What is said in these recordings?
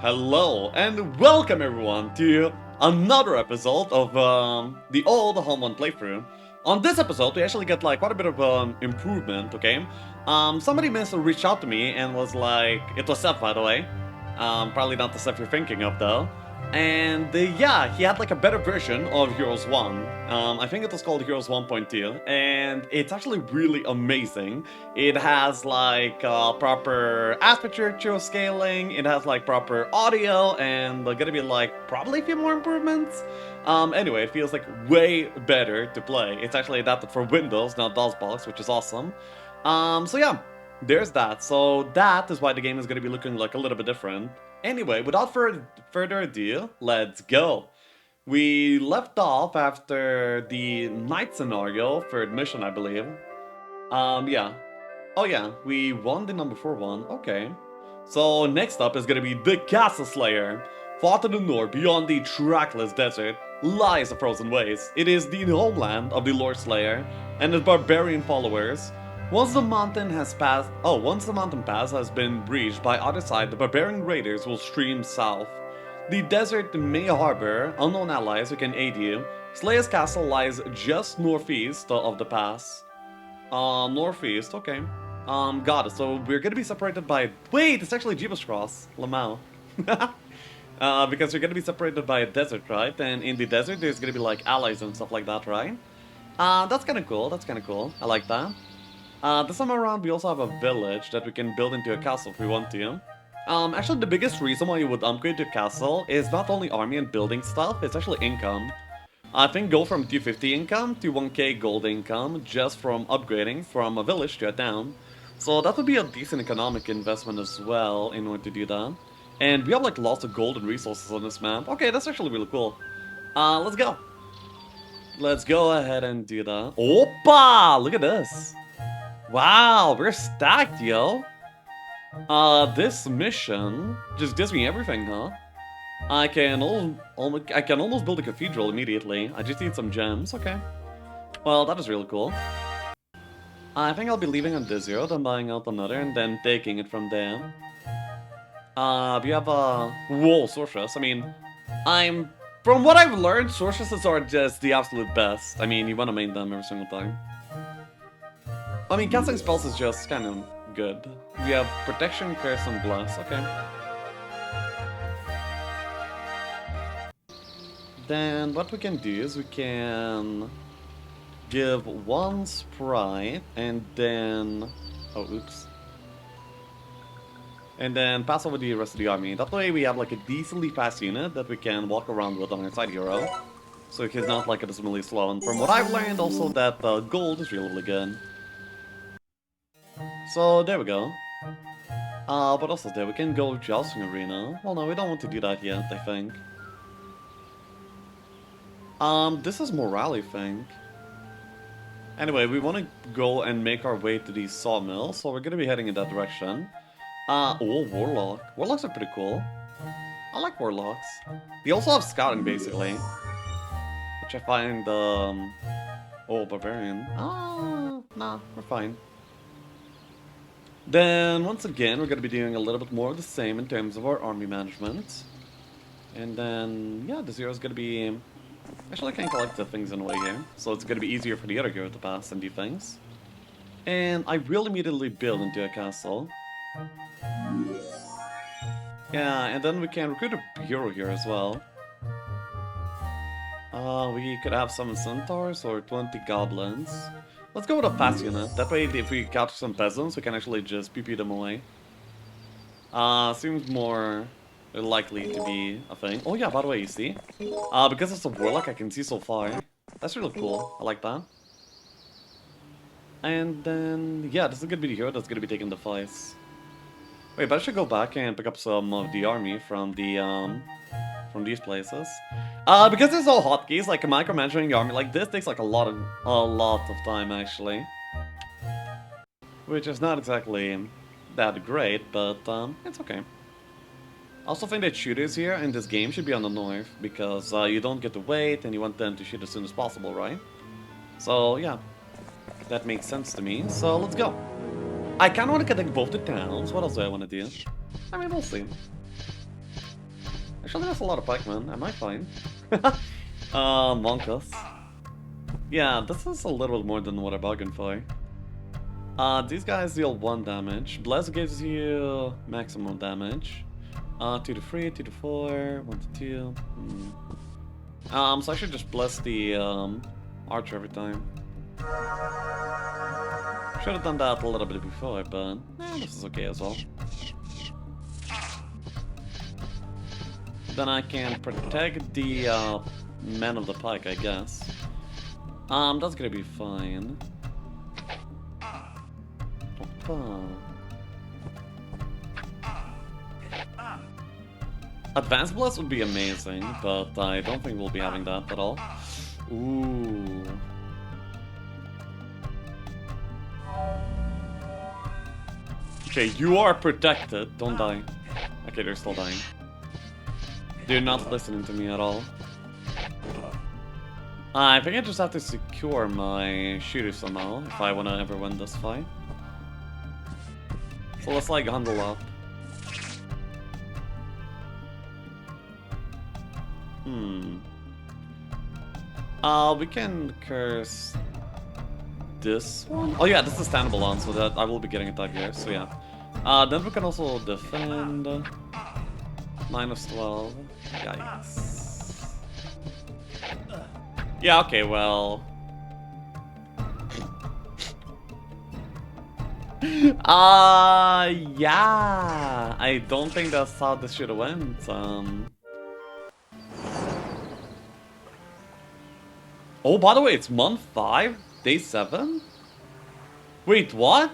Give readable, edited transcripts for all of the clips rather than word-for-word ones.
Hello and welcome everyone to another episode of the old HoMM playthrough. On this episode, we actually get like quite a bit of improvement. Okay, somebody must have reached out to me and was like, it was Seth by the way, probably not the Seth you're thinking of though. And yeah, he had like a better version of Heroes 1. I think it was called Heroes 1.2, and it's actually really amazing. It has like proper aspect ratio scaling, it has like proper audio, and gonna be like probably a few more improvements. Anyway, it feels like way better to play. It's actually adapted for Windows, not DOSBox, which is awesome. So yeah, there's that. So that is why the game is gonna be looking like a little bit different. Anyway, without further ado, let's go. We left off after the night scenario, third mission, I believe. Yeah. Oh yeah, we won the number 4 one, okay. So next up is gonna be the Castle Slayer. Far to the north, beyond the trackless desert, lies the frozen waste. It is the homeland of the Lord Slayer and his barbarian followers. Once the mountain pass has been reached by other side, the barbarian raiders will stream south. The desert may harbor unknown allies who can aid you. Slayer's castle lies just northeast of the pass. Northeast, okay. Got it. So we're gonna be separated by. Wait, it's actually Jeebus Cross, Lamau. Because you're gonna be separated by a desert, right? And in the desert, there's gonna be like allies and stuff like that, right? That's kind of cool. That's kind of cool. I like that. This time around, we also have a village that we can build into a castle if we want to. Actually, the biggest reason why you would upgrade your castle is not only army and building stuff, it's actually income. I think go from 250 income to 1k gold income just from upgrading from a village to a town. So that would be a decent economic investment as well in order to do that. And we have like lots of gold and resources on this map. Okay, that's actually really cool. Let's go. Let's go ahead and do that. Opa! Look at this. Wow, we're stacked, yo. This mission just gives me everything, huh? I can almost build a cathedral immediately. I just need some gems. Okay. Well, that is really cool. I think I'll be leaving on this zero, then buying out another, and then taking it from there. We have a whoa sorceress. I mean, from what I've learned, sorceresses are just the absolute best. I mean, you want to main them every single time. I mean, casting spells is just kind of good. We have protection, curse, and bless. Okay. Then what we can do is we can give one sprite and then oops. And then pass over the rest of the army. That way we have like a decently fast unit that we can walk around with on our side hero. So he's not like abysmally slow. And from what I've learned also that gold is really, really good. So there we go. What else is there? We can go jousting arena. Well no, we don't want to do that yet, I think. This is morale, I think. Anyway, we want to go and make our way to the sawmill, so we're gonna be heading in that direction. Oh, Warlock. Warlocks are pretty cool. I like Warlocks. They also have scouting, basically. Which I find, oh, Barbarian. Nah, we're fine. Then, once again, we're gonna be doing a little bit more of the same in terms of our army management. And then, yeah, the zero's gonna be... Actually, I can collect the things in a way here, so it's gonna be easier for the other hero to pass and do things. And I will immediately build into a castle. Yeah, and then we can recruit a hero here as well. We could have some centaurs or 20 goblins. Let's go with a fast unit. That way, if we capture some peasants, we can actually just PP them away. Seems more likely to be a thing. Oh yeah, by the way, you see? Because it's a warlock, I can see so far. That's really cool. I like that. And then, yeah, this is gonna be the hero that's gonna be taking the fights. Wait, but I should go back and pick up some of the army from the, from these places. Because there's all hotkeys, like micromanaging the army like this takes like a lot of time, actually. Which is not exactly that great, but, it's okay. I also think that shooters here in this game should be on the north, because you don't get to wait and you want them to shoot as soon as possible, right? So, yeah, that makes sense to me, so let's go. I kind of want to connect both the towns. What else do I want to do? I mean, we'll see. Actually, there's a lot of pikemen. Am I fine? Monkus. Yeah, this is a little bit more than what I bargained for. These guys deal 1 damage. Bless gives you maximum damage. 2 to 3, 2 to 4, 1 to 2. So I should just bless the archer every time. Should have done that a little bit before, but this is okay as well. Then I can protect the men of the pike, I guess. That's gonna be fine. Advanced Bless would be amazing, but I don't think we'll be having that at all. Ooh. Okay, you are protected. Don't die. Okay, they're still dying. They're not listening to me at all. I think I just have to secure my shooter somehow if I want to ever win this fight. So let's like handle up. We can curse this one. Oh yeah, this is standable on, so that I will be getting attack here, so yeah. Then we can also defend. -12. Yikes. Yeah, okay, well. Yeah. I don't think that's how this should have went. Oh, by the way, it's month 5, day 7? Wait, what?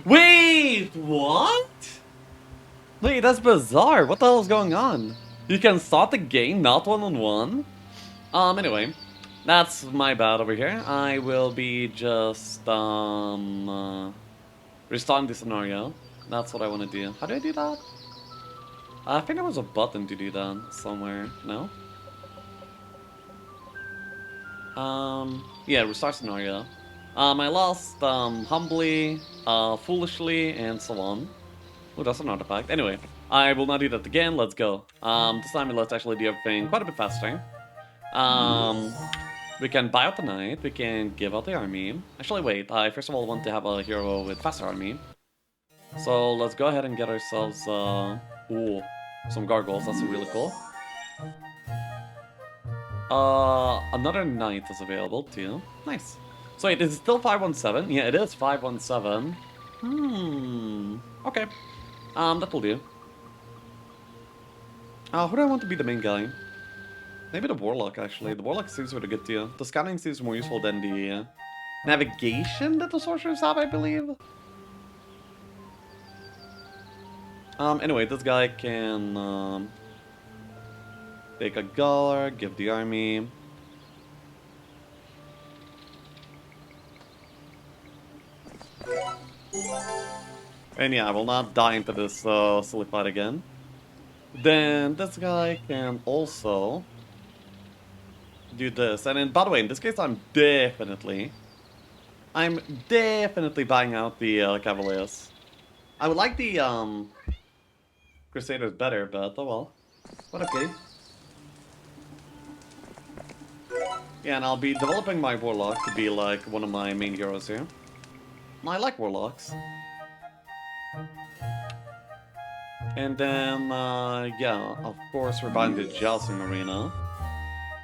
Wait, what? Wait, that's bizarre. What the hell is going on? You can start the game, not one-on-one? Anyway, that's my bad over here. I will be just, restarting the scenario. That's what I want to do. How do I do that? I think there was a button to do that somewhere. No? Yeah, restart scenario. I lost, humbly, foolishly, and so on. Oh, that's an artifact. Anyway, I will not do that again. Let's go. This time let's actually do everything quite a bit faster. We can buy out the knight. We can give out the army. Actually, wait. I first of all want to have a hero with faster army. So let's go ahead and get ourselves, ooh, some gargoyles. That's really cool. Another knight is available too. Nice. So wait, is it still 517? Yeah, it is 517. Okay. That will do. Who do I want to be the main guy? Maybe the Warlock, actually. The Warlock seems really good too. The scanning seems more useful than the navigation that the sorcerers have, I believe. Anyway, this guy can take a guard, give the army. And yeah, I will not die into this silly fight again. Then this guy can also do this. And then, by the way, in this case, I'm definitely buying out the Cavaliers. I would like the Crusaders better, but oh well. What okay. Yeah, and I'll be developing my Warlock to be like one of my main heroes here. I like Warlocks. And then, yeah, of course we're buying the Jousting Arena.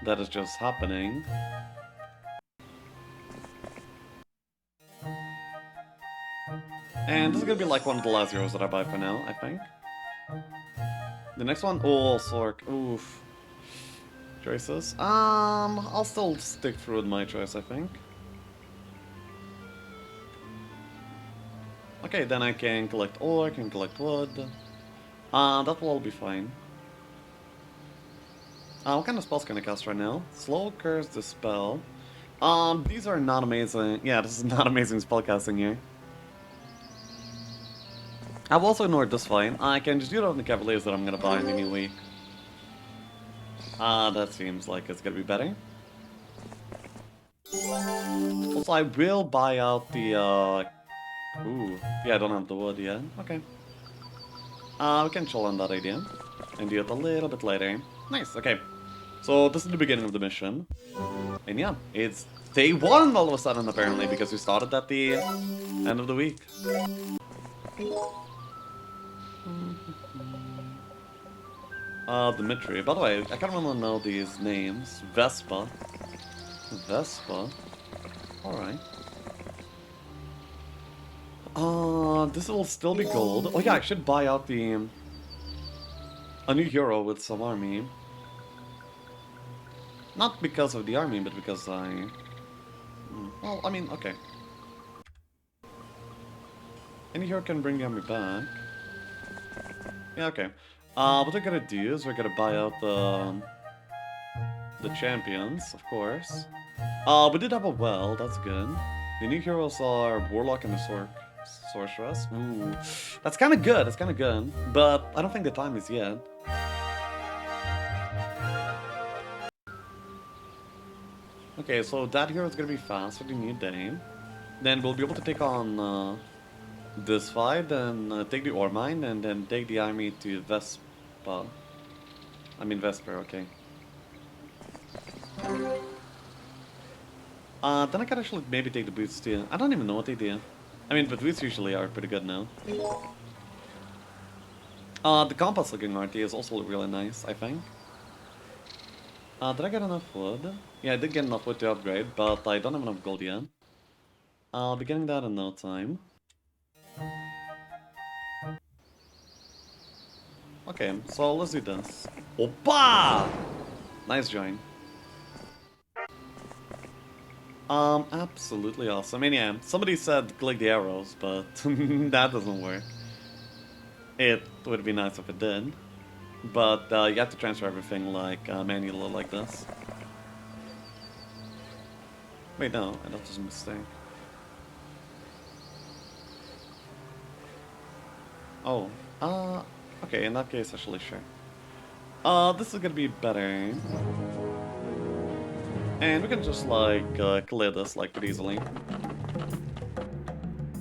That is just happening. And this is gonna be like one of the last heroes that I buy for now, I think. The next one, oh, Sork, oof. Choices. I'll still stick through with my choice, I think. Okay, then I can collect ore, I can collect wood. That will all be fine. What kind of spells can I cast right now? Slow Curse, Dispel. These are not amazing. Yeah, this is not amazing spellcasting here. I've also ignored this fight. I can just do it on the Cavaliers that I'm gonna buy anyway. That seems like it's gonna be better. Also, I will buy out the, ooh. Yeah, I don't have the wood yet. Okay. We can chill on that idea. and do it a little bit later. Nice, okay. So this is the beginning of the mission. And yeah, it's day 1 all of a sudden apparently, because we started at the end of the week. Dimitri. By the way, I kind of want to know these names. Vespa. Vespa. Alright. This will still be gold. Oh yeah, I should buy out a new hero with some army. Not because of the army, but because well, I mean, okay. Any hero can bring the army back. Yeah, okay. What we're gonna do is we're gonna buy out the champions, of course. We did have a well, that's good. The new heroes are Warlock and the Sorceress. Ooh, that's kind of good, that's kind of good. But I don't think the time is yet. Okay, so that hero is gonna be fast for the new day. Then we'll be able to take on this fight, and take the ore mine, and then take the army to Vespa. I mean Vesper, okay. Then I could actually maybe take the boots too. I don't even know what they do. I mean, but boots usually are pretty good now. The compass looking RT is also really nice, I think. Did I get enough wood? Yeah, I did get enough wood to upgrade, but I don't have enough gold yet. I'll be getting that in no time. Okay, so let's do this. Oppa! Nice join. Absolutely awesome. I mean, yeah, somebody said click the arrows, but that doesn't work. It would be nice if it did. But you have to transfer everything like manually like this. Wait, no, that was a mistake. Oh, okay, in that case, actually, sure. This is gonna be better. And we can just, like, clear this, like, pretty easily.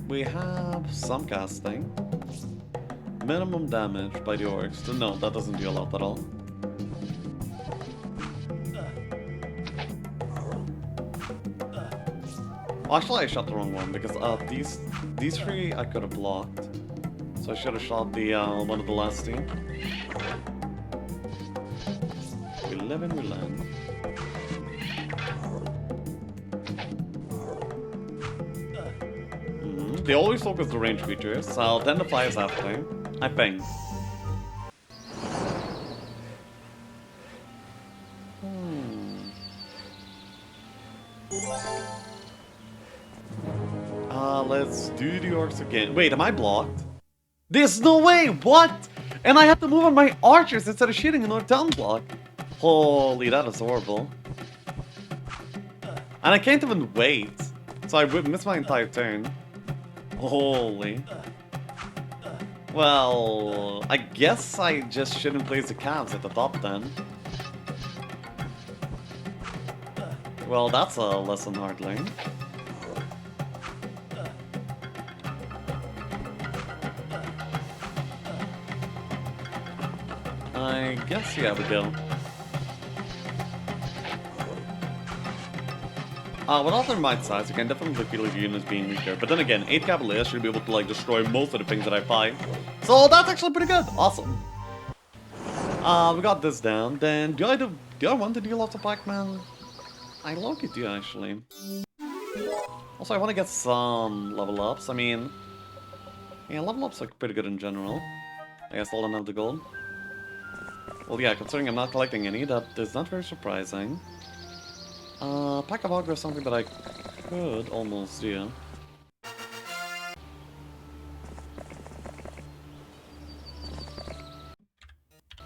We have some casting. Minimum damage by the orcs. No, that doesn't do a lot at all. Actually, I shot the wrong one, because these three I could have blocked. So I should have shot the one of the last two. We live and we learn. They always focus the range features, so then the flyers after, I think. Let's do the orcs again. Wait, am I blocked? There's no way! What? And I have to move on my archers instead of shooting another town block. Holy, that is horrible. And I can't even wait. So I would miss my entire turn. Holy. Well, I guess I just shouldn't place the calves at the top then. Well, that's a lesson hard learned. I guess, yeah, we go. Without their might size, you can definitely feel the units being weaker. But then again, 8 Cavaliers should be able to, like, destroy most of the things that I fight. So that's actually pretty good. Awesome. We got this down. Then, do I want to deal lots of Pac-Man? I low-key do, actually. Also, I want to get some level ups. I mean, yeah, level ups look pretty good in general. I guess I'll don't have the gold. Well, yeah, considering I'm not collecting any, that is not very surprising. Pack of Augur is something that I could almost do.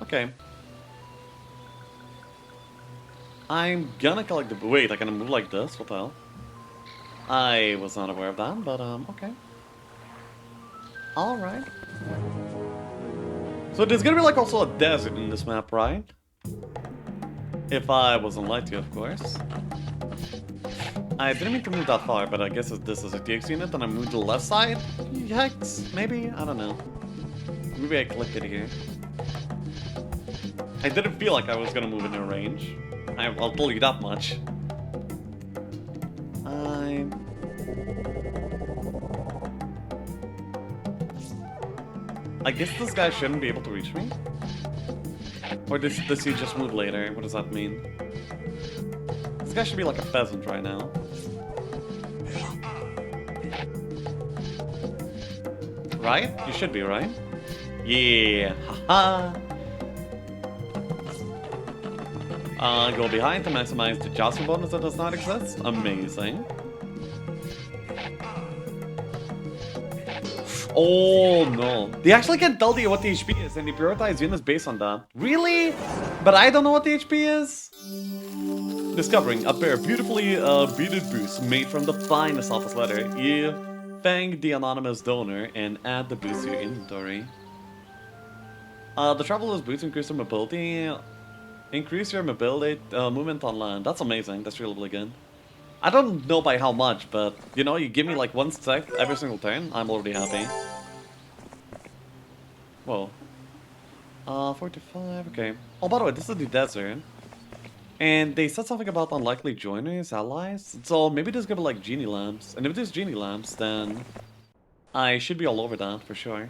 Okay. I'm gonna collect the... Wait, I can move like this? What the hell? I was not aware of that, but, okay. Alright. So there's gonna be, like, also a desert in this map, right? If I wasn't lied to, of course. I didn't mean to move that far, but I guess this is a DX unit, and I moved to the left side? Yikes, maybe? I don't know. Maybe I clicked it here. I didn't feel like I was gonna move in their range. I'll tell you that much. I guess this guy shouldn't be able to reach me? Or does he just move later? What does that mean? This guy should be like a peasant right now. Right? You should be, right? Yeah, haha! Go behind to maximize the jousting bonus that does not exist. Amazing. Oh no. They actually can tell you what the HP is and they prioritize units based on that. Really? But I don't know what the HP is? Discovering a pair of beautifully beaded boots made from the finest office leather. You thank the anonymous donor and add the boots to your inventory. The traveler's boots increase your mobility. Increase your mobility, movement on land. That's amazing. That's really good. I don't know by how much, but, you know, you give me like 1 sec every single turn, I'm already happy. Whoa. 45, okay. Oh, by the way, this is the desert. And they said something about unlikely joiners, allies. So maybe there's gonna be like genie lamps. And if there's genie lamps, then I should be all over that for sure.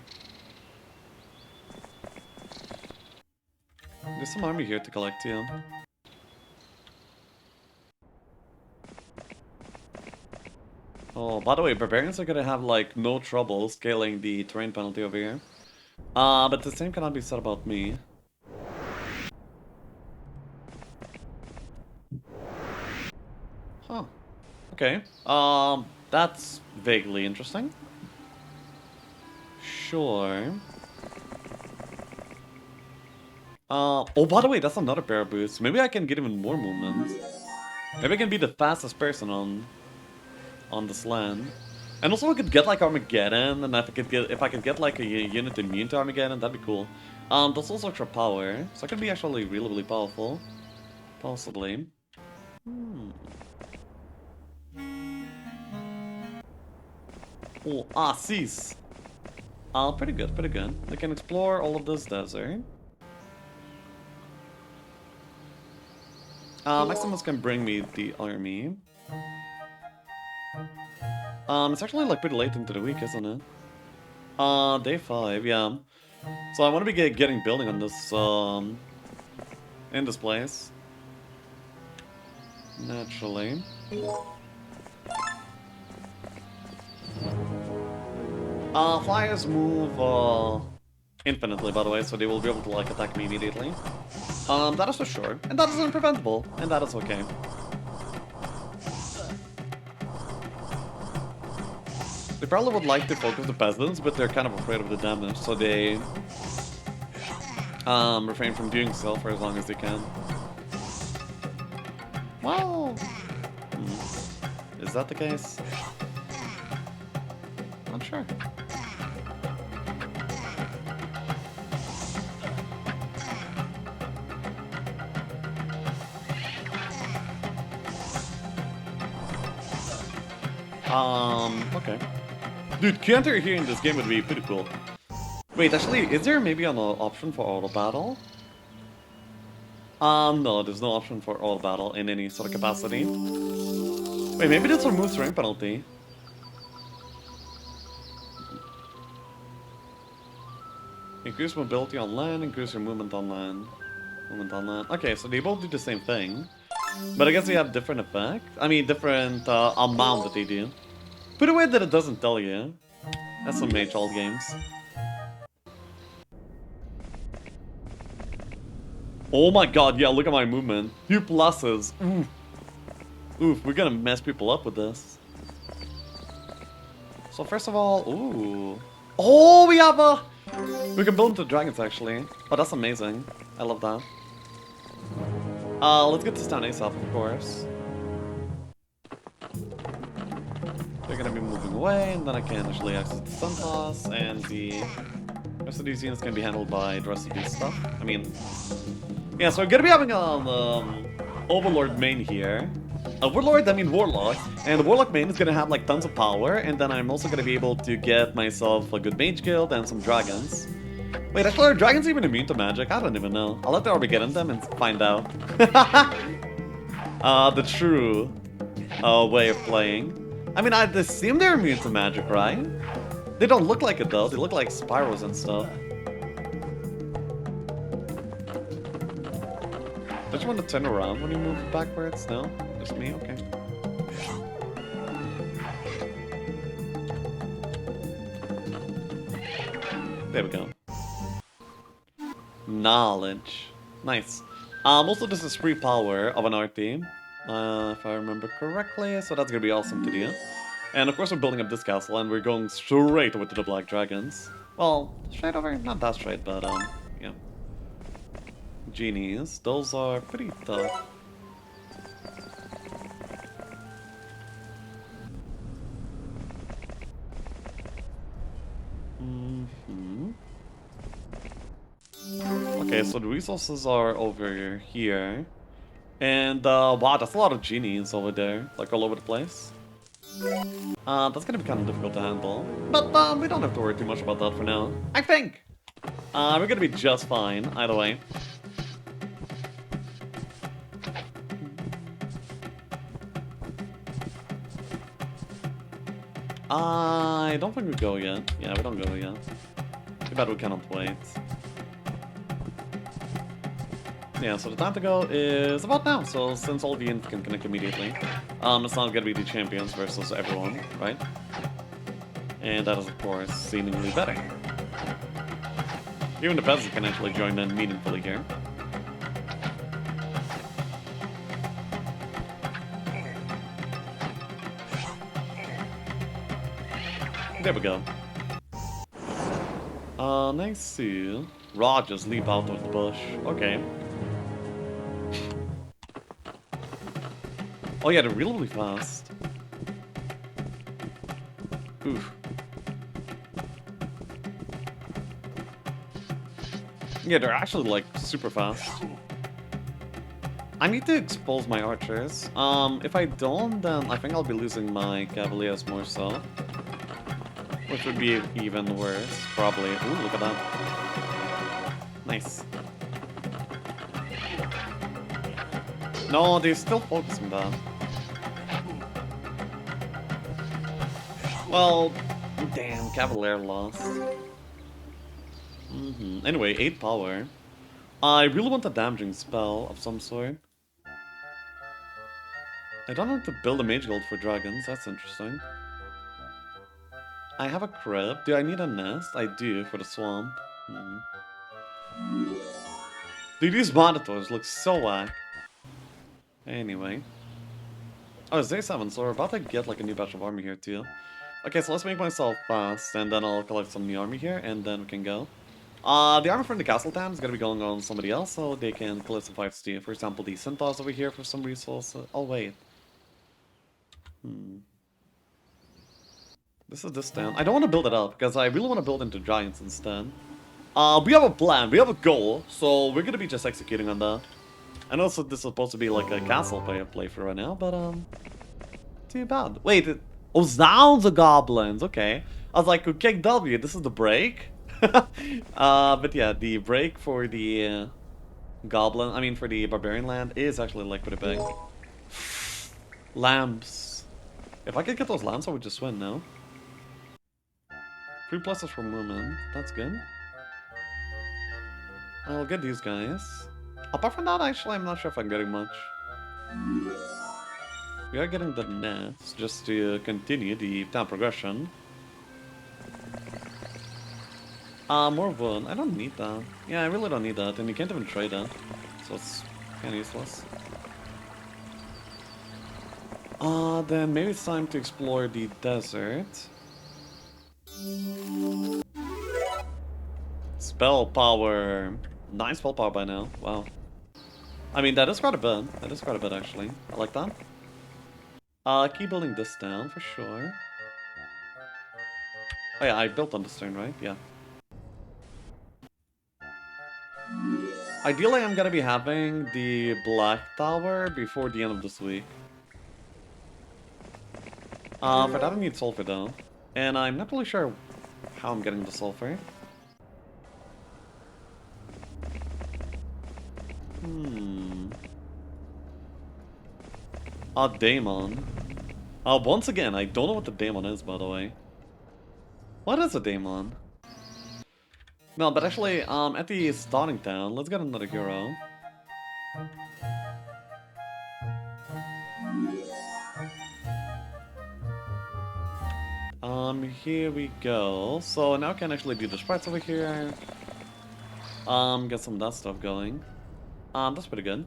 There's some army here to collect too. Oh, by the way, barbarians are gonna have like no trouble scaling the terrain penalty over here. But the same cannot be said about me. Huh. Okay. That's vaguely interesting. Sure. Oh, by the way, that's another pair of boots. Maybe I can get even more movement. Maybe I can be the fastest person on this land. And also we could get like Armageddon, and if I could get like a unit immune to Armageddon, that'd be cool. That's also extra power, so I could be actually really powerful. Possibly. Oh, cease. Pretty good, pretty good. They can explore all of this desert. Maximus can bring me the army. It's actually like pretty late into the week, isn't it? Day 5, yeah. So I want to be getting building on this, in this place. Naturally. Flyers move, infinitely, by the way, so they will be able to, like, attack me immediately. That is for sure. And that is unpreventable, and that is okay. They probably would like to focus the peasants, but they're kind of afraid of the damage, so they refrain from doing so for as long as they can. Well, is that the case? Not sure. Okay. Dude, counter here in this game would be pretty cool. Wait, actually, is there maybe an option for auto battle? No, there's no option for auto battle in any sort of capacity. Wait, maybe this removes rank penalty. Increase mobility on land, increase your movement on land. Movement on land. Okay, so they both do the same thing. But I guess they have different effect. I mean, different amount that they do. Pretty weird that it doesn't tell you. That's some mage old games. Oh my god, yeah, look at my movement. Few pluses. Oof. Oof, we're gonna mess people up with this. So first of all, ooh. Oh, we have a... We can build into dragons, actually. Oh, that's amazing. I love that. Let's get this down ASAP, of course. They're gonna be moving away, and then I can actually access the Sun Toss, and the rest of these units can be handled by the rest of these stuff. I mean... Yeah, so we're gonna be having an Overlord main here. Warlord, I mean Warlock. And the Warlock main is gonna have like tons of power, and then I'm also gonna be able to get myself a good mage guild and some dragons. Wait, actually, are dragons even immune to magic? I don't even know. I'll let the Orbi get in them and find out. The true way of playing. I mean, I assume they're immune to magic, right? They don't look like it though. They look like spirals and stuff. Don't you want to turn around when you move backwards? No? Just me? Okay. There we go. Knowledge. Nice. Also, this is free power of an RT, if I remember correctly, so that's gonna be awesome to do. And of course we're building up this castle, and we're going straight over to the Black Dragons. Well, straight over? Not that straight, but, yeah. Genies. Those are pretty tough. Okay, so the resources are over here. And, wow, that's a lot of genies over there, like all over the place. That's gonna be kind of difficult to handle. But, we don't have to worry too much about that for now. I think! We're gonna be just fine, either way. I don't think we go yet. Yeah, we don't go yet. Too bad we cannot wait. Yeah, so the time to go is about now. So since all the units can connect immediately, it's not gonna be the champions versus everyone, right? And that is of course seemingly better. Even the peasants can actually join in meaningfully here. There we go. Nice see. Raw just leap out of the bush. Okay. Oh yeah, they're really fast. Oof. Yeah, they're actually like super fast. I need to expose my archers. If I don't, then I think I'll be losing my cavaliers more so. Which would be even worse, probably. Ooh, look at that. Nice. No, they're still focusing that. Well, damn, Cavalier lost. Anyway, 8 power. I really want a damaging spell of some sort. I don't have to build a mage guild for dragons, that's interesting. I have a crib. Do I need a nest? I do, for the swamp. Dude, these monitors look so whack. Anyway. Oh, it's day 7, so we're about to get like a new batch of army here too. Okay, so let's make myself fast, and then I'll collect some new army here, and then we can go. The army from the castle town is gonna be going on somebody else, so they can collect some fights too. For example, the centaurs over here for some resources. Oh, wait. This is this town. I don't want to build it up, because I really want to build into giants instead. We have a plan, we have a goal, so we're gonna be just executing on that. And also, this is supposed to be like a castle playthrough right now, but, too bad. Wait, oh, sounds of goblins, okay. I was like, okay, W, this is the break? But yeah, the break for the for the barbarian land is actually like pretty big. Lamps. If I could get those lamps, I would just win, no? 3 pluses from women, that's good. I'll get these guys. Apart from that, actually, I'm not sure if I'm getting much. We are getting the nets, just to continue the town progression. More wood. I don't need that. Yeah, I really don't need that, and you can't even trade that. So it's kinda useless. Then maybe it's time to explore the desert. Spell power. 9 spell power by now. Wow. I mean, that is quite a bit. That is quite a bit, actually. I like that. Keep building this down, for sure. Oh yeah, I built on this turn, right? Yeah. Ideally, I'm gonna be having the Black Tower before the end of this week. For that I need sulfur though. And I'm not really sure how I'm getting the sulfur. A daemon. Once again, I don't know what the daemon is, by the way. What is a daemon? No, but actually, at the starting town, let's get another hero. Here we go. So now I can actually do the sprites over here. Get some of that stuff going. That's pretty good.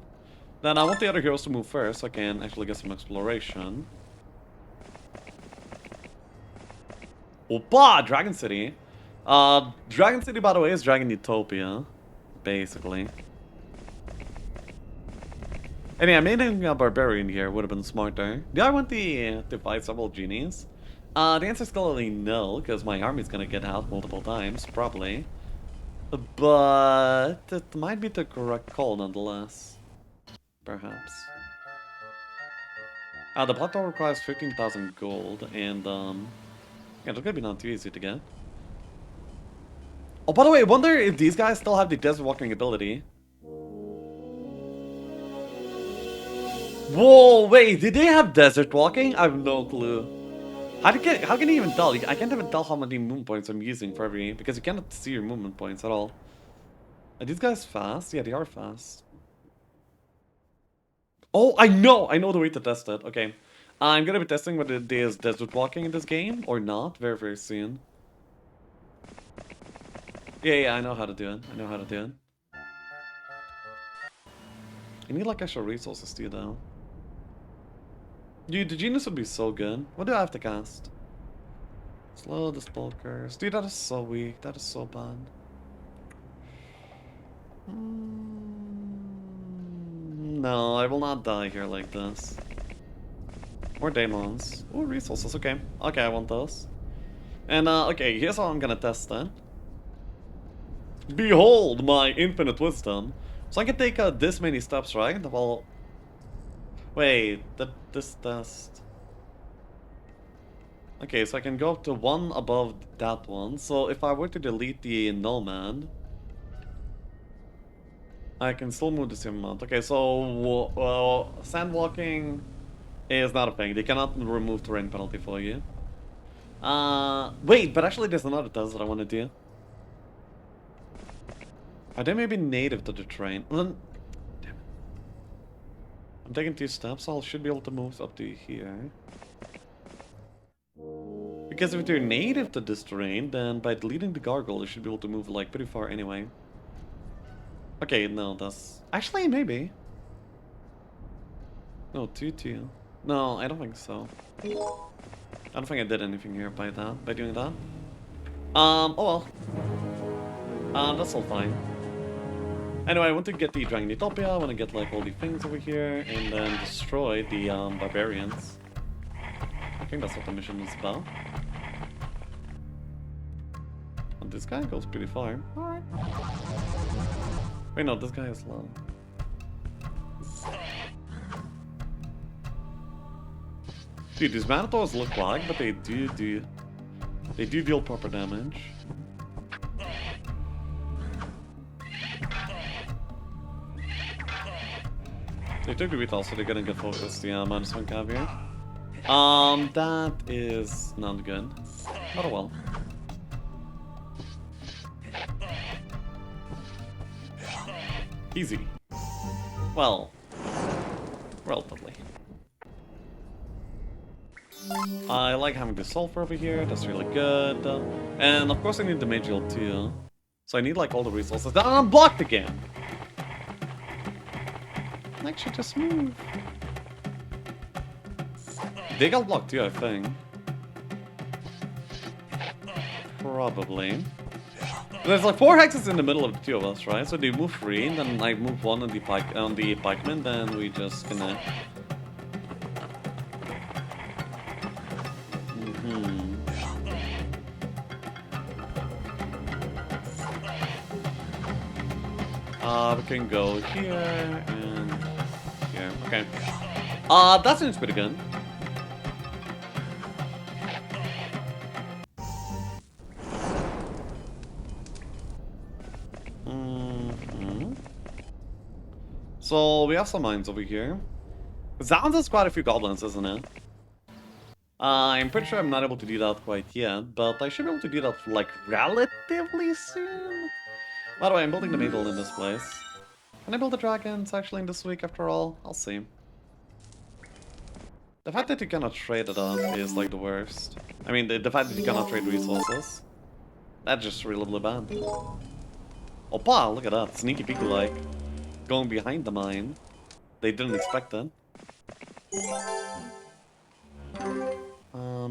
Then I want the other heroes to move first, so I can actually get some exploration. Opa! Dragon City. Dragon City, by the way, is Dragon Utopia. Basically. And yeah, making a barbarian here would have been smarter. Do I want to fight several genies? The answer is clearly no, because my army's gonna get out multiple times, probably. But it might be the correct call nonetheless. Perhaps. The block tower requires 15,000 gold, and yeah, it's gonna be not too easy to get. Oh, by the way, I wonder if these guys still have the desert walking ability. Whoa, wait, did they have desert walking? I have no clue. How can you even tell? I can't even tell how many movement points I'm using for every, because you cannot see your movement points at all. Are these guys fast? Yeah, they are fast. Oh, I know the way to test it. Okay. I'm gonna be testing whether it is desert walking in this game or not very, very soon. Yeah, I know how to do it. I need like extra resources too, though. Dude, the genius would be so good. What do I have to cast? Slow dispel curse. Dude, that is so weak. That is so bad. No, I will not die here like this. More demons. Oh, resources. Okay. Okay, I want those. And, okay, here's how I'm gonna test that. Behold my infinite wisdom. So I can take this many steps, right? Well, wait, this test. Okay, so I can go up to one above that one. So if I were to delete the nomad, I can still move the same amount. Okay, so sand walking is not a thing. They cannot remove terrain penalty for you. Wait, but actually there's another test that I want to do. Are they maybe native to the terrain? Then, damn it. I'm taking 2 steps, so I should be able to move up to here. Because if they're native to this terrain, then by deleting the gargoyle, you should be able to move like pretty far anyway. Okay, no, that's... Actually, maybe. No, 2-2. No, I don't think so. I don't think I did anything here by doing that. Oh well. That's all fine. Anyway, I want to get the Dragon Utopia, I want to get like all the things over here, and then destroy the barbarians. I think that's what the mission is about. And this guy goes pretty far. Alright. Wait, no, this guy is low. Dude, these Manitors look like, but they do deal proper damage. They took the retail, so they're gonna get focused. Yeah, -1 cav here. That is not good. Not a well. Easy. Well, relatively. I like having the sulfur over here, that's really good. And of course I need the mage heal too. So I need like all the resources. And I'm blocked again! Like, should just move. They got blocked too, I think. Probably. There's like 4 hexes in the middle of the 2 of us, right? So they move 3, and then I move 1 on the pikeman, then we just connect. We can go here and here. Okay. That seems pretty good. So we have some mines over here. Sounds has quite a few goblins, isn't it? I'm pretty sure I'm not able to do that quite yet, but I should be able to do that, like, relatively soon. By the way, I'm building the main build in this place. Can I build the dragons actually in this week after all? I'll see. The fact that you cannot trade it up is like the worst. I mean, the fact that you cannot trade resources. That's just really bad. Opa, look at that. Sneaky peeky like. Going behind the mine. They didn't expect it.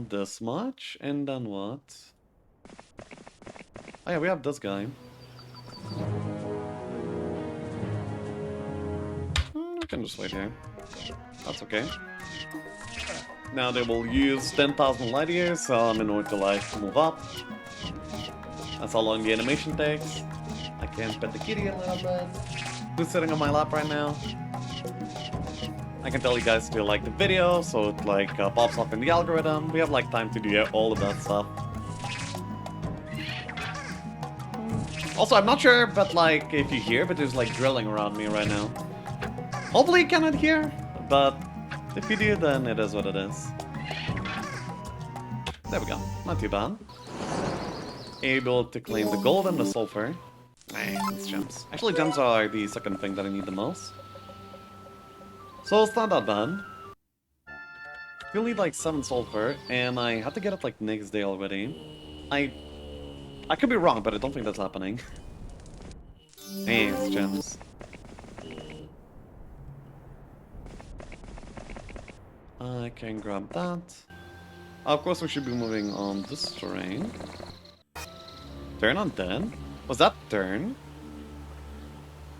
This much, and then what? Oh yeah, we have this guy. We can just wait here. That's okay. Now they will use 10,000 light years in order to like move up. That's how long the animation takes. I can pet the kitty a little bit. Who's sitting on my lap right now? I can tell you guys to like the video, so it like pops up in the algorithm. We have like time to do all of that stuff. Also, I'm not sure, but like if you hear, but there's like drilling around me right now. Hopefully you cannot hear, but if you do, then it is what it is. There we go, not too bad. Able to claim the gold and the sulfur. Hey, it's gems. Actually, gems are the second thing that I need the most. So it's not that bad. Still need like 7 sulfur, and I had to get it like next day already. I could be wrong, but I don't think that's happening. Hey, it's gems. I can grab that. Of course, we should be moving on this terrain. Turn on dead? Was that turn?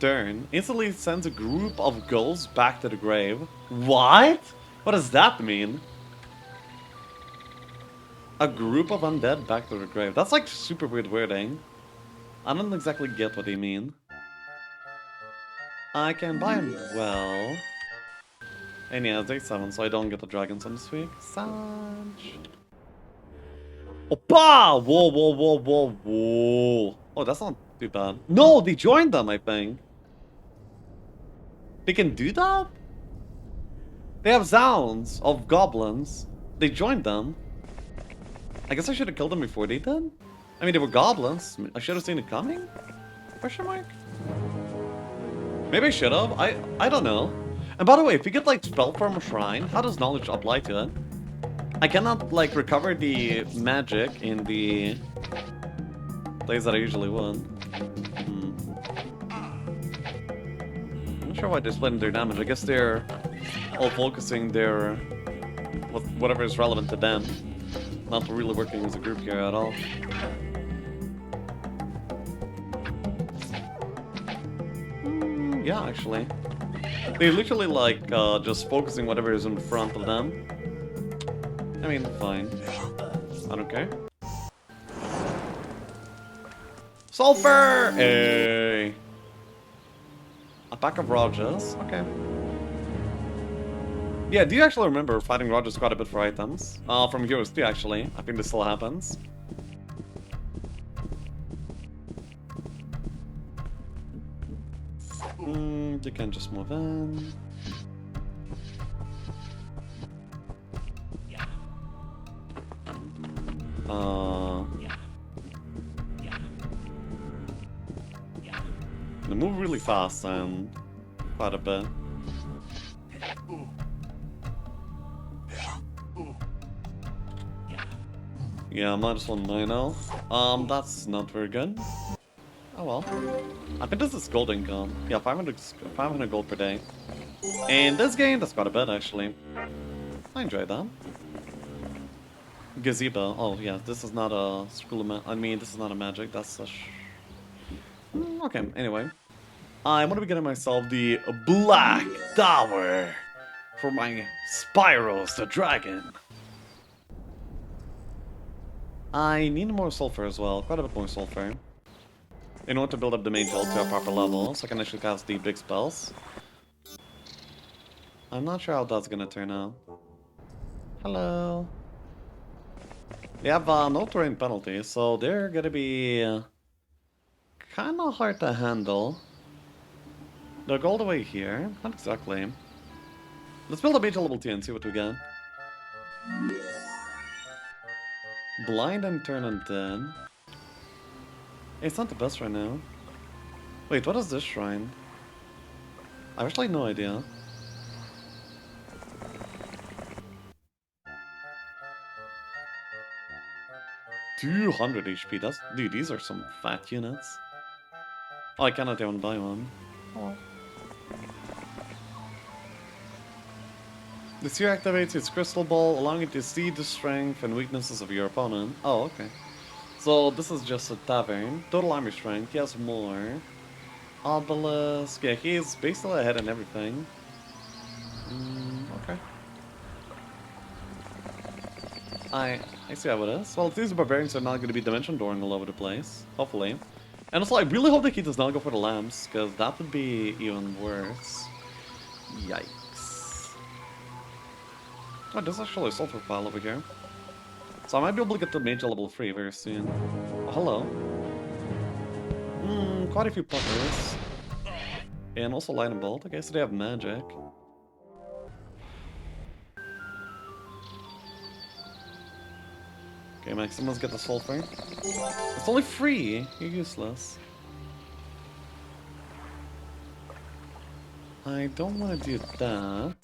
Turn instantly sends a group of ghosts back to the grave. What? What does that mean? A group of undead back to the grave. That's like super weird wording. I don't exactly get what they mean. I can buy them well. And yeah, it's day 7, so I don't get the dragons on this week. Sage. Opa! Whoa, whoa, whoa, whoa, whoa. Oh, that's not too bad. No, they joined them, I think. They can do that? They have sounds of goblins. They joined them. I guess I should have killed them before they did. I mean, they were goblins. I should have seen it coming? Question mark? Maybe I should have. I don't know. And by the way, if you get like spell from a shrine, how does knowledge apply to it? I cannot like recover the magic in the place that I usually would. I'm not sure why they're splitting their damage. I guess they're all focusing their whatever is relevant to them. Not really working as a group here at all. Yeah, actually. They literally like just focusing whatever is in front of them. I mean, fine. I don't care. Sulfur! Hey! A pack of Rogers? Okay. Yeah, do you actually remember fighting Rogers quite a bit for items? From Heroes 2, actually. I think this still happens. You can just move in. They move really fast and quite a bit. Yeah, -1 now. That's not very good. Oh well. I think this is gold income. Yeah, 500 gold per day. In this game, that's quite a bit actually. I enjoyed that. Gazebo. Oh yeah, this is not a school of I mean, this is not a magic. That's a. Okay. Anyway, I'm gonna be getting myself the Black Tower for my Spyros the Dragon. I need more sulfur as well. Quite a bit more sulfur. In order to build up the mage ult to a proper level, so I can actually cast the big spells. I'm not sure how that's gonna turn out. Hello. They have no terrain penalties, so they're gonna be kinda hard to handle. Do I go all the way here? Not exactly. Let's build a major level 2 and see what we get. Blind and turn undead. Hey, it's not the best right now. Wait, what is this shrine? I have actually no idea. $200 HP, that's... Dude, these are some fat units. Oh, I cannot even buy one. Oh. The sphere activates its crystal ball, allowing it to see the strength and weaknesses of your opponent. Oh, okay. So this is just a tavern. Total army strength, he has more. Obelisk, yeah, he's basically ahead in everything. Okay. I see how it is. Well, these barbarians are not going to be dimension dooring all over the place. Hopefully. And also, I really hope that he does not go for the lamps, because that would be even worse. Yikes. Oh, there's actually a sulfur pile over here. So I might be able to get to major level 3 very soon. Oh, hello. Quite a few puckers. And also lightning bolt. Okay, so they have magic. Okay, Maximus, get the sulfur. It's only free. You're useless. I don't want to do that.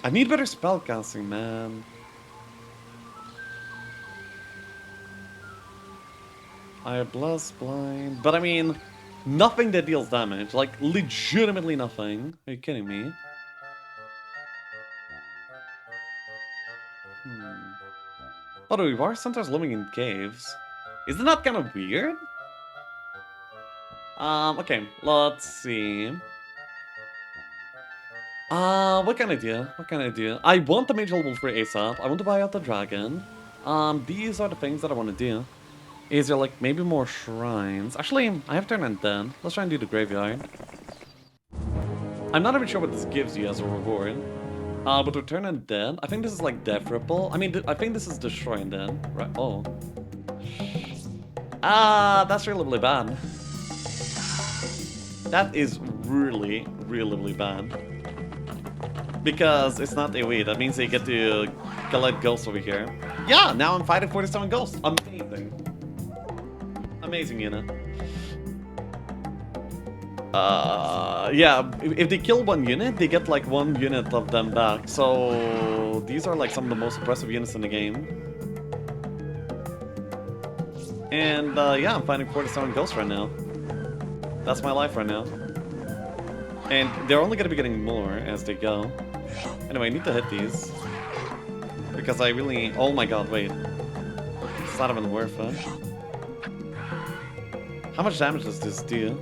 I need better spellcasting, man. I bless blind, but I mean, nothing that deals damage. Like, legitimately nothing. Are you kidding me? Oh, the War Center's living in caves. Isn't that kind of weird? Okay, let's see. What can I do? What can I do? I want the Mage level 3 ASAP. I want to buy out the dragon. These are the things that I want to do. Is there like maybe more shrines? Actually, I have turn undead. Let's try and do the graveyard. I'm not even sure what this gives you as a reward. But return undead. I think this is like death ripple. I mean, I think this is destroy undead. Right? Oh. That's really, really bad. That is really, really, really bad. Because it's not AoE. That means they get to collect ghosts over here. Yeah, now I'm fighting 47 ghosts. Amazing. Amazing unit. Yeah, if they kill one unit, they get like 1 unit of them back. So these are like some of the most impressive units in the game. And yeah, I'm fighting 47 ghosts right now. That's my life right now. And they're only gonna be getting more as they go. Anyway, I need to hit these. Because I really... Oh my god, wait. It's not even worth it. How much damage does this do?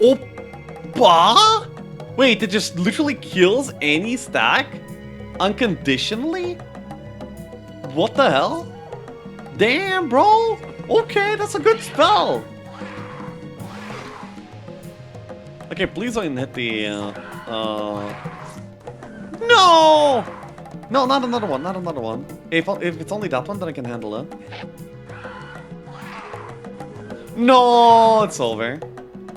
Oppa? Wait, it just literally kills any stack? Unconditionally? What the hell? Damn, bro! Okay, that's a good spell! Okay, please don't hit the, No! No, not another one, not another one. If it's only that one, then I can handle it. No, it's over.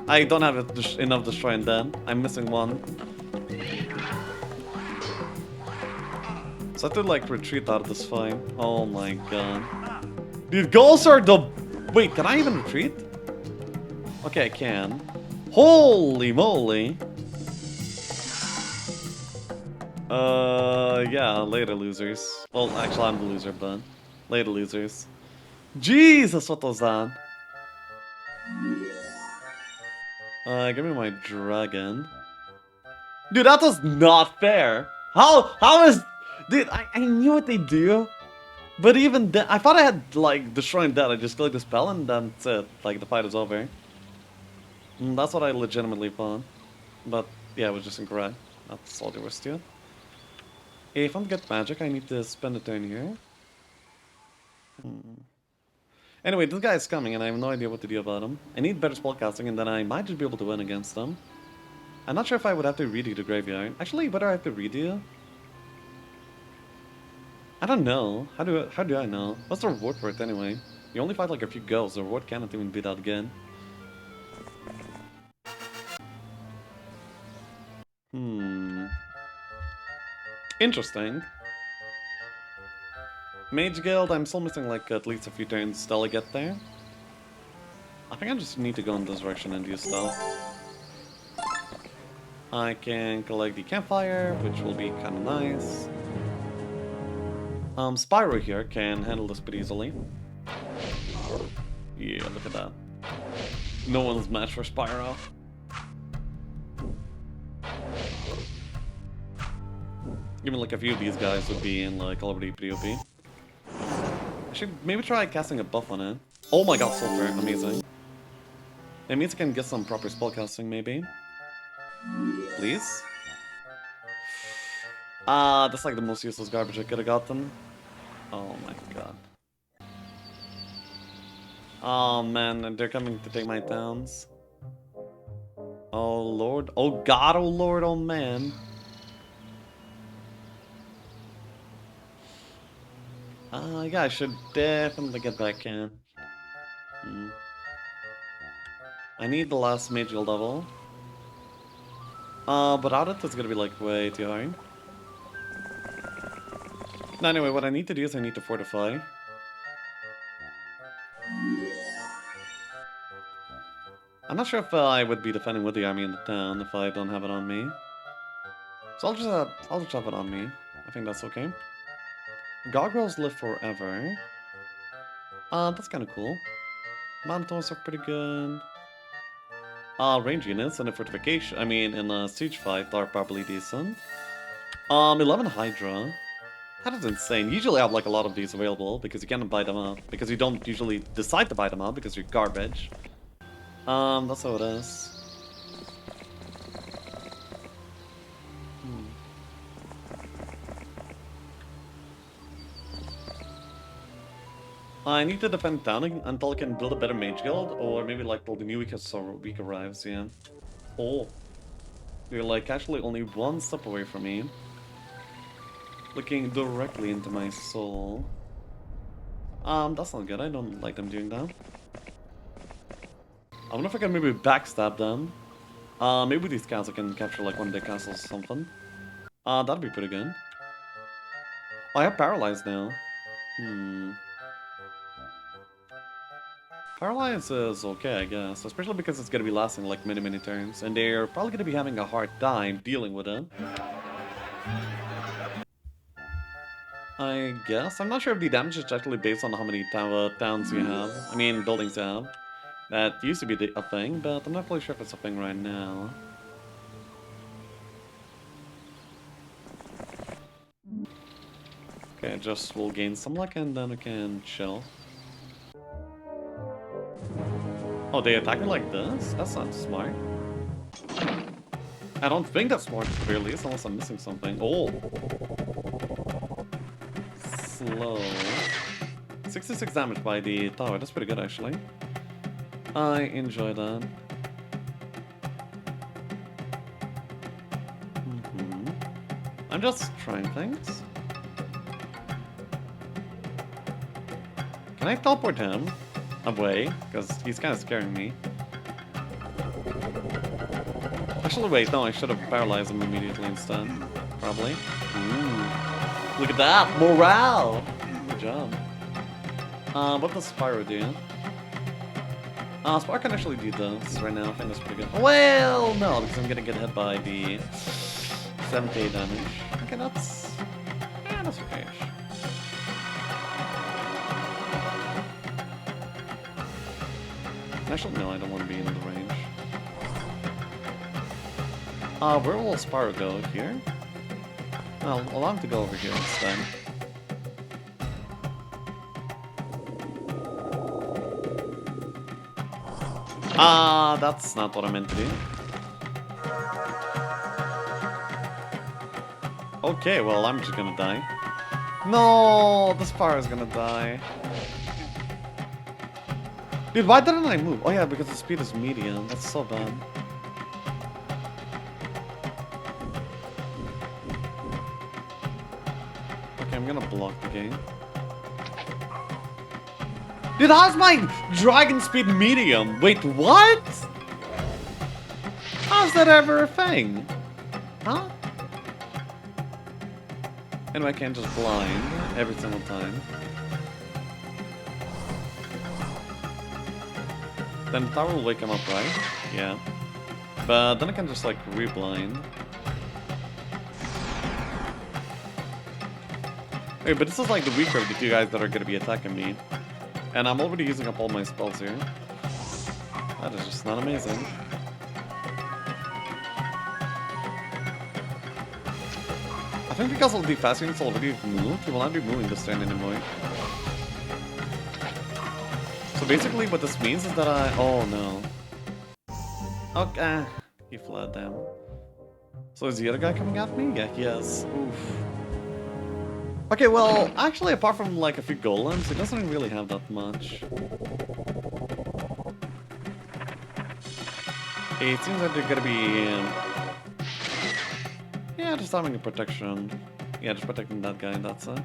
I don't have enough destroy undead. I'm missing one. So I have to like retreat out of this fight. Oh my god. Dude, ghosts are the... Wait, can I even retreat? Okay, I can. Holy moly. Yeah, later losers. Well, actually I'm the loser, but... Later losers. Jesus, what was that? Give me my dragon. Dude, that was not fair. How is... Dude, I knew what they do. But even then, I thought I had, like, destroying that. I just clicked the spell and that's it. Like, the fight is over. That's what I legitimately thought. But, yeah, it was just incorrect. That's all there was to it. If I'm to get magic, I need to spend a turn here. Anyway, this guy is coming and I have no idea what to do about him. I need better spellcasting and then I might just be able to win against him. I'm not sure if I would have to redo the graveyard. Actually, whether I have to redo? I don't know. How do I know? What's the reward for it anyway? You only fight like a few ghosts. The reward cannot even be that good. Interesting. Mage Guild, I'm still missing like at least a few turns till I get there. I think I just need to go in this direction and do stuff. I can collect the campfire, which will be kind of nice. Spyro here can handle this pretty easily. Yeah, look at that. No one's match for Spyro. Even like a few of these guys would be in like already pretty OP. I should maybe try casting a buff on it. Oh my god, Sulfur, amazing. That means I can get some proper spellcasting maybe. Please? That's like the most useless garbage I could have gotten. Oh my god. Oh man, they're coming to take my towns. Oh lord, oh god, oh lord, oh man. Yeah, I should definitely get back in. I need the last mage guild level. But without it, it's gonna be like way too hard. No, anyway, what I need to do is I need to fortify. I'm not sure if I would be defending with the army in the town if I don't have it on me. So I'll just have it on me. I think that's okay. Gargoyles live forever. That's kind of cool. Mantos are pretty good. Range units and a fortification, I mean, in a siege fight are probably decent. 11 Hydra. That is insane. Usually I have like a lot of these available because you can't buy them up. Because you don't usually decide to buy them up because you're garbage. That's how it is. I need to defend town until I can build a better mage guild, or maybe like till the new week arrives, yeah. Oh. You're like actually only one step away from me. Looking directly into my soul. That's not good, I don't like them doing that. I wonder if I can maybe backstab them. Maybe with these castles I can capture like one of their castles or something. That'd be pretty good. Oh, I have paralyzed now. Paralyze is okay, I guess, especially because it's gonna be lasting like many turns, and they're probably gonna be having a hard time dealing with it. I guess. I'm not sure if the damage is actually based on how many towns you have. I mean, buildings you have. That used to be a thing, but I'm not really sure if it's a thing right now. Okay, just we'll gain some luck and then we can chill. Oh, they attack me like this? That's not smart. I don't think that's smart, clearly, unless I'm missing something. Oh! Slow. 66 damage by the tower, that's pretty good actually. I enjoy that. I'm just trying things. Can I teleport him away? Because he's kind of scaring me. Actually, wait, no, I should have paralyzed him immediately instead. Probably. Look at that! Morale! Good job. What does Spyro do? Spyro can actually do this right now. I think that's pretty good. Well, no, because I'm gonna get hit by the 78 damage. Okay, that's... yeah, that's okay. Actually, no, I don't want to be in the range. Where will Spyro go? Here? I'll allow him to go over here instead. That's not what I meant to do. Okay, well, I'm just gonna die. No, the Spyro's gonna die. Dude, why didn't I move? Oh yeah, because the speed is medium. That's so bad. I'm gonna block the game. Dude, how's my dragon speed medium? Wait, what? How's that ever a thing? Huh? And I can't just blind every single time. Then the tower will wake him up, right? Yeah. But then I can just like re-blind. Hey, but this is like the weaker of the two guys that are gonna be attacking me. And I'm already using up all my spells here. That is just not amazing. I think because all the fast units already moved, he will not be moving this turn anymore. So basically what this means is that oh no. Okay. He fled them. So is the other guy coming at me? Yeah, he is. Oof. Okay, well, actually, apart from like a few golems, it doesn't really have that much. It seems like they're gonna be... yeah, just having a protection. Yeah, just protecting that guy, that's it.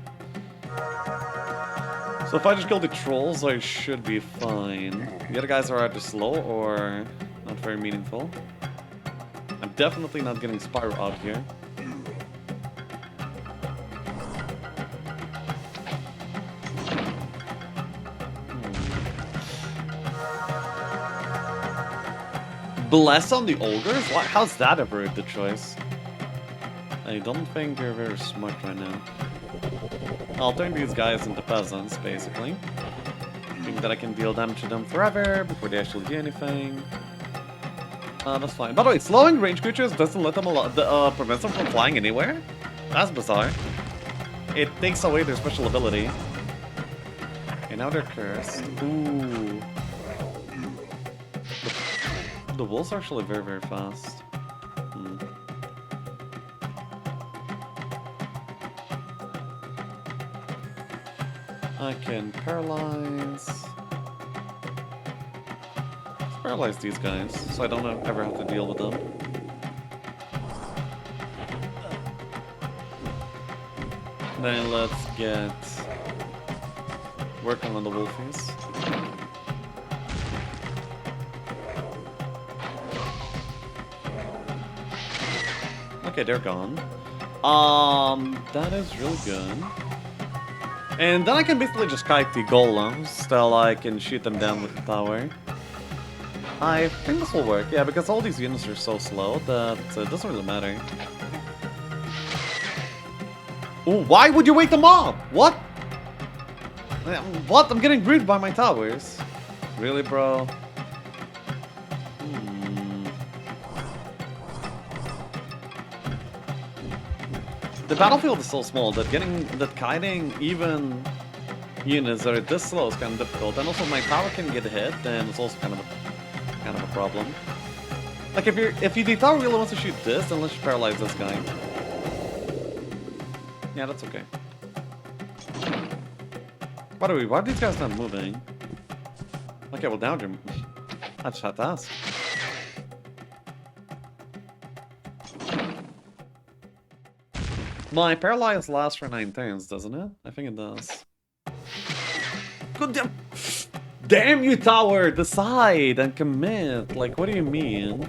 So if I just kill the trolls, I should be fine. The other guys are either slow or not very meaningful. I'm definitely not getting Spyro out here. Bless on the ogres? What? How's that ever a good choice? I don't think you're very smart right now. I'll turn these guys into peasants, basically. Think that I can deal damage to them forever before they actually do anything. That's fine. By the way, slowing range creatures doesn't let them prevents them from flying anywhere? That's bizarre. It takes away their special ability. Okay, now they're cursed. Ooh. The wolves are actually very, very fast. I can paralyze. Let's paralyze these guys, so I don't ever have to deal with them. Then let's get working on the wolfies. Okay, they're gone. That is really good. And then I can basically just kite the golems, till I can shoot them down with the tower. I think this will work, yeah, because all these units are so slow that it doesn't really matter. Ooh, why would you wake them up? What? What? I'm getting greeted by my towers. Really, bro? The battlefield is so small that kiting even units that are this slow is kind of difficult, and also my tower can get hit, and it's also kind of a problem. Like if the tower really wants to shoot this, then let's paralyze this guy. Yeah, that's okay. By the way, why are these guys not moving? Okay, well now they're... I just had to ask. My paralyze lasts for 9 turns, doesn't it? I think it does. Good damn! Damn you, tower! Decide and commit! Like, what do you mean?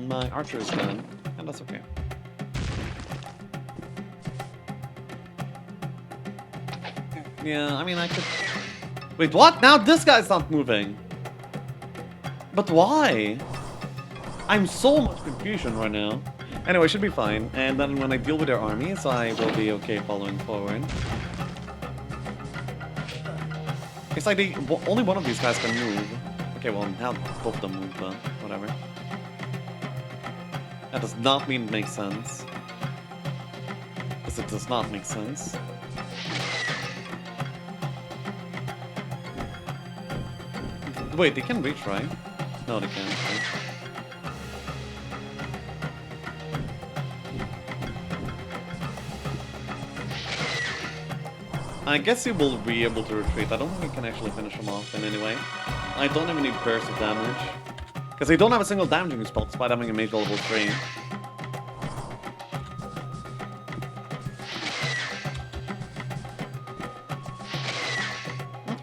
My archer is done, and that's okay. Yeah, I mean, I could... Wait, what? Now this guy's not moving! But why? I'm so much confusion right now. Anyway, should be fine. And then when I deal with their armies, I will be okay following forward. It's like only one of these guys can move. Okay, well, now both of them move, but whatever. That does not mean it makes sense. Because it does not make sense. Wait, they can reach, right? No, they can't. Right? I guess he will be able to retreat. I don't think I can actually finish him off in any way. I don't have any burst of damage. Because I don't have a single damaging spell despite having a mage level 3.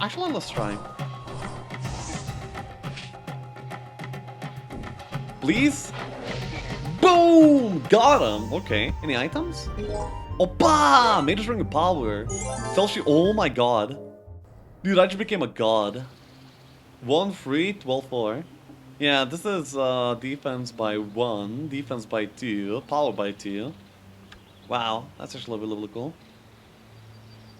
Actually, let's try. Please? Boom! Got him! Okay. Any items? Oppa! Mage's Ring of Power. Fell Shield. Oh my god. Dude, I just became a god. 1-3, 12-4. Yeah, this is defense by 1, defense by 2, power by 2. Wow, that's actually really, really cool.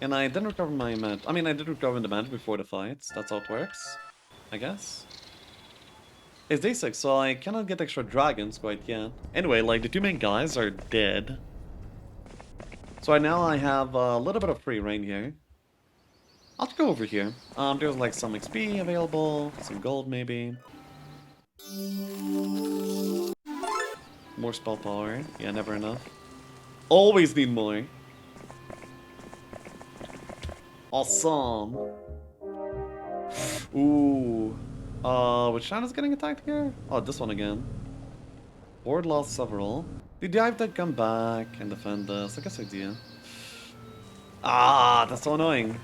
And I didn't recover my match. I mean, I did recover the match before the fights. That's how it works, I guess. It's day 6, so I cannot get extra dragons quite yet. Anyway, like, the two main guys are dead. So right now I have a little bit of free reign here. I'll just go over here. There's like some XP available, some gold maybe. More spell power. Yeah, never enough. Always need more. Awesome. Ooh. Which China's getting attacked here? Oh, this one again. Board lost several. Did I have to come back and defend this? I guess I do. Ah, that's so annoying.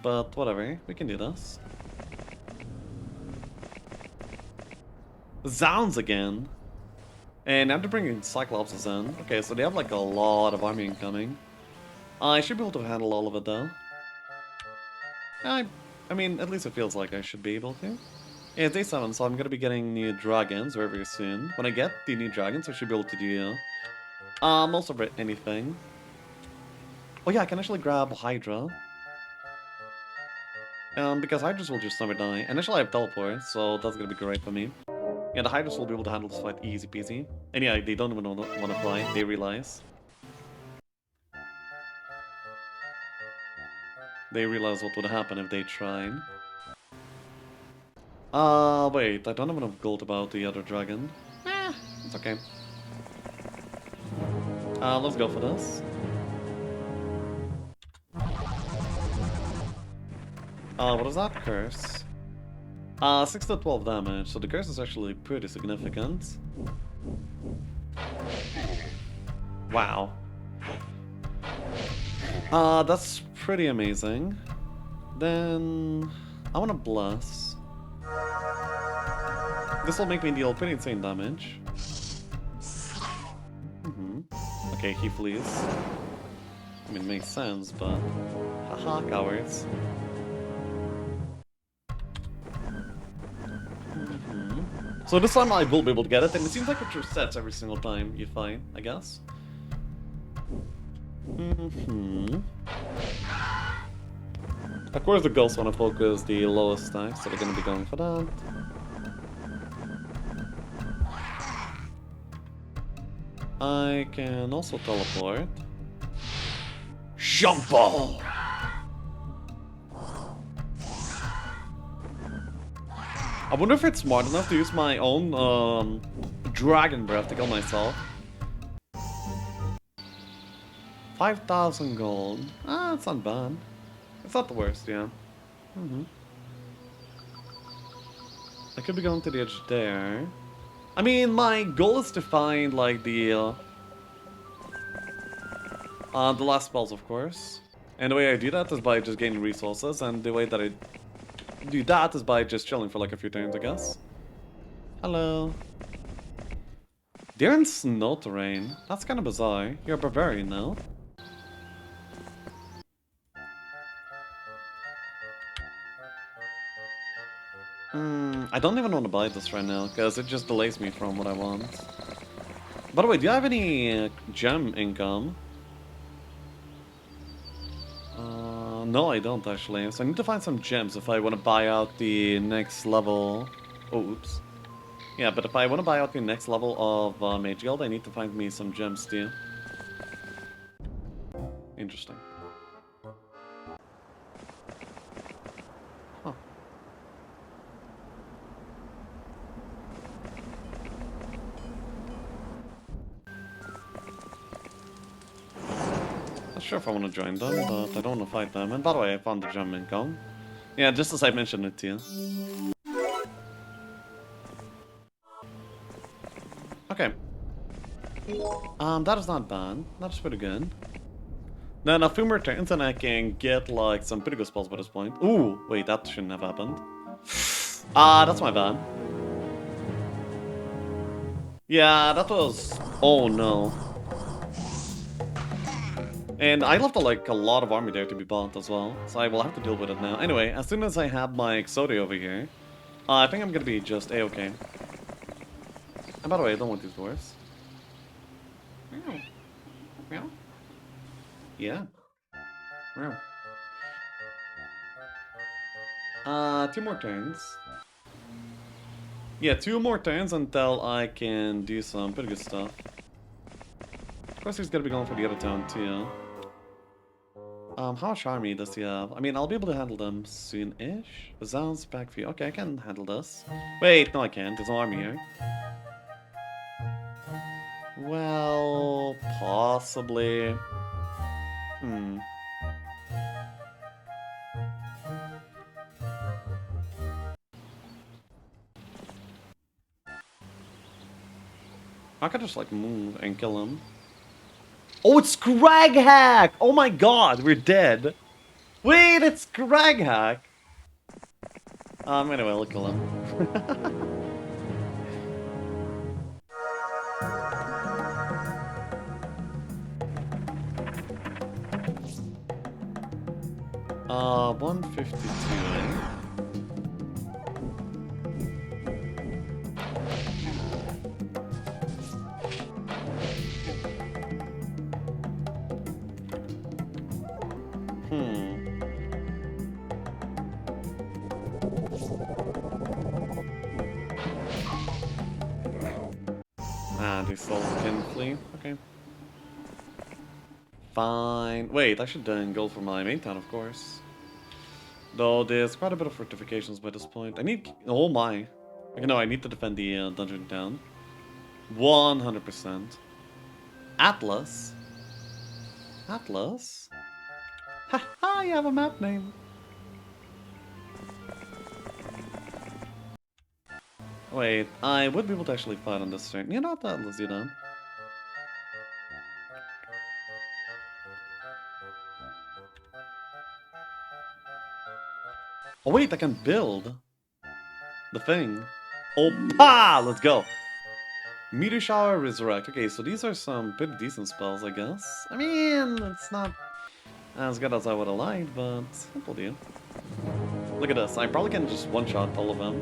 But whatever, we can do this. Zounds again. And now they're bringing Cyclopses in. Okay, so they have like a lot of army incoming. I should be able to handle all of it though. I mean, at least it feels like I should be able to. Yeah, it's day 7, so I'm gonna be getting new dragons very, very soon. When I get the new dragons, I should be able to do most of anything. Oh yeah, I can actually grab Hydra. Because Hydras will just never die. And actually I have teleport, so that's gonna be great for me. Yeah, the Hydras will be able to handle this fight easy peasy. And yeah, they don't even want to fly, they realize. They realize what would happen if they tried. Wait, I don't have enough gold about the other dragon. It's okay. Let's go for this. What is that? Curse. 6 to 12 damage, so the curse is actually pretty significant. Wow. That's pretty amazing. Then I wanna bless. This will make me deal pretty insane damage. Okay, he flees. I mean, it makes sense, but haha, cowards. So this time I will be able to get it, and it seems like it resets every single time you fight, I guess. Of course the ghosts want to focus the lowest stacks, so they're going to be going for that. I can also teleport. Jump ball! I wonder if it's smart enough to use my own dragon breath to kill myself. 5,000 gold. Ah, it's not bad. It's not the worst, yeah. I could be going to the edge there. I mean, my goal is to find like the last spells, of course. And the way I do that is by just gaining resources, and the way that I do that is by just chilling for like a few turns, I guess. Hello. They're in snow terrain. That's kind of bizarre. You're a barbarian now. I don't even want to buy this right now, because it just delays me from what I want. By the way, do you have any gem income? No, I don't actually. So I need to find some gems if I want to buy out the next level. Oh, oops. Yeah, but if I want to buy out the next level of Mage Guild, I need to find me some gems too. Interesting. Huh. Not sure if I want to join them, but I don't want to fight them. And by the way, I found the gem income. Yeah, just as I mentioned it to you. Okay. That is not bad. That is pretty good. Then a few more turns and I can get like some pretty good spells by this point. Ooh, wait, that shouldn't have happened. That's my bad. Yeah, that was... Oh no. And I left like a lot of army there to be bought as well, so I will have to deal with it now. Anyway, as soon as I have my Exodia over here, I think I'm gonna be just A-okay. And by the way, I don't want these dwarves. Meow. Yeah. Meow. 2 more turns. Yeah, 2 more turns until I can do some pretty good stuff. Of course, he's gonna be going for the other town too. How much army does he have? I mean, I'll be able to handle them soon-ish. Sounds back for you. Okay, I can handle this. Wait, no I can't. There's no army here. Well, possibly. I could just, like, move and kill him. Oh, it's Scraghack! Oh my god, we're dead. Wait, it's Scraghack! Anyway, I'll kill him. 152, eh? They sold Kinfleet. Okay. Fine. Wait, I should go for my main town, of course. Though there's quite a bit of fortifications by this point. I need... Oh my. Okay, no, I need to defend the dungeon town. 100%. Atlas? Atlas? Haha, you have a map name. Wait, I would be able to actually fight on this turn. You know what, Atlas, you know. Oh wait, I can build the thing. Opa! Let's go. Meteor Shower, Resurrect. Okay, so these are some pretty decent spells, I guess. I mean, it's not as good as I would have liked, but simple deal. Look at this. I probably can just one-shot all of them.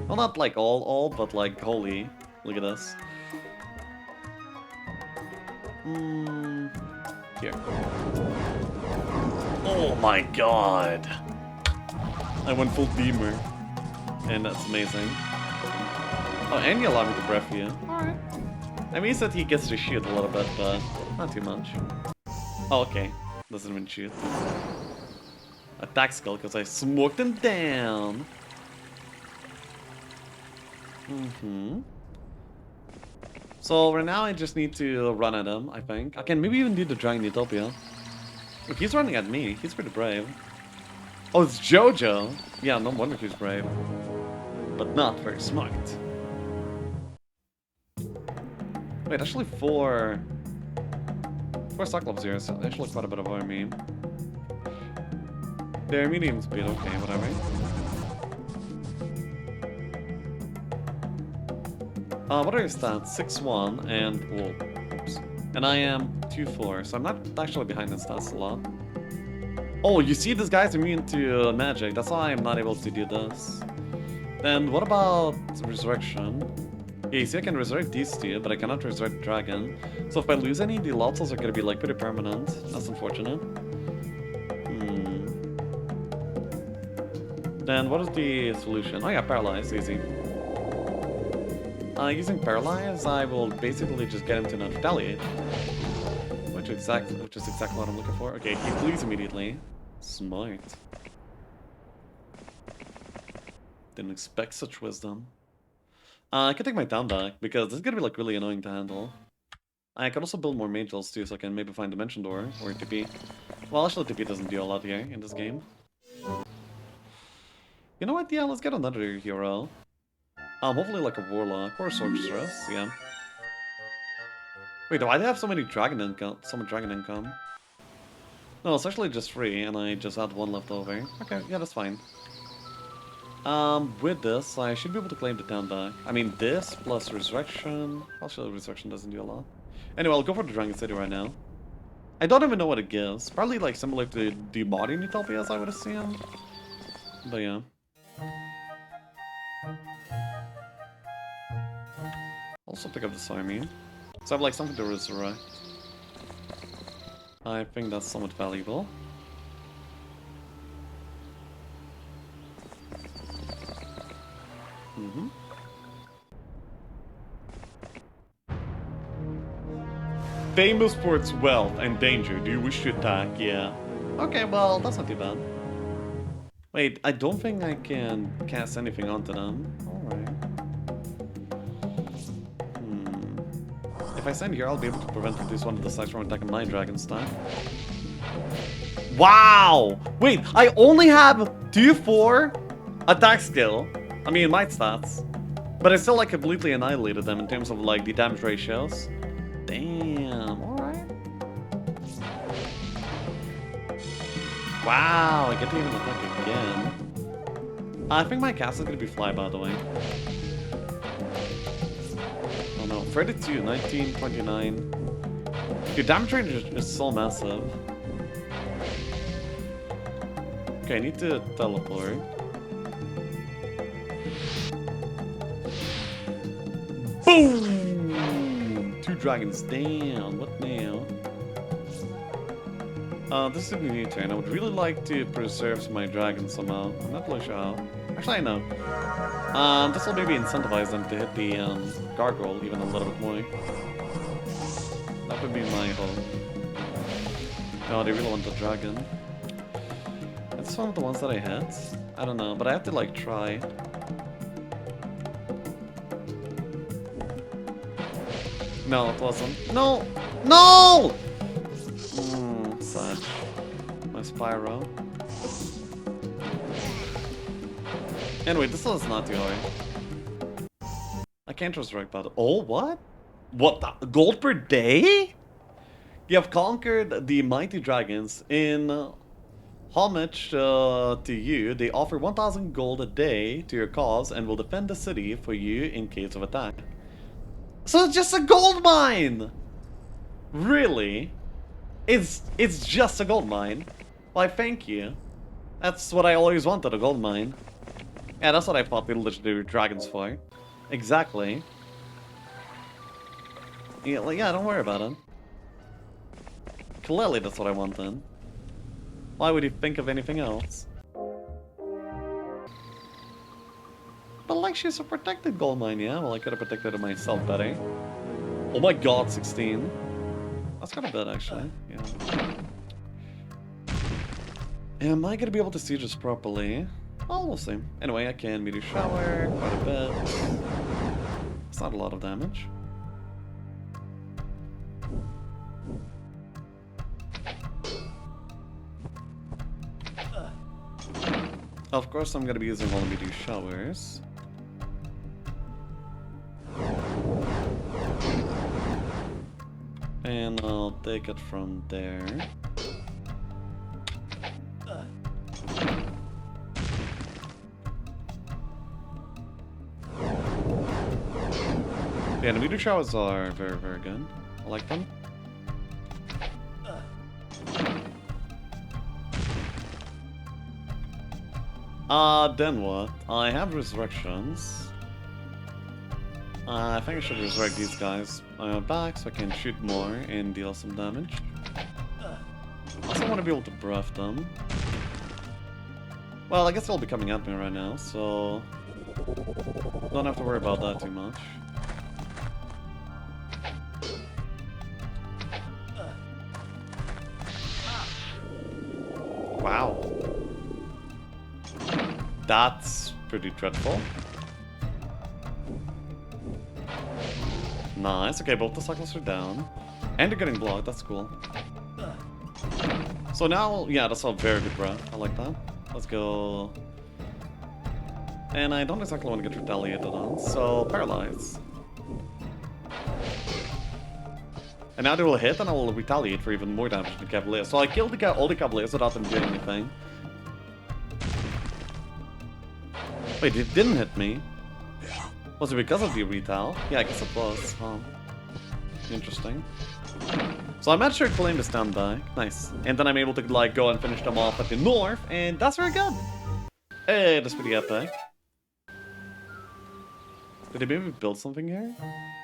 Well, not like all, but like holy. Look at this. Here. Oh my god. I went full beamer. And that's amazing. Oh, and you allow me to breath you. Alright. I mean, he said he gets to shoot a little bit, but not too much. Oh, okay. Doesn't even shoot. Attack skill, because I smoked him down. So right now I just need to run at him, I think. I can maybe even do the Dragon Utopia. Look, he's running at me. He's pretty brave. Oh, it's Jojo. Yeah, no wonder he's brave. But not very smart. Wait, actually four Cyclops here is actually quite a bit of army. They're medium speed, okay, whatever. What are your stats? 6-1 and... Whoa, oops. And I am 2-4, so I'm not actually behind in stats a lot. Oh, you see, this guy's immune to magic. That's why I'm not able to do this. Then what about Resurrection? Yeah, you see, I can resurrect these two, but I cannot resurrect Dragon. So if I lose any, the losses are gonna be like pretty permanent. That's unfortunate. Then what is the solution? Oh yeah, Paralyze, easy. Using Paralyze, I will basically just get him to not retaliate. Which is exactly what I'm looking for. Okay, he flees immediately. Smart. Didn't expect such wisdom. I can take my town back, because this is gonna be like really annoying to handle. I can also build more Magels too, so I can maybe find Dimension Door, or TP. Well, actually TP doesn't do a lot here, in this game. You know what, yeah, let's get another hero. Hopefully like a Warlock, or a Sorceress, yeah. Wait, do I have so many dragon income? No, it's actually just 3, and I just had 1 left over. Okay, yeah, that's fine. With this, I should be able to claim the town back. I mean, this plus Resurrection. Also, Resurrection doesn't do a lot. Anyway, I'll go for the Dragon City right now. I don't even know what it gives. Probably like similar to the modern Utopias, I would assume. But yeah. Also pick up this army. So I have like something to resurrect. I think that's somewhat valuable. Mm-hmm. Famous for its wealth and danger. Do you wish to attack? Yeah. Okay, well, that's not too bad. Wait, I don't think I can cast anything onto them. Alright. If I stand here, I'll be able to prevent at least one of the sides from attacking my dragon stack. Wow! Wait, I only have 2-4 attack skill. I mean, might stats. But I still like completely annihilated them in terms of like the damage ratios. Damn, alright. Wow, I get to even attack again. I think my cast is gonna be fly, by the way. Oh no, 32, 19, 29. Your damage range is so massive. Okay, I need to teleport. Boom! 2 dragons down. What now? This is a new turn. I would really like to preserve my dragons somehow. I'm not really sure how. Actually, I know. This will maybe incentivize them to hit the gargoyle even a little bit more. That would be my hope. Oh, they really want the dragon. It's one of the ones that I hit. I don't know, but I have to like try. No, it wasn't. No! No! Sad. My Spyro. Anyway, this is not too hard. I can't resurrect battle. Oh, what? What the? Gold per day? You have conquered the mighty dragons. In homage to you, they offer 1,000 gold a day to your cause and will defend the city for you in case of attack. So it's just a gold mine! Really? It's just a gold mine? Why, thank you. That's what I always wanted, a gold mine. Yeah, that's what I fought the legendary dragons for. Exactly. Yeah, like, yeah, don't worry about it. Clearly that's what I wanted. Why would you think of anything else? But like, she's a protected gold mine, yeah? Well, I could have protected it myself better. Oh my god, 16. That's kind of bad, actually. Yeah. Am I gonna be able to siege this properly? Oh, we'll see. Anyway, I can meteor shower quite a bit. It's not a lot of damage. Of course, I'm gonna be using all the meteor showers. And I'll take it from there. Yeah, the meteor showers are very, very good. I like them. Then what? I have resurrections. I think I should resurrect these guys back so I can shoot more and deal some damage. I also want to be able to breath them. Well, I guess they'll be coming at me right now, so don't have to worry about that too much. Wow. That's pretty dreadful. Nice. Okay, both the cycles are down. And they're getting blocked. That's cool. So now, yeah, that's a very good breath. I like that. Let's go. And I don't exactly want to get retaliated on, so paralyze. And now they will hit and I will retaliate for even more damage than Cavaliers. So I killed all the Cavaliers without them doing anything. Wait, it didn't hit me. Was it because of the retal? Yeah, I guess it was. Huh. Interesting. So I managed to claim the stand back. Nice. And then I'm able to like go and finish them off at the north, and that's very good. Hey, that's pretty epic. Did they maybe build something here?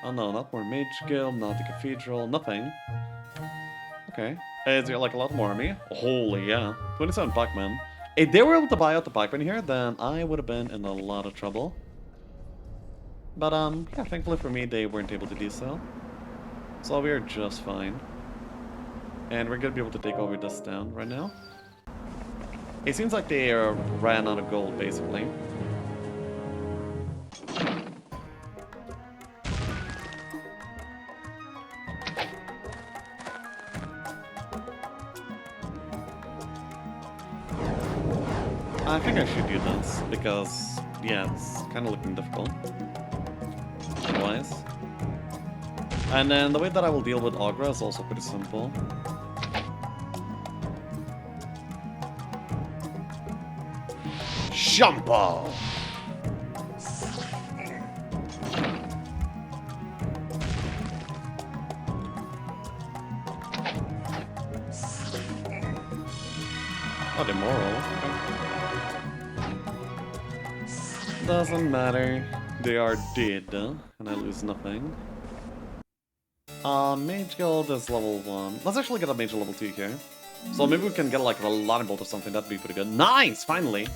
Oh no, not more Mage Guild, not the Cathedral, nothing. Okay. Is there like a lot more army? Holy yeah. 27 Pac-Man. If they were able to buy out the Pac-Man here, then I would have been in a lot of trouble. But yeah, thankfully for me, they weren't able to do so. So we are just fine. And we're gonna be able to take over this town right now. It seems like they ran out of gold, basically. I think I should do this, because, yeah, it's kind of looking difficult. Otherwise. And then the way that I will deal with Agra is also pretty simple. Shampoo! Oh, they're moral. Doesn't matter. They are dead, and I lose nothing. Mage Guild is level 1. Let's actually get a Mage level 2 here. So maybe we can get like a Lightning Bolt or something, that'd be pretty good. Nice! Finally!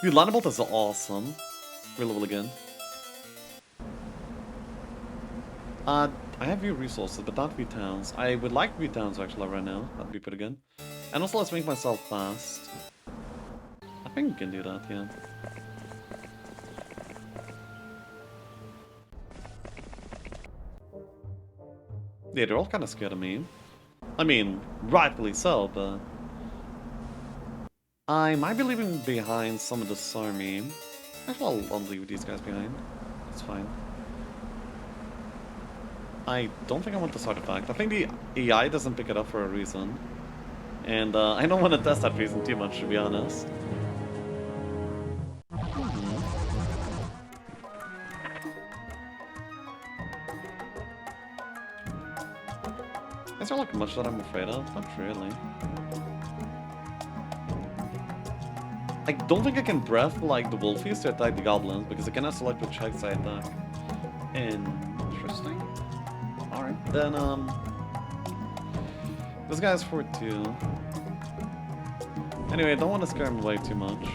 Dude, Lightning Bolt is awesome. We're level again. I have few resources, but not few towns. I would like few towns actually right now. That'd be pretty good. And also let's make myself fast. I think we can do that, yeah. Yeah, they're all kind of scared of me. I mean, rightfully so, but... I might be leaving behind some of this army. Actually, I'll leave these guys behind. It's fine. I don't think I want this artifact. I think the AI doesn't pick it up for a reason. And I don't want to test that reason too much, to be honest. Is there like much that I'm afraid of? Not really. I don't think I can breath like the Wolfies to attack the Goblins because I cannot select which hex I attack. Interesting. Alright, then this guy's 4-2. Anyway, I don't want to scare him away too much.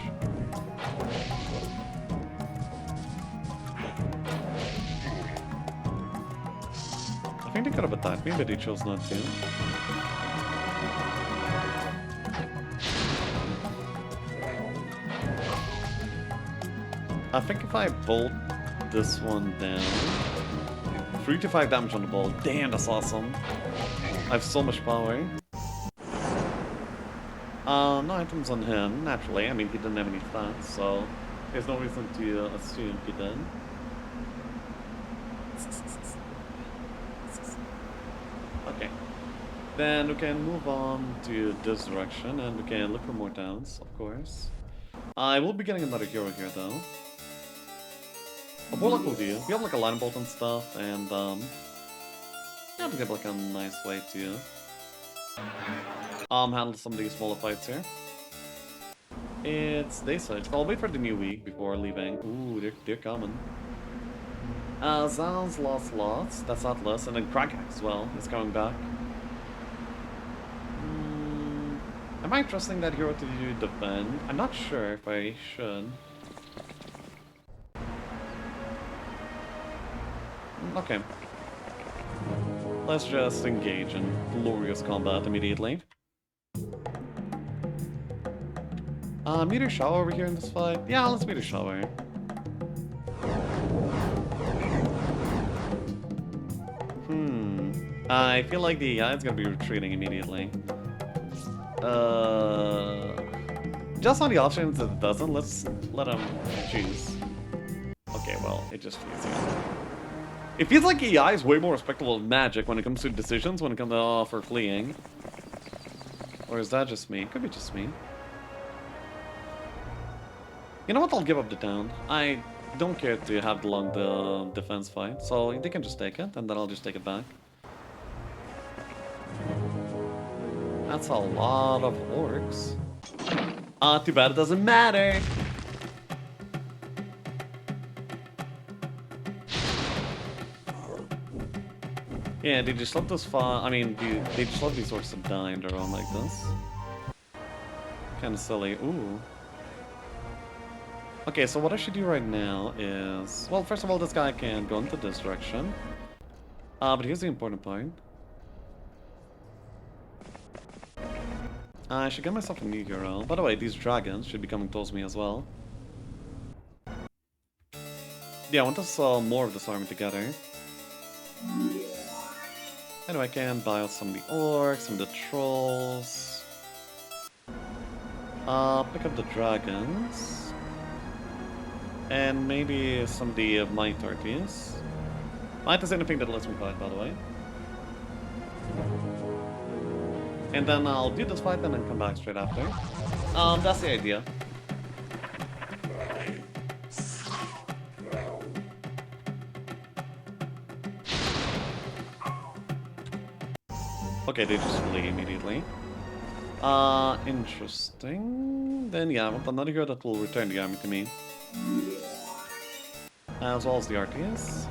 I think they could have attacked me, but they chose not to. I think if I bolt this one down... 3 to 5 damage on the ball. Damn, that's awesome. I have so much power. No items on him, naturally. I mean, he didn't have any stats, so there's no reason to assume he did. Okay. Then we can move on to this direction, and we can look for more towns, of course. I will be getting another hero here, though. A Warlock will do. We have like a Lightning Bolt and stuff, and yeah, we have like a nice way to handle some of these smaller fights here. It's day 6. I'll wait for the new week before leaving. Ooh, they're coming. Zal's lost lots. That's Atlas, and then Kragak as well is coming back. Am I trusting that hero to defend? I'm not sure if I should. Okay. Let's just engage in glorious combat immediately. Meteor Shower over here in this fight? Yeah, let's Meteor Shower. I feel like the AI is gonna be retreating immediately. Just on the options that it doesn't, let's let him choose. Okay, well, it just feels It feels like AI is way more respectable of magic when it comes to decisions, when it comes to, for fleeing. Or is that just me? Could be just me. You know what? I'll give up the town. I don't care to have the long defense fight, so they can just take it, and then I'll just take it back. That's a lot of orcs. Too bad it doesn't matter. Yeah, they just let this fall. I mean, they just let these orcs die in their own like this. Kind of silly. Ooh. Okay, so what I should do right now is... Well, first of all, this guy can go into this direction. But here's the important part. I should get myself a new hero. By the way, these dragons should be coming towards me as well. Yeah, I want us more of this army together. Anyway, I can buy out some of the orcs, some of the trolls. Pick up the dragons. And maybe some of the might arties. Might is anything that lets me fight, by the way. And then I'll do this fight and then come back straight after. That's the idea. Okay, they just flee immediately. Interesting. Then yeah, I want another hero that will return the army to me. As well as the RTS.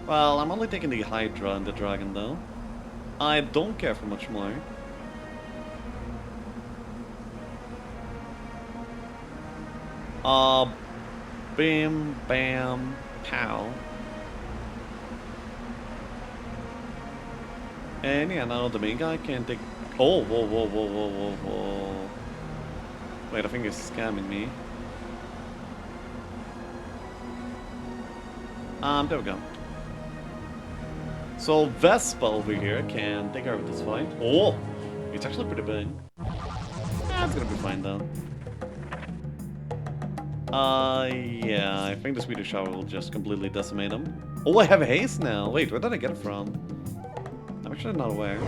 Well, I'm only taking the Hydra and the Dragon though. I don't care for much more. Bam, bam, pow. And yeah, now the main guy can take... Oh, whoa, whoa, whoa, whoa, whoa, whoa. Wait, I think he's scamming me. There we go. So Vespa over here can take care of this fight. Oh, it's actually pretty big. That's gonna be fine though. Yeah, I think the Swedish shower will just completely decimate him. Oh, I have haste now. Wait, where did I get it from? I'm actually not aware.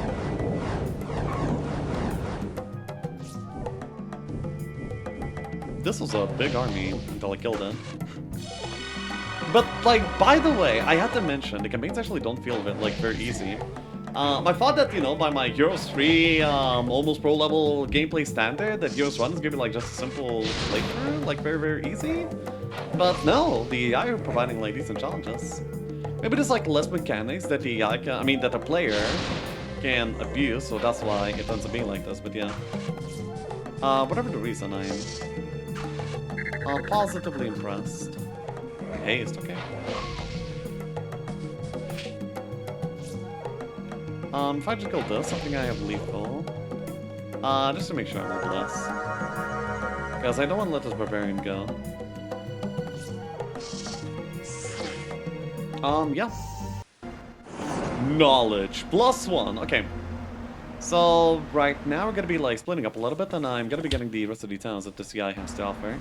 This was a big army until I killed it. But, like, by the way, I had to mention, the campaigns actually don't feel like very easy. I thought that, you know, by my Heroes 3, almost pro level gameplay standard, that Heroes 1 is gonna be like just a simple playthrough, like very, very easy. But no, the AI are providing like decent challenges. Maybe there's like less mechanics that the AI can, that a player can abuse, so that's why it ends up being like this, but yeah. Whatever the reason, I'm positively impressed. Haste, okay. If I just go this, I think I have lethal. Just to make sure I won't less. Because I don't want to let this barbarian go. Yeah. Knowledge, +1, okay. So, right now we're gonna be like splitting up a little bit, and I'm gonna be getting the rest of the towns that the CI has to offer.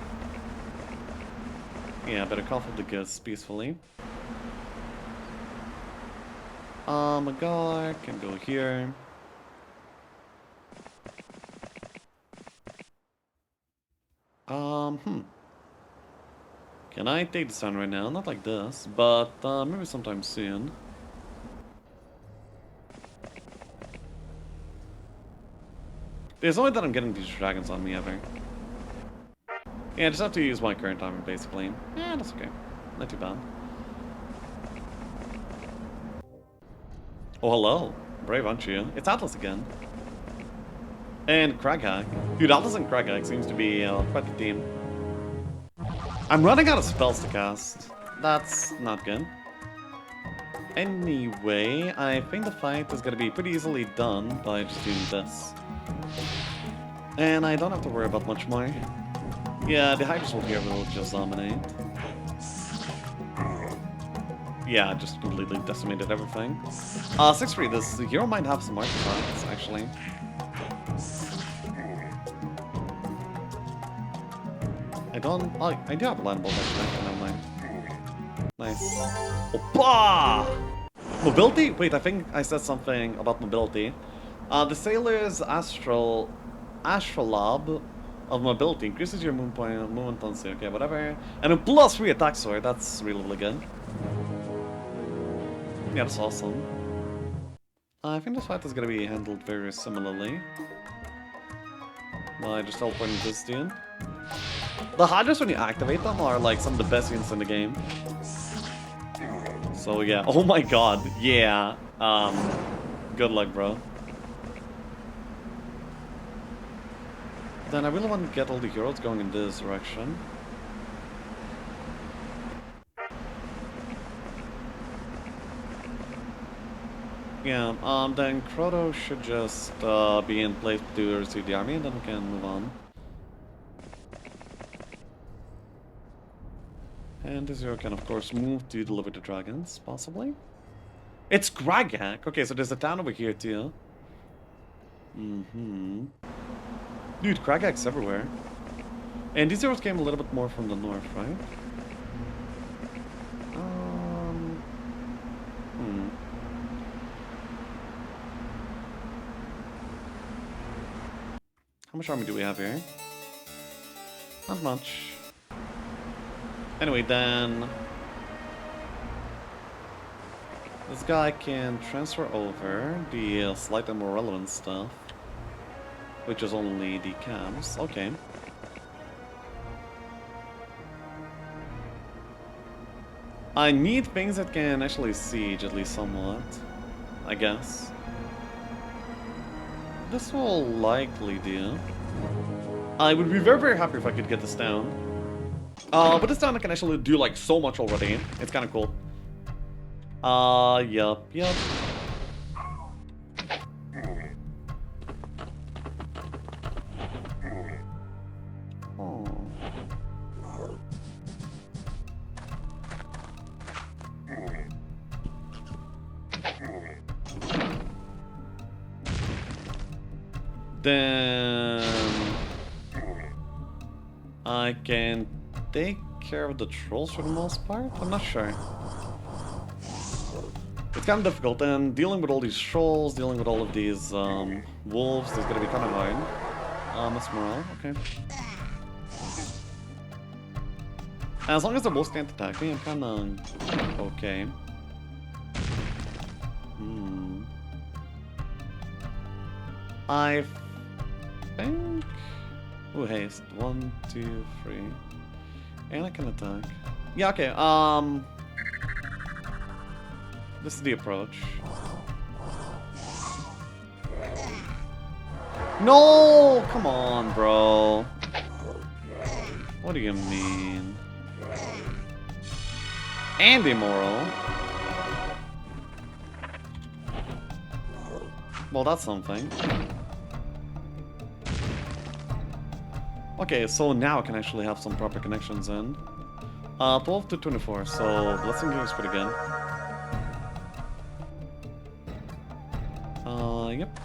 Yeah, better cough up the goods peacefully. Magar can go here. Can I take this on right now? Not like this, but maybe sometime soon. There's no way that I'm getting these dragons on me ever. Yeah, I just have to use my current armor basically. Yeah, that's okay. Not too bad. Oh, hello. Brave, aren't you? It's Atlas again. And Kraghack. Dude, Atlas and Kraghack seems to be quite the team. I'm running out of spells to cast. That's not good. Anyway, I think the fight is gonna be pretty easily done by just doing this. And I don't have to worry about much more. Yeah, the Hydras here will just dominate. Yeah, just completely decimated everything. 6-3, this hero might have some artifacts, actually. I do have a line of bolt, actually, never mind. Nice. Oppa! Mobility? Wait, I think I said something about mobility. The Sailor's Astrolabe of mobility increases your movement on sea. Okay, whatever. And a +3 attack sword. That's really, really good. Yeah, that's awesome. I think this fight is gonna be handled very similarly. By just teleporting this dude. The Hydras, when you activate them, are like some of the best units in the game. So yeah, oh my god, yeah. Good luck, bro. Then I really want to get all the heroes going in this direction. Yeah, then Crotto should just be in place to receive the army, and then we can move on. And this hero can, of course, move to deliver the dragons, possibly. It's Gragak! Okay, so there's a town over here, too. Mm-hmm. Dude, Gragak's everywhere. And these heroes came a little bit more from the north, right? How much army do we have here? Not much. Anyway, then... this guy can transfer over the slightly more relevant stuff. Which is only the camps. Okay. I need things that can actually siege, at least somewhat. I guess. This will likely do. I would be very, very happy if I could get this down. But this town I can actually do like so much already. It's kind of cool. Yup. Oh. Then I can take care of the trolls for the most part? I'm not sure. It's kind of difficult, and dealing with all these trolls, dealing with all of these wolves is gonna be kind of hard. That's morale, okay. As long as the wolves can't attack me, I'm kind of okay. I think... ooh, haste. 1, 2, 3. And I can attack. Yeah, okay, this is the approach. No! Come on, bro. What do you mean? And immoral. Well, that's something. Okay, so now I can actually have some proper connections in. 12 to 24, so Blessing Gear is pretty good. Yep.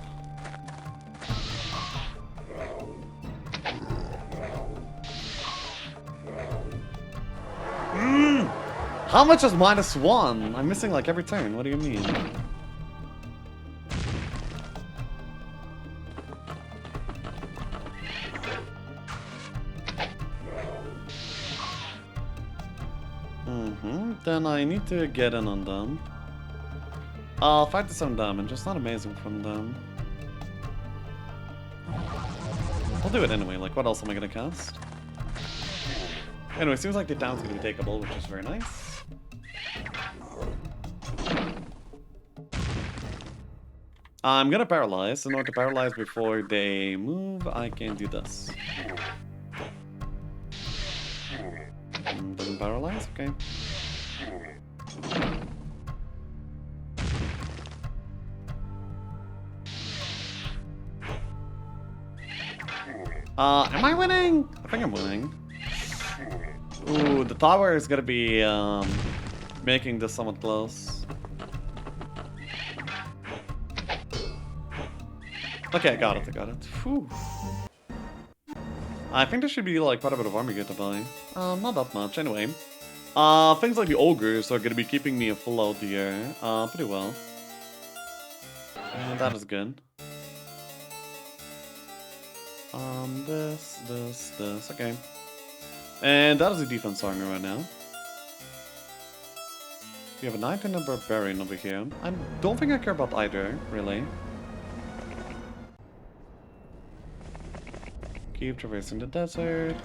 How much is -1? I'm missing like every turn, what do you mean? Then I need to get in on them. I'll fight the 7 damage, it's not amazing from them. I'll do it anyway, like what else am I gonna cast? Anyway, seems like the town's gonna be takeable, which is very nice. I'm gonna paralyze. In order to paralyze before they move, I can do this. Doesn't paralyze? Okay. Am I winning? I think I'm winning. Ooh, the tower is gonna be, making this somewhat close. Okay, I got it. Whew. I think there should be, like, quite a bit of armor gear to buy. Not that much, anyway. Things like the ogres are gonna be keeping me afloat here, pretty well. And that is good. This, okay. And that is a defense armor right now. We have a knight and a barbarian over here. I don't think I care about either, really. Keep traversing the desert.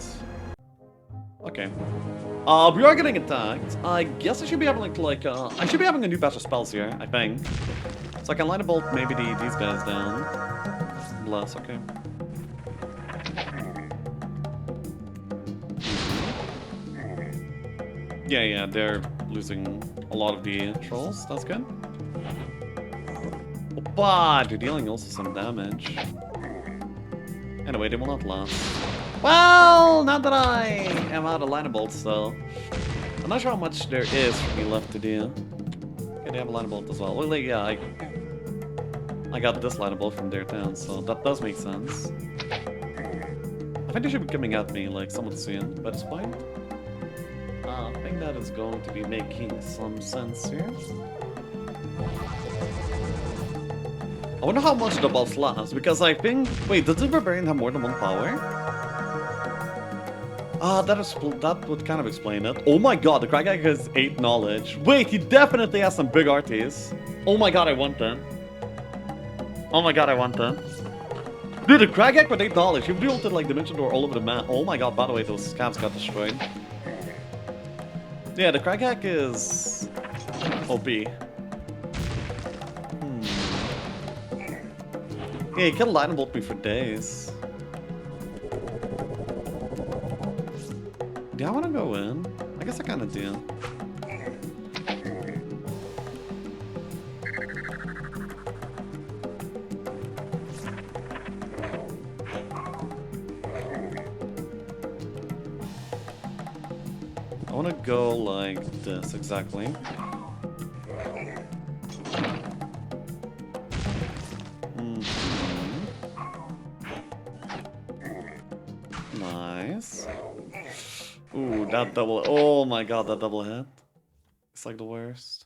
Okay. We are getting attacked. I guess I should be having I should be having a new batch of spells here, I think. So I can line a bolt maybe these guys down. Bless, okay. Yeah, they're losing a lot of the trolls. That's good. But they're dealing also some damage. Anyway, they will not last. Well, now that I am out of line of bolts, though, I'm not sure how much there is for me left to do. Okay, they have a line of bolt as well. Well, like, yeah, I got this line of bolt from their town, so that does make sense. I think they should be coming at me like somewhat soon, but it's fine. I think that is going to be making some sense here. I wonder how much the boss lasts, because I think... Wait, does the barbarian have more than one power? That would kind of explain it. Oh my god, the Kragag has 8 knowledge. Wait, he definitely has some big arties. Oh my god, I want that. Oh my god, I want that. Dude, the Kragag with 8 knowledge. You've built it like Dimension Door all over the map. Oh my god, by the way, those scabs got destroyed. Yeah, the Kragag is... OP. Yeah, he can lightning bolt me for days. Do I want to go in? I guess I kind of do. I want to go like this, exactly. Nice. Ooh, that double... Oh my god, that double hit. It's like the worst.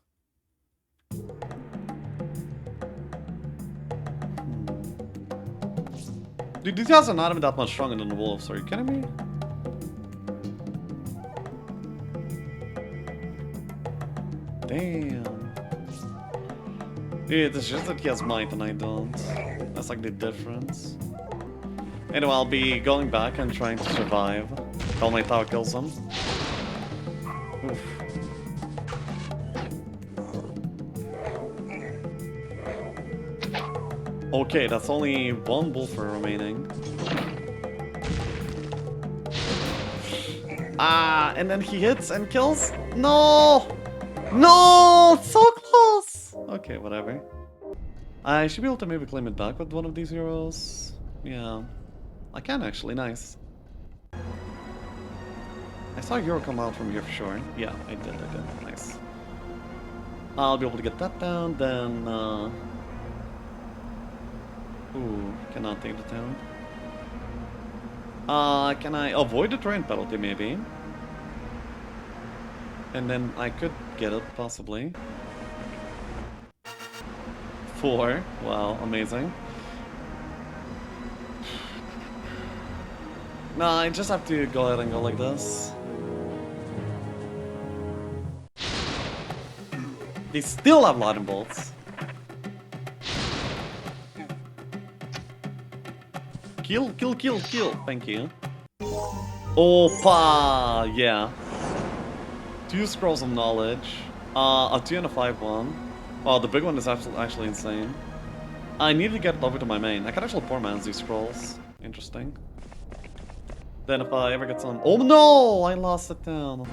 Dude, these guys are not even that much stronger than the wolves, are you kidding me? Damn. Dude, it's just that he has might and I don't. That's like the difference. Anyway, I'll be going back and trying to survive until my tower kills him. Oof. Okay, that's only one wolfer remaining. And then he hits and kills? No! No! So close! Okay, whatever. I should be able to maybe claim it back with one of these heroes. Yeah. I can actually, nice. I saw a hero come out from here for sure. Yeah, I did, nice. I'll be able to get that down, then, ooh, cannot take the town. Can I avoid the terrain penalty, maybe? And then I could get it, possibly. 4, wow, amazing. No, I just have to go ahead and go like this. They still have lightning bolts. Kill, kill, kill, kill. Thank you. Opa! Yeah. 2 scrolls of knowledge. A 2 and a 5-1. Oh, the big one is actually insane. I need to get it over to my main. I can actually poor man's these scrolls. Interesting. Then if I ever get some... Oh no! I lost the town.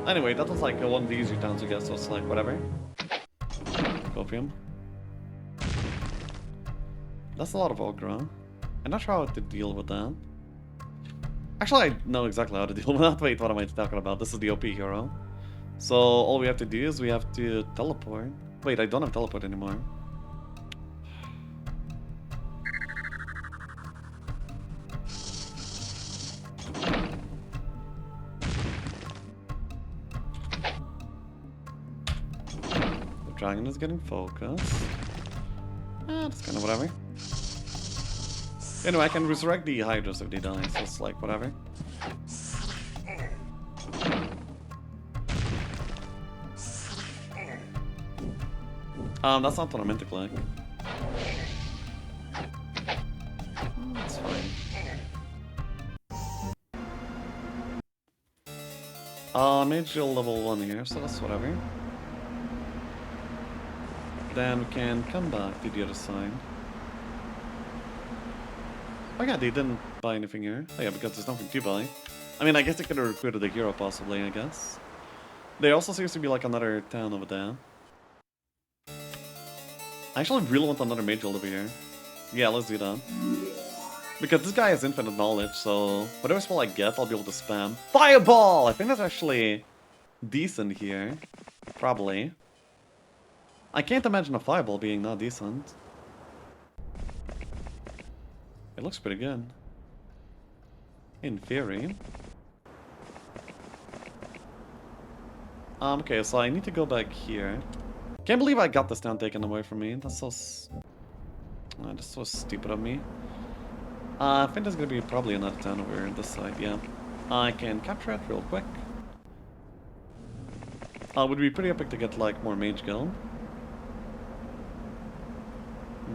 Anyway, that was like one of the easier towns to get, so it's like, whatever. Go for him. That's a lot of Okra. I'm not sure how to deal with that. Actually, I know exactly how to deal with that. Wait, what am I talking about? This is the OP hero. So, all we have to do is we have to teleport. Wait, I don't have teleport anymore. The dragon is getting focused. That's kind of whatever. Anyway, I can resurrect the Hydras if they die, so it's like whatever. That's not what I meant to click. That's fine. Mage Shield level 1 here, so that's whatever. Then we can come back to the other side. Oh yeah, they didn't buy anything here. Oh yeah, because there's nothing to buy. I mean, I guess they could have recruited the hero possibly, I guess. There also seems to be like another town over there. I actually really want another mage guild over here. Yeah, let's do that. Because this guy has infinite knowledge, so whatever spell I get, I'll be able to spam. Fireball! I think that's actually decent here. Probably. I can't imagine a fireball being not decent. It looks pretty good. In theory. Okay, so I need to go back here. Can't believe I got this town taken away from me. That's so... that's so stupid of me. I think there's gonna be probably another town over this side, yeah. I can capture it real quick. Would be pretty epic to get, like, more mage guild.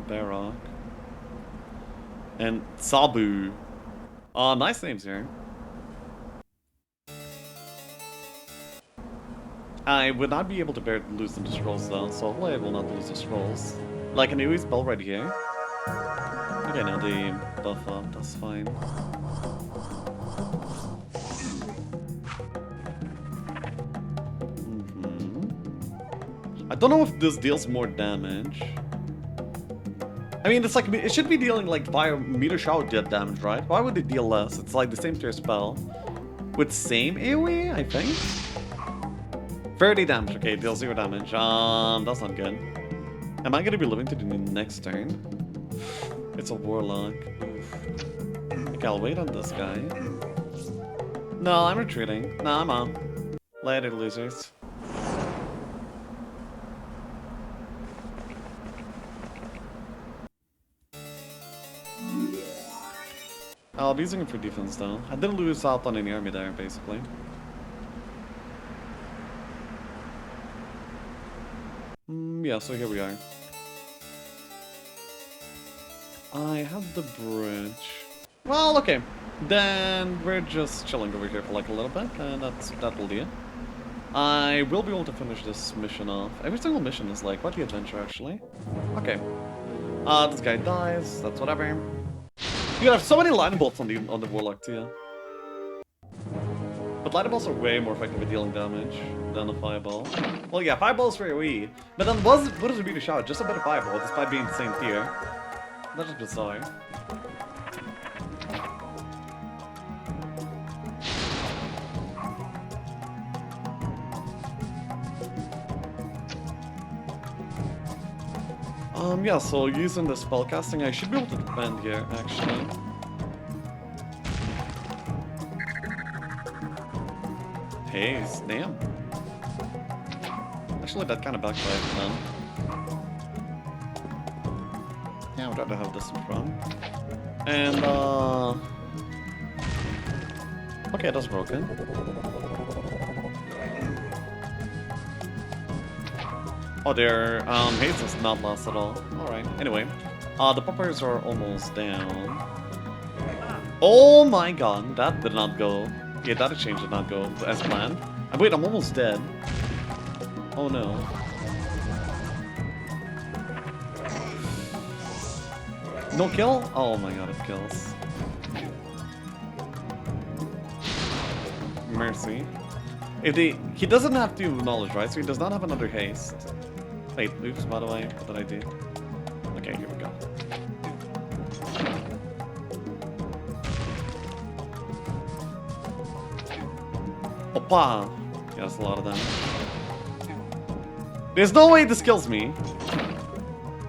Baroque. And Sabu. Nice names here. I would not be able to bear to lose them to scrolls though, so hopefully I will not lose the scrolls. Like an AoE spell right here. Okay, now they buff up, that's fine. I don't know if this deals more damage. I mean, it's like, it should be dealing like meter shower damage, right? Why would it deal less? It's like the same tier spell. With same AoE, I think? 30 damage, okay, it deals 0 damage. That's not good. Am I gonna be living to the next turn? It's a warlock. Okay, I'll wait on this guy. No, I'm retreating. No, I'm on. Later, losers. I'll be using it for defense though. I didn't lose out on any army there, basically. Yeah, so here we are. I have the bridge. Well, okay. Then we're just chilling over here for like a little bit, and that will be it. I will be able to finish this mission off. Every single mission is like quite the adventure, actually. Okay. This guy dies. That's whatever. You have so many lightning bolts on the warlock too. But lightning bolts are way more effective at dealing damage than a fireball. Well, yeah, fireball is very weak. But then what does it mean to shout? Just a bit of fireball, despite being the same tier. That's just bizarre. Yeah, so using the spellcasting, I should be able to defend here, actually. Hey, damn. Actually, that kind of backfired then. Yeah, I would rather have this in front. And, okay, that's broken. Oh, their haste is not lost at all. Alright, anyway. The poppers are almost down. Oh my god, that did not go. Yeah, that exchange did not go as planned. Wait, I'm almost dead. Oh no. No kill? Oh my god, it kills. Mercy. He doesn't have 2 knowledge, right? So he does not have another haste. Wait, oops, by the way, what did I do? Okay, here we go. Opa! Yeah, that's a lot of damage. There's no way this kills me!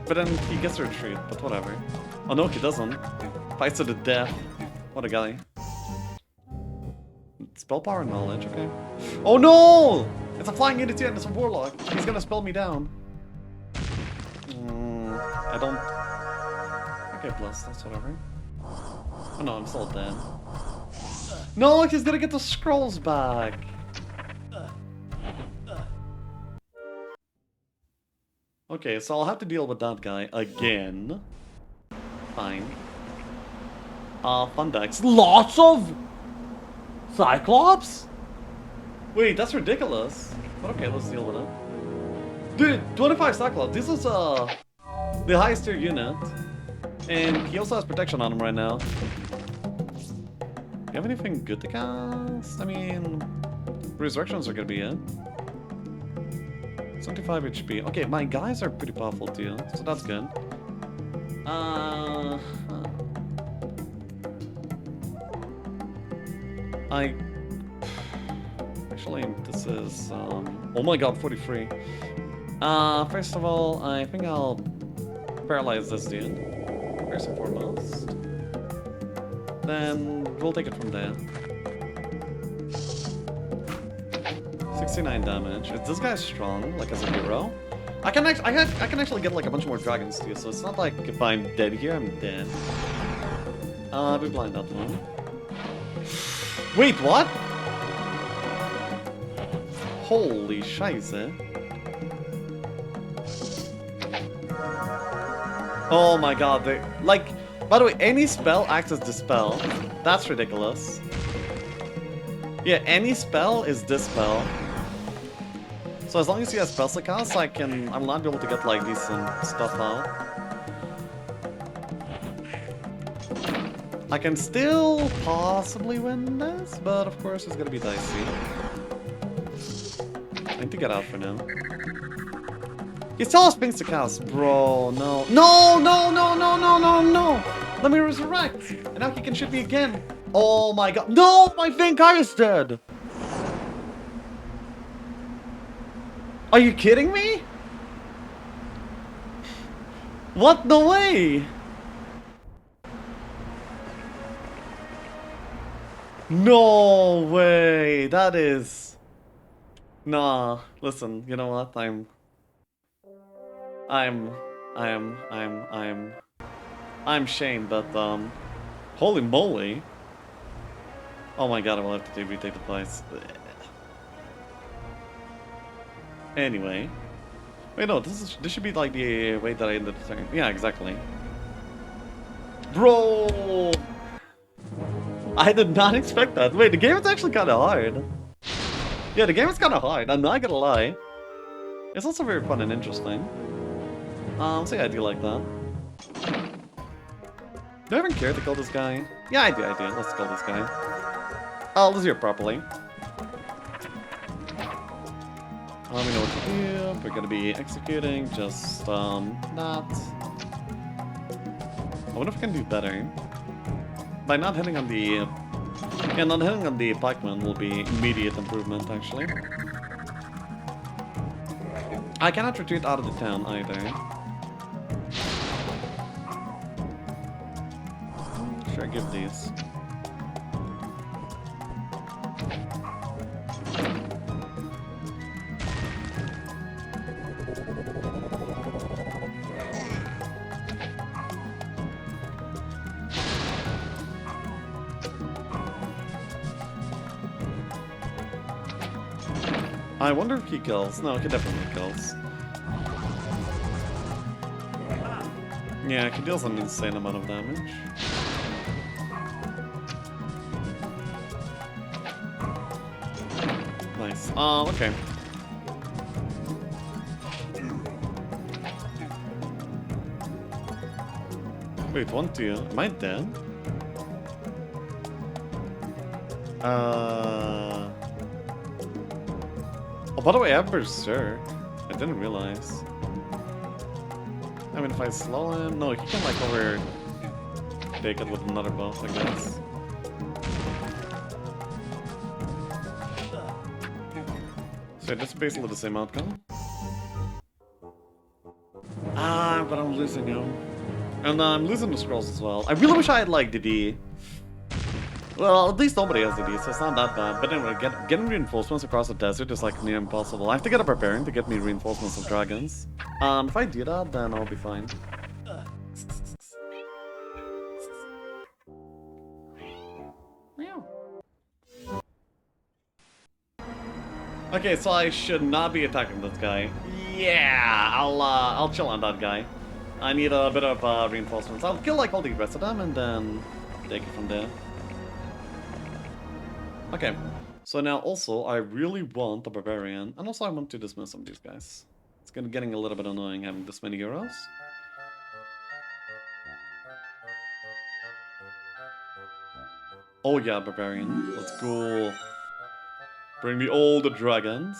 But then he gets a retreat, but whatever. Oh no, he doesn't. Fights to the death. What a guy. Spell power knowledge, okay. Oh no! It's a flying idiot and it's a warlock. He's gonna spell me down. I don't... Okay, plus, that's whatever. Oh no, I'm still dead. No, he's gonna get the scrolls back! Okay, so I'll have to deal with that guy again. Fine. Fundex. Lots of Cyclops? Wait, that's ridiculous. But okay, let's deal with it. Dude, 25 Cyclops. This is the highest tier unit. And he also has protection on him right now. Do you have anything good to cast? I mean, resurrections are gonna be it. 75 HP. Okay, my guys are pretty powerful too, so that's good. Actually, this is, oh my god, 43. First of all, I think I'll paralyze this dude, first and foremost. Then, we'll take it from there. 69 damage. Is this guy strong, like as a hero? I can actually get like a bunch more dragons too, so it's not like if I'm dead here, I'm dead. I'll be blind that one. Wait, what? Holy scheisse. Oh my god, they... Like, by the way, any spell acts as dispel. That's ridiculous. Yeah, any spell is dispel. So as long as he has spells to cast, I'm not able to get like decent stuff out. I can still possibly win this, but of course it's gonna be dicey. I need to get out for now. He still has things to cast, bro. No. No, no, no, no, no, no, no! Let me resurrect! And now he can shoot me again. Oh my god. No! My Vampire is dead! Are you kidding me? What the way? No way! That is... Nah, listen, you know what? I'm shamed, but, holy moly. Oh my god, I will have to retake the place. Anyway. Wait, no, this should be like the way that I ended the turn. Yeah, exactly. Bro! I did not expect that. Wait, the game is actually kind of hard. Yeah, the game is kind of hard, I'm not gonna lie. It's also very fun and interesting. So yeah, I do like that. Do I even care to kill this guy? Yeah, I do. Let's kill this guy. Let's do it properly. We know what to do. We're gonna be executing just, that. I wonder if I can do better. By not hitting on the... Yeah, not hitting on the pikeman will be immediate improvement, actually. I cannot retreat out of the town, either. Sure, give these. I wonder if he kills. No, he definitely kills. Yeah, he deals an insane amount of damage. Nice. Okay. Wait, 1-2. Am I dead? Oh, by the way, I have Berserk. I didn't realize. I mean, if I slow him... No, he can, like, overtake it with another buff, I guess. So this is basically the same outcome. Ah, but I'm losing him. And I'm losing the scrolls as well. I really wish I had, like, the Well, at least nobody has these, so it's not that bad. But anyway, getting reinforcements across the desert is like near impossible. I have to get a barbarian to get me reinforcements of dragons. If I do that, then I'll be fine. Okay, so I should not be attacking this guy. Yeah, I'll chill on that guy. I need a bit of reinforcements. I'll kill like all the rest of them and then take it from there. Okay, so now also I really want the barbarian, and also I want to dismiss some of these guys. It's getting a little bit annoying having this many heroes. Oh yeah, barbarian. Let's go. Bring me all the dragons.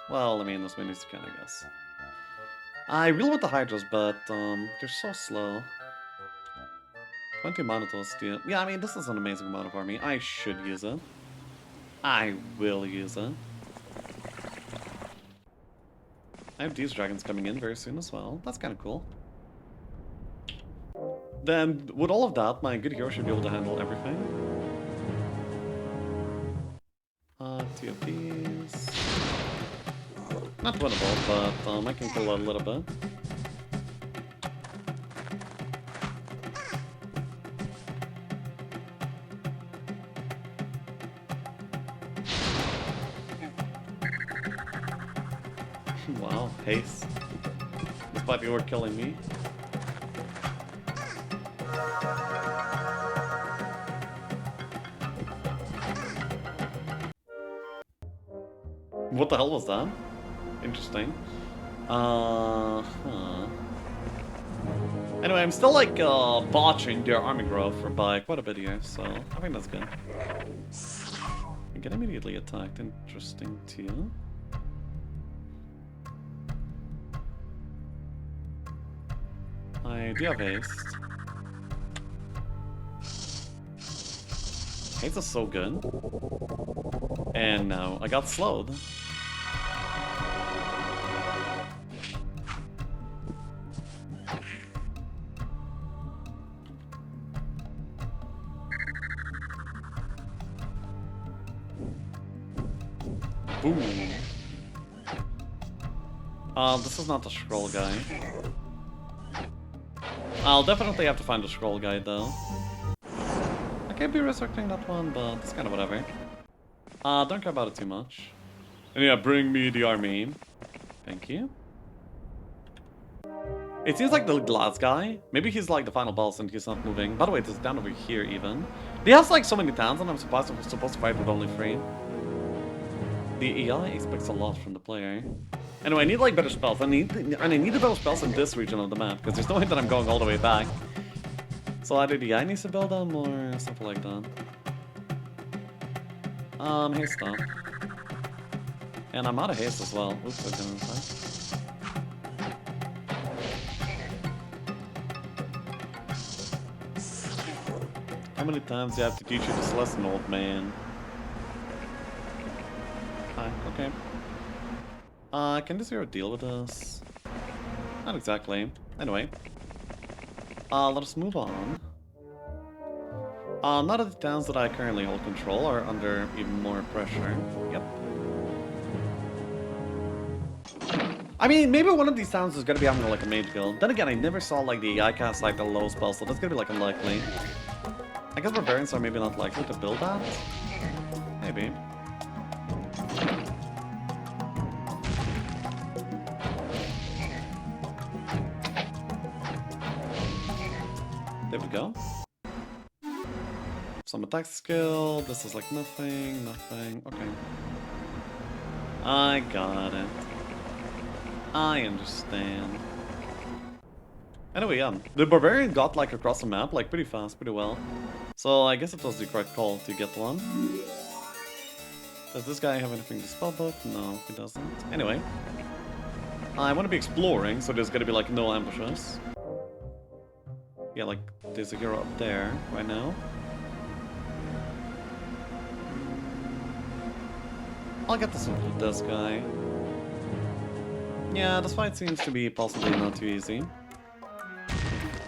Well, I mean, as many as you can, I guess. I really want the hydras, but they're so slow. 20 mana to steal. Yeah, I mean, this is an amazing amount of army. I should use it. I will use it. I have these dragons coming in very soon as well. That's kind of cool. Then, with all of that, my good hero should be able to handle everything. Two of these. Not winnable, but I can kill a little bit. Wow, haste. Despite you were killing me. What the hell was that? Interesting. Anyway, I'm still like botching their army growth by quite a bit here, so I think that's good. I get immediately attacked. Interesting too. I do have haste. Haste is so good. And now I got slowed. Boom. This is not the scroll guy. I'll definitely have to find the scroll guy though. I can't be resurrecting that one, but it's kind of whatever. Don't care about it too much. And yeah, bring me the army. Thank you. It seems like the glass guy. Maybe he's like the final boss and he's not moving. By the way, it's down over here even. He has like so many towns and I'm supposed to fight with only 3. The AI expects a lot from the player. Anyway, I need like better spells. I need better spells in this region of the map because there's no way that I'm going all the way back. So either the AI needs to build them or something like that. Haste stuff. And I'm out of haste as well. Oops, I didn't attack. How many times do you have to teach you this lesson, old man? Hi, okay. Can this hero deal with us? Not exactly. Anyway. Let us move on. None of the towns that I currently hold control are under even more pressure. Yep. I mean, maybe one of these towns is gonna be having like a mage guild. Then again, I never saw like the AI cast like the low spell, so that's gonna be like unlikely. I guess barbarians are maybe not likely to build that. Maybe. There we go. Some attack skill. This is like nothing, nothing. Okay. I got it. I understand. Anyway, yeah. The barbarian got like across the map like pretty fast, pretty well. So I guess it was the correct call to get one. Does this guy have anything to spell book? No, he doesn't. Anyway. I want to be exploring, so there's gonna be like no ambushes. Yeah, like there's a hero up there right now. I'll get this with this guy. Yeah, this fight seems to be possibly not too easy.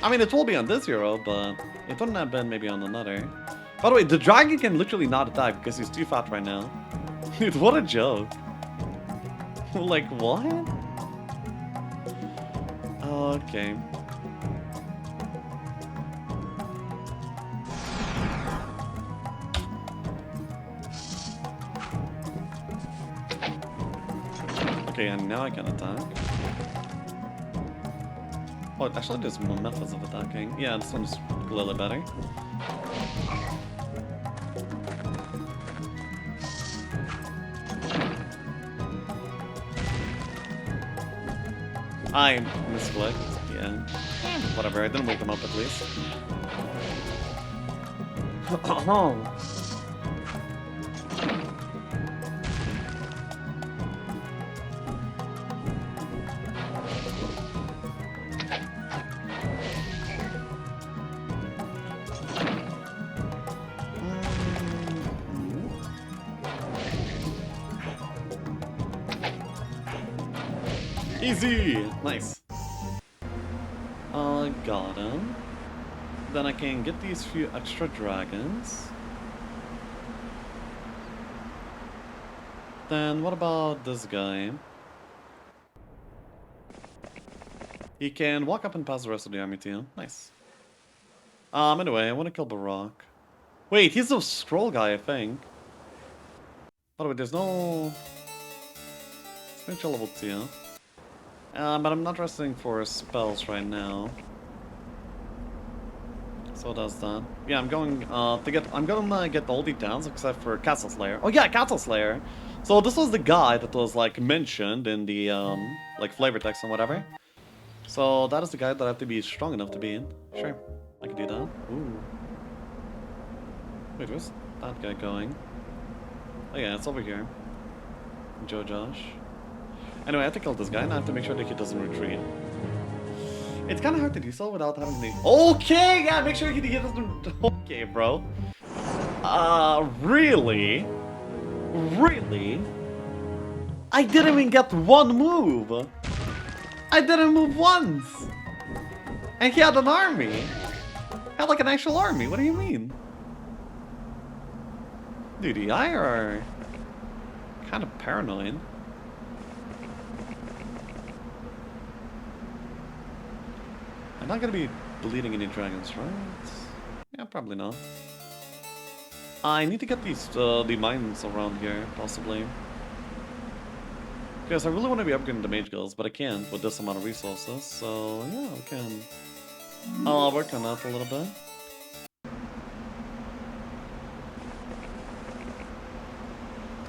I mean, it will be on this hero, but it wouldn't have been maybe on another. By the way, the dragon can literally not attack because he's too fat right now. Dude, what a joke. Like, what? Okay. Okay, and now I can attack. Oh, actually there's more methods of attacking. Yeah, this one's clearly better. I misclicked, yeah. Whatever, I didn't wake him up at least. Easy! Nice. Got him. Then I can get these few extra dragons. Then what about this guy? He can walk up and pass the rest of the army too. Nice. Anyway, I want to kill Barack. Wait, he's a scroll guy, I think. By the way, there's no... Spiritual level 2. But I'm not resting for spells right now. So that's that. Yeah, I'm going I'm gonna get all the towns except for Castle Slayer. Oh yeah, Castle Slayer! So this was the guy that was like mentioned in the like flavor text and whatever. So that is the guy that I have to be strong enough to be in. Sure, I can do that. Ooh. Wait, where's that guy going? Oh yeah, it's over here. Joe Josh. Anyway, I have to kill this guy and I have to make sure that he doesn't retreat. It's kind of hard to do so without having the... Okay, yeah, make sure he doesn't... Okay, bro. Really? Really? I didn't even get one move. I didn't move once. And he had an army. He had like an actual army. What do you mean? Dude, the AI are kind of paranoid. I'm not gonna be bleeding any dragons, right? Yeah, probably not. I need to get these the mines around here, possibly. Because I really want to be upgrading the mage guilds, but I can't with this amount of resources, so yeah, I can. I'll work on that a little bit.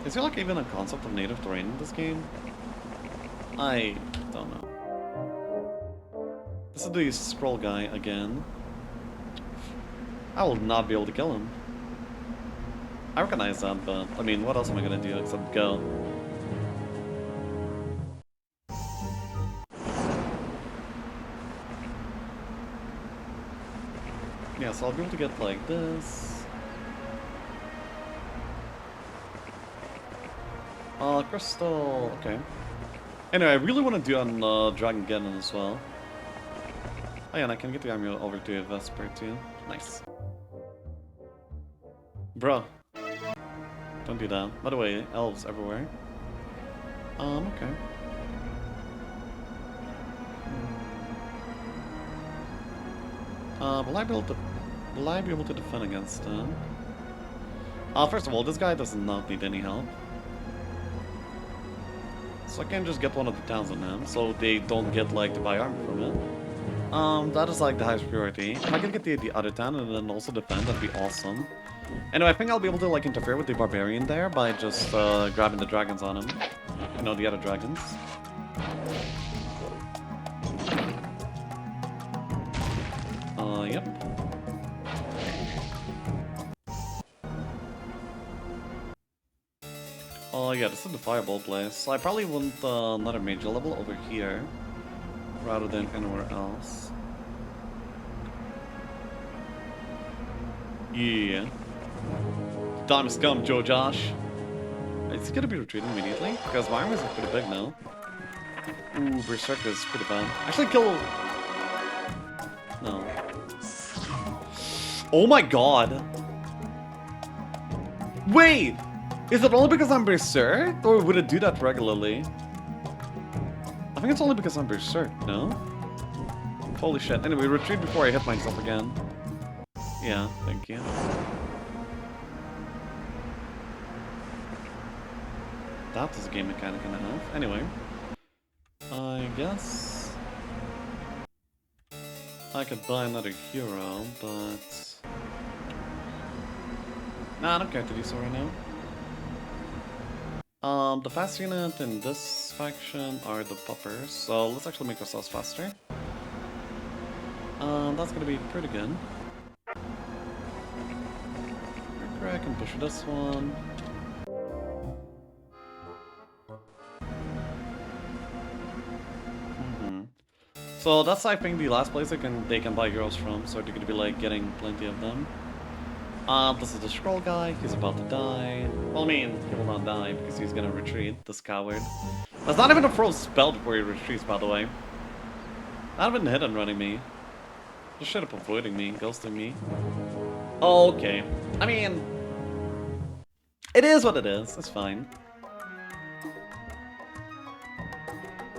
Is there like even a concept of native terrain in this game? I don't know. This is the scroll guy again. I will not be able to kill him. I recognize that, but I mean, what else am I gonna do except go? Yeah, so I'll be able to get like this. Crystal, okay. Anyway, I really want to do on Dragon Ganon as well. Oh yeah, and I can get the army over to Vesper too. Nice. Bruh. Don't do that. By the way, elves everywhere. Okay. Will I be able to defend against them? First of all, this guy does not need any help. So I can just get one of the towns on them, so they don't get like to buy armor from it. That is like the highest priority. If I can get the other town and then also defend, that'd be awesome. Anyway, I think I'll be able to like interfere with the barbarian there by just grabbing the dragons on him. You know, the other dragons. Yep. Oh yeah, this is the fireball place. So I probably want another major level over here rather than anywhere else. Yeah. Time has come, Joe Josh. Is he gonna be retreating immediately? Because my armies are pretty big now. Ooh, Berserker is pretty bad. Actually, kill... No. Oh my god! Wait! Is it only because I'm berserk? Or would it do that regularly? I think it's only because I'm berserk, no? Holy shit. Anyway, retreat before I hit myself again. Yeah, thank you. That is a game mechanic and a half. Anyway. I guess... I could buy another hero, but... Nah, I don't care to do so right now. The fast unit in this faction are the puppers, so let's actually make ourselves faster. That's gonna be pretty good. I can push this one. So that's, I think, the last place they can buy heroes from, so they're gonna be like getting plenty of them. This is the scroll guy, he's about to die. Well, I mean, he will not die because he's gonna retreat, this coward. That's not even a throw spell before he retreats, by the way. Not even hit and running me. Just straight up avoiding me, ghosting me. Okay. I mean, it is what it is, it's fine.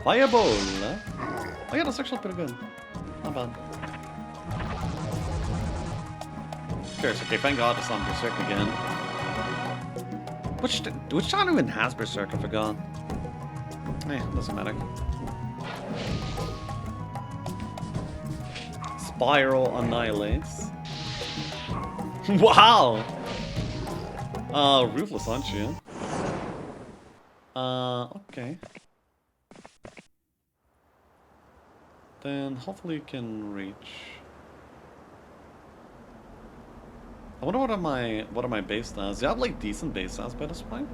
Fireball! Oh yeah, that's actually pretty good. Not bad. Of course, okay, thank god it's on Berserk again. Which town even has Berserk, I forgot. Eh, doesn't matter. Spiral annihilates. Wow! Ruthless, aren't you? Okay. Then hopefully you can reach. I wonder what are my base stats? Do you have like decent base stats by this point?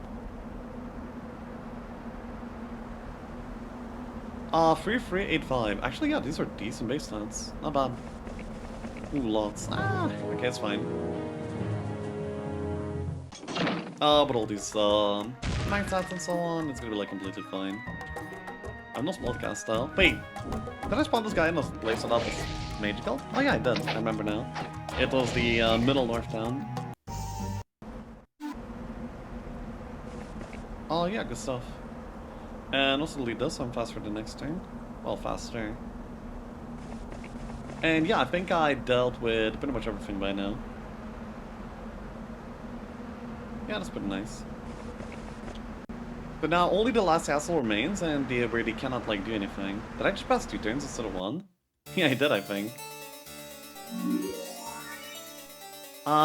3385. Actually, yeah, these are decent base stats. Not bad. Ooh, lots. Okay, it's fine. But all these max stats and so on, it's gonna be like completely fine. I have no small cast style. Wait, did I spawn this guy in this place without this magical? Oh yeah, I did. I remember now. It was the middle north town. Oh yeah, good stuff. And also lead this, I'm faster the next turn. Well, faster. And yeah, I think I dealt with pretty much everything by now. Yeah, that's pretty nice. But now only the last castle remains, and where they cannot like do anything. Did I just pass 2 turns instead of 1? Yeah, I did, I think.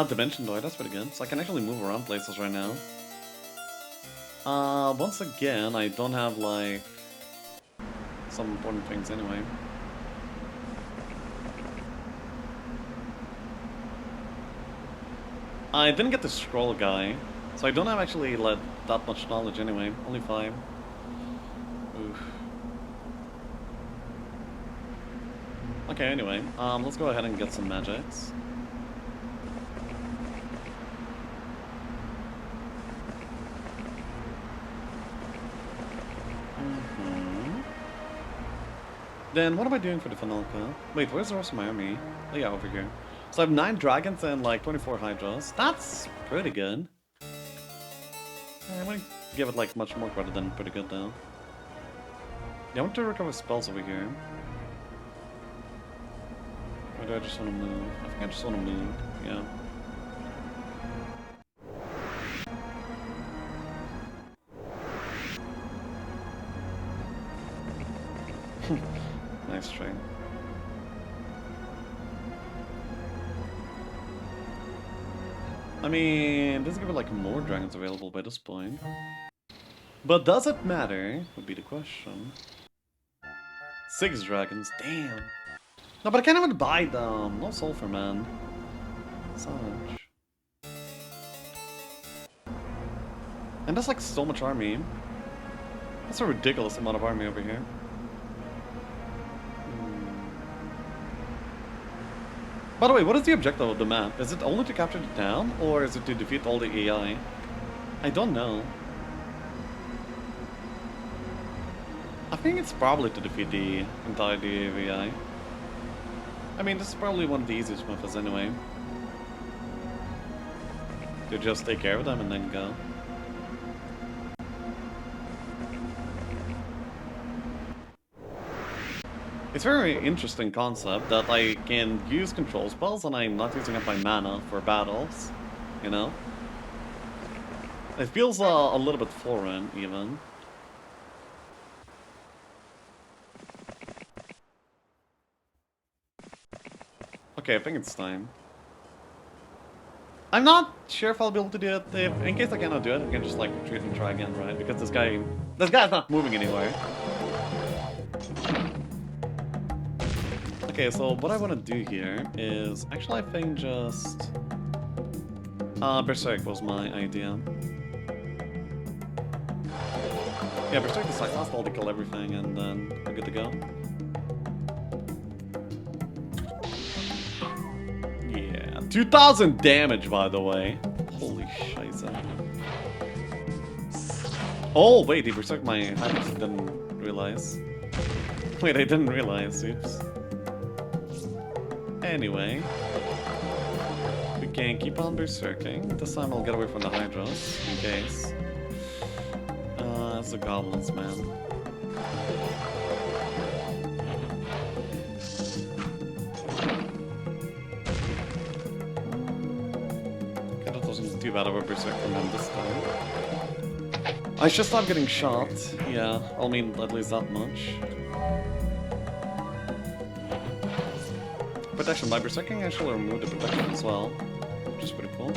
Dimension Door, that's pretty good. So I can actually move around places right now. Once again, I don't have like some important things anyway. I didn't get the scroll guy, so I don't have actually like that much knowledge anyway. Only 5. Oof. Okay, anyway, let's go ahead and get some magics. Then what am I doing for the Fanalka? Wait, where's the rest of my army? Oh yeah, over here. So I have 9 dragons and like 24 hydras. That's pretty good. I'm gonna give it like much more credit than pretty good though. Yeah, I want to recover spells over here. Or do I just want to move? I think I just want to move, yeah. Nice try. I mean, there's gonna be like more dragons available by this point. But does it matter? Would be the question. 6 dragons, damn. No, but I can't even buy them. No sulfur, man. Such. And that's like so much army. That's a ridiculous amount of army over here. By the way, what is the objective of the map? Is it only to capture the town, or is it to defeat all the AI? I don't know. I think it's probably to defeat the entirety of AI. I mean, this is probably one of the easiest methods anyway. to just take care of them and then go. It's a very interesting concept that I can use control spells and I'm not using up my mana for battles, you know? It feels a little bit foreign, even. Okay, I think it's time. I'm not sure if I'll be able to do it. In case I cannot do it, I can just like retreat and try again, right? Because this guy's not moving anywhere. Okay, so what I want to do here is actually I think just Berserk was my idea. Yeah, Berserk is like last all to kill everything and then we're good to go. Yeah, 2000 damage by the way. Holy scheiße. Oh wait, he Berserked my items, didn't realize. Wait, I didn't realize, oops. Anyway, we can keep on berserking. This time I'll get away from the Hydras, in case. It's the goblins, man. Okay, that wasn't too bad of a berserk from him this time. I should stop getting shot. Yeah, I mean, at least that much. Protection. By berserking, I actually remove the protection as well, which is pretty cool.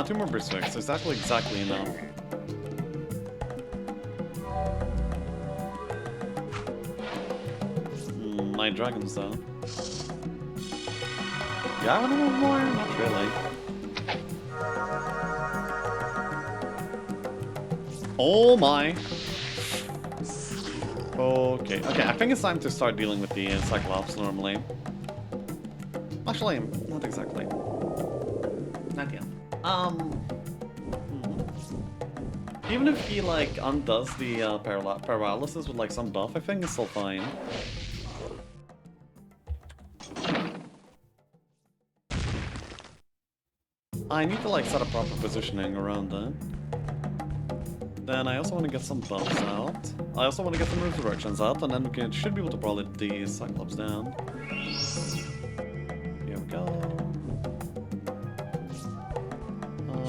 Two more berserks. It's actually exactly enough. My dragons, though. Yeah, I want to move more. Not really. Oh my. Okay, I think it's time to start dealing with the Cyclops normally. Actually, not exactly. Not yet. Even if he, like, undoes the paralysis with, like, some buff, I think it's still fine. I need to, like, set a proper positioning around that. Then I also want to get some buffs out. I also want to get some resurrections out, and then we should be able to probably let the Cyclops down. Here we go.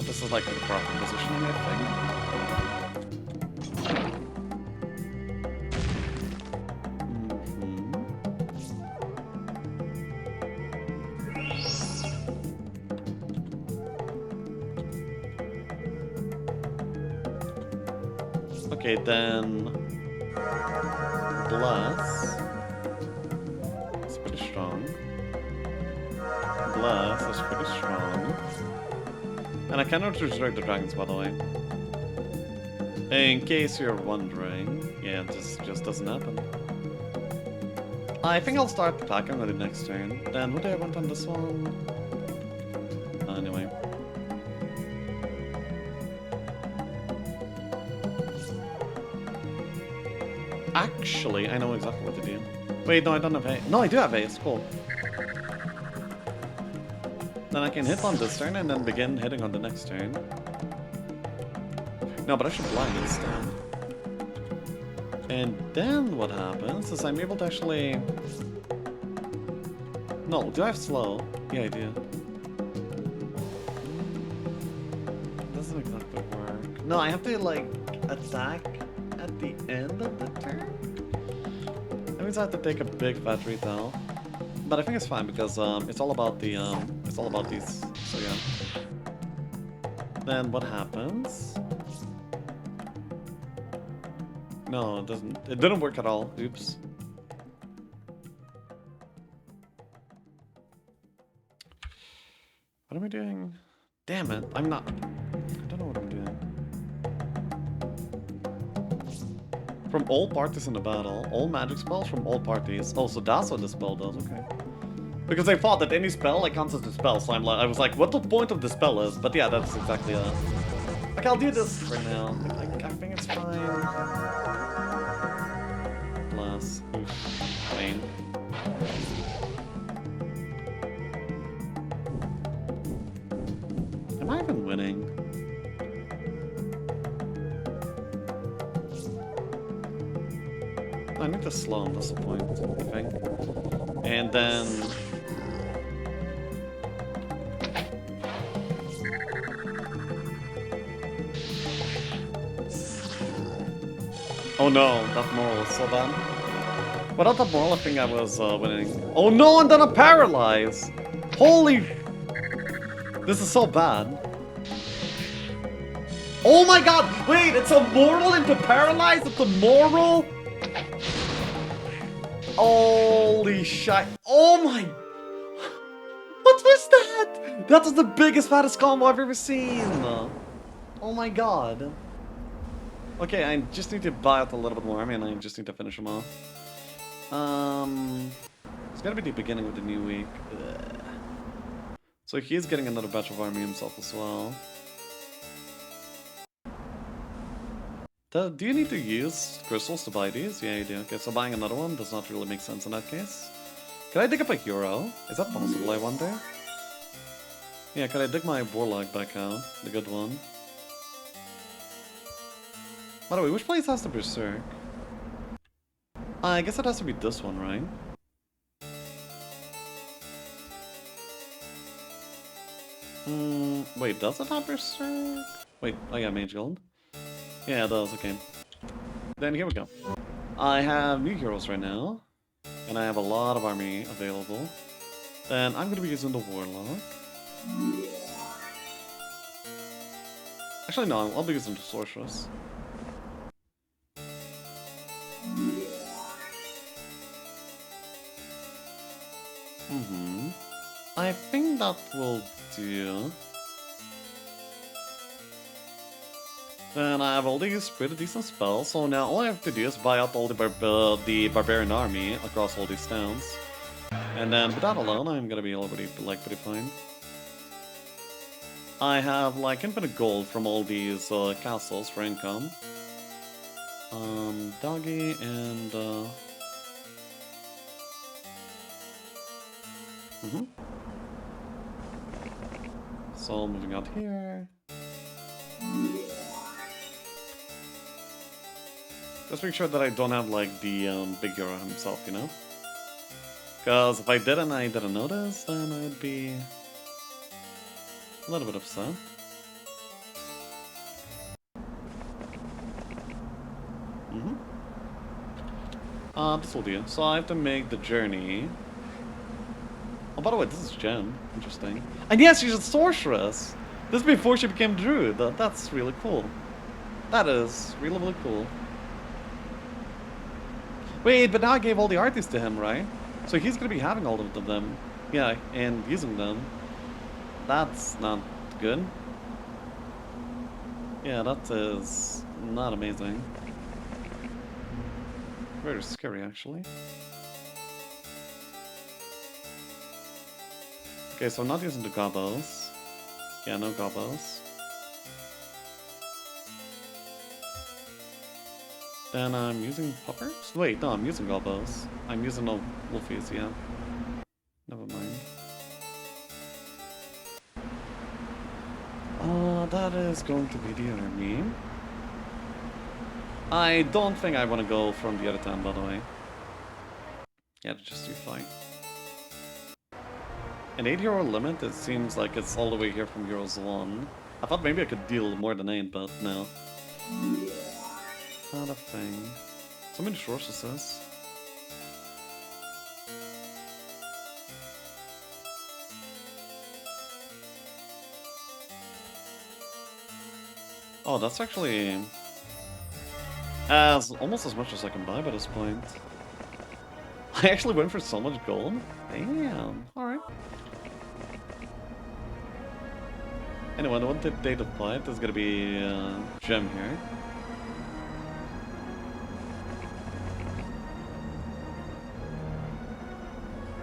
This is like the proper positioning, I think. Okay, then Bless. It's pretty strong. Bless is pretty strong. And I cannot resurrect the dragons, by the way. In case you're wondering, yeah, this just doesn't happen. I think I'll start attacking on the next turn. Then what do I want on this one? Anyway. Actually, I know exactly what to do. Wait, no, I don't have haste. No, I do have haste. Cool. Then I can hit on this turn and then begin hitting on the next turn. No, but I should blind instead. And then what happens is I'm able to actually... No, do I have slow? Yeah, I do. Doesn't exactly work. No, I have to, like, attack at the end of the turn? That means I have to take a big fat retail. But I think it's fine because it's all about the it's all about these. So yeah. Then what happens? No, it doesn't. It didn't work at all. Oops. What am I doing? Damn it! I'm not. I don't know what I'm doing. From all parties in the battle, all magic spells from all parties. Oh, so that's what the spell does. Okay. Because I thought that any spell like counts as a spell, so I was like, what the point of the spell is? But yeah, that's exactly it. Like, I'll do this for now. I think it's fine. Plus, oof, pain. even winning? I need to slow him, that's the point, I think. And then... Oh no, that moral is so bad. Without that moral, I think I was winning. Oh no, and then a paralyze! Holy... This is so bad. Oh my god! Wait, it's a moral into paralyze? It's a moral? Holy shit. Oh my... What was that? That was the biggest, fattest combo I've ever seen. Oh my god. Okay, I just need to buy out a little bit more. I mean, I just need to finish him off. It's gotta be the beginning of the new week. Ugh. So he's getting another batch of army himself as well. Do you need to use crystals to buy these? Yeah, you do. Okay, so buying another one does not really make sense in that case. Can I dig up a hero? Is that possible, I wonder? Yeah, can I dig my warlock back out? The good one. By the way, which place has the berserk? I guess it has to be this one, right? Wait, does it have berserk? Wait, oh yeah, mage gold. Yeah, it does, okay. Then here we go. I have new heroes right now, and I have a lot of army available. Then I'm gonna be using the warlock. Actually, no, I'll be using the sorceress. I think that will do. Then I have all these pretty decent spells, so now all I have to do is buy out all the barbarian army across all these towns. And then with that alone, I'm gonna be already like pretty fine. I have like infinite gold from all these castles for income. Doggy and So moving out here. Just make sure that I don't have like the big hero himself, you know? Because if I didn't, I didn't notice, then I'd be a little bit upset. This will do. So I have to make the journey. Oh, by the way, this is Jen. Interesting. And yes, she's a sorceress! This is before she became druid. That's really cool. That is really, really cool. Wait, but now I gave all the artists to him, right? So he's gonna be having all of them. Yeah, and using them. That's not good. Yeah, that is not amazing. Very scary, actually. Okay, so I'm not using the gobos. Yeah, no gobos. Then I'm using poppers? Wait, no, I'm using gobos. I'm using no wolfies, yeah. Never mind. That is going to be the army. I don't think I want to go from the other town, by the way. Yeah, just too fine. An 8 hero limit, it seems like it's all the way here from Heroes 1. I thought maybe I could deal more than 8, but no. Not a thing. So many sorceresses. Oh, that's actually almost as much as I can buy by this point. I actually went for so much gold. Damn. Alright. Anyway, the one date of fight is gonna be gem here.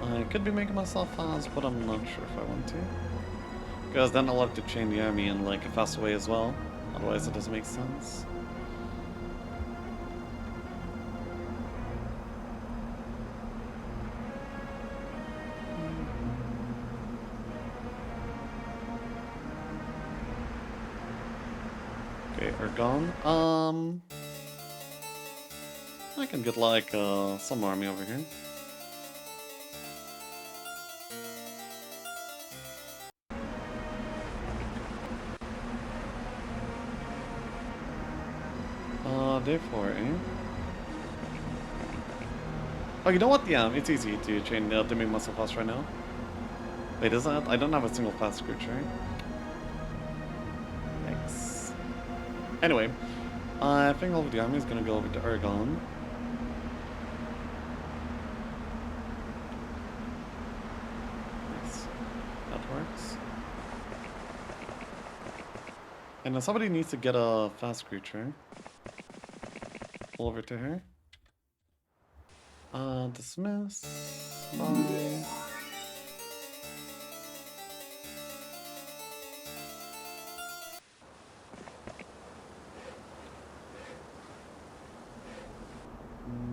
I could be making myself fast, but I'm not sure if I want to. Because then I'll have to chain the army in like a fast way as well. Otherwise it doesn't make sense. Okay, Ergon. I can get like some army over here. Therefore, eh? Oh, you know what? Yeah, it's easy to chain to make muscle fast right now. Wait, is that? I don't have a single fast creature. Thanks. Anyway, I think all of the army is gonna go over to Ergon. Nice. That works. And then somebody needs to get a fast creature. Pull over to her. Dismiss. Bye.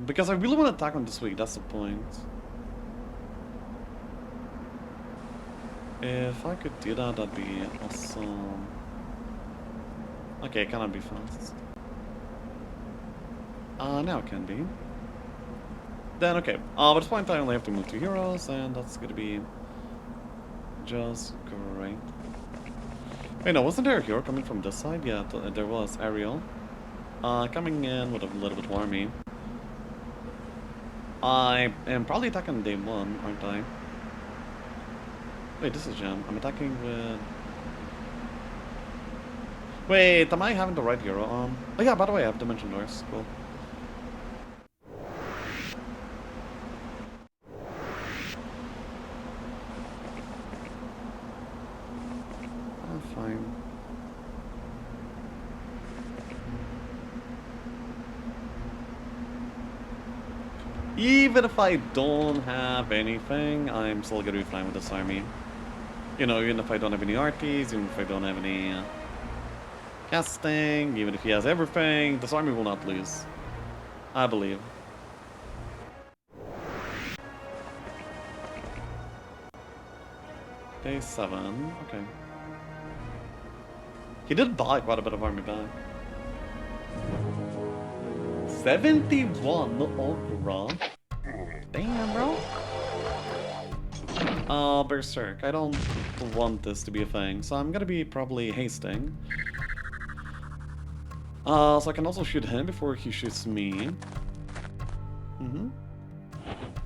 Because I really want to attack on this week, that's the point. If I could do that, that'd be awesome. Okay, it cannot be fast. Now it can be. Then, okay. But at this point I only have to move 2 heroes, and that's gonna be just great. Wait, no, wasn't there a hero coming from this side? Yeah, there was. Ariel. Coming in with a little bit more army. I am probably attacking day 1, aren't I? Wait, this is Gem. I'm attacking with... Wait, am I having the right hero on? Oh yeah, by the way, I have Dimension Doors. Cool. Fine. Even if I don't have anything, I'm still gonna be fine with this army. You know, even if I don't have any arties, even if I don't have any casting, even if he has everything, this army will not lose. I believe. Day 7, okay. He did buy quite a bit of army back. 71 Okra. Damn, bro. Berserk. I don't want this to be a thing, so I'm gonna be probably hasting. So I can also shoot him before he shoots me.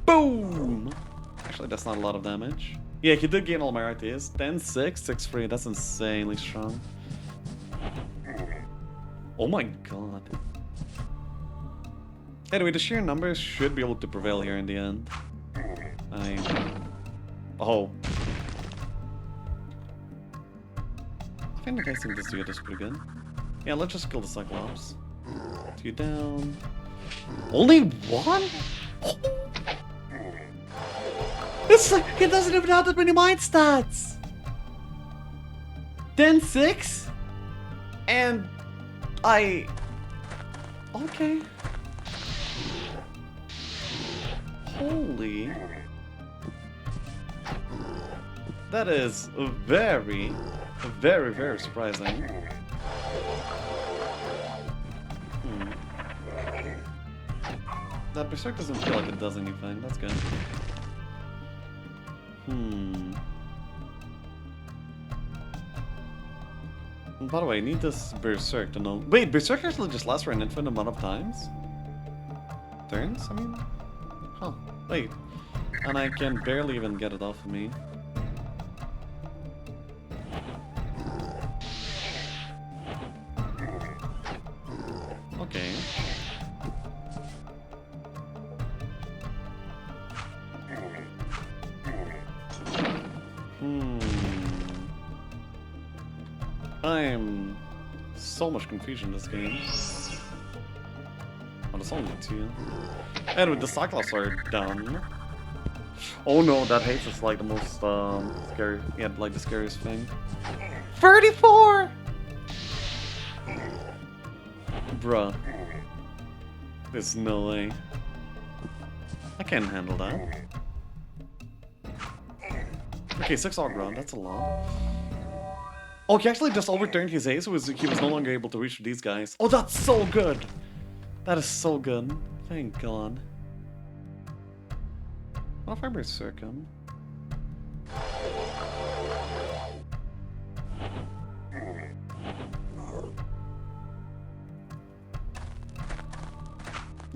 Boom! Actually, that's not a lot of damage. Yeah, he did gain all my RTs. 10-6, 6-3. That's insanely strong. Oh my god. Anyway, the sheer numbers should be able to prevail here in the end. Oh. I think the casting this dude is pretty good. Yeah, let's just kill the Cyclops. 2 down. Only 1? It's like, he doesn't even have that many mind stats! 10-6? And... Okay. Holy... That is very, very surprising. That Berserk doesn't feel like it does anything. That's good. By the way, I need this Berserk to know... Wait, Berserk actually just lasts for an infinite amount of times? Turns, I mean? Huh. Wait. And I can barely even get it off of me. Okay. I'm so much confusion in this game. Oh, there's only 2. Anyway, the Cyclops are done. Oh no, that haste is like the most scary, yeah, like the scariest thing. 34! Bruh. There's no way. I can't handle that. Okay, 6 all ground, that's a lot. Oh, he actually just overturned his haste, so he was no longer able to reach these guys. Oh, that's so good! That is so good. Thank God. What if I berserk him?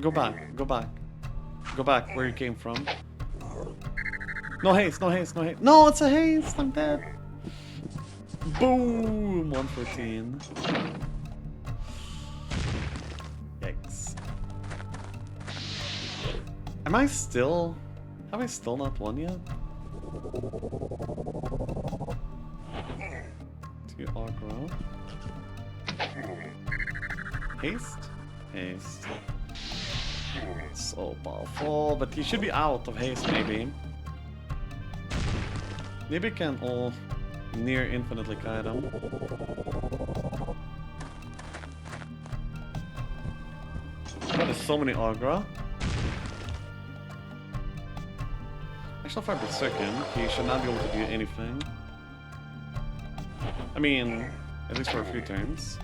Go back, go back. Go back where you came from. No haste, no haste, no haste. No, it's a haste! I'm dead. Boom! 114. Yikes. Am I still... Have I still not won yet? 2 aggro. Haste? Haste. So powerful, but he should be out of haste maybe. Maybe I can all near infinitely kite him. There's so many aggro. Actually, if I berserk him, he should not be able to do anything. I mean, at least for a few turns.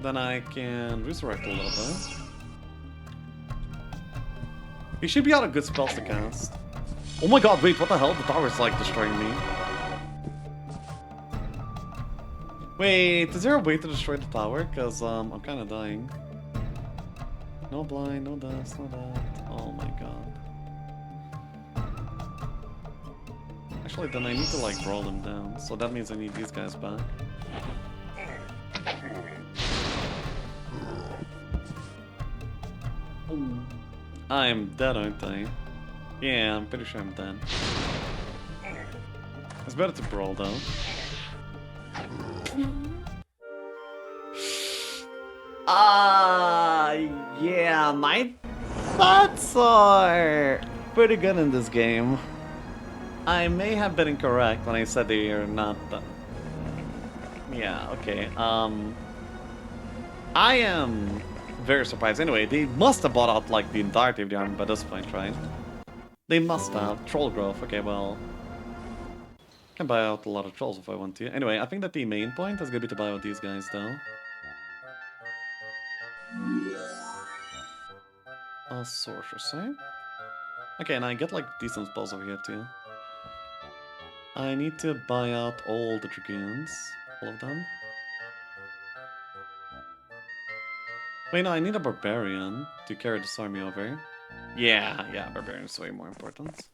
Then I can resurrect a little bit. He should be out of good spells to cast. Oh my god, wait, what the hell? The tower's like destroying me. Wait, is there a way to destroy the tower? Because I'm kind of dying. No blind, no dust, no that. Oh my god. Actually, then I need to like roll them down. So that means I need these guys back. I'm dead, aren't I? Yeah, I'm pretty sure I'm dead. It's better to brawl though. Yeah, my thoughts are pretty good in this game. I may have been incorrect when I said they are not. Yeah, okay. I am very surprised. Anyway, they must have bought out like the entirety of the army by this point, right? They must have. Troll growth. Okay, well, can buy out a lot of trolls if I want to. Anyway, I think that the main point is gonna be to buy out these guys though. Sorceress, eh? Okay, and I get like decent spells over here too. I need to buy out all the dragoons. All of them. Wait, no, I need a barbarian to carry this army over. Yeah, barbarian is way more important.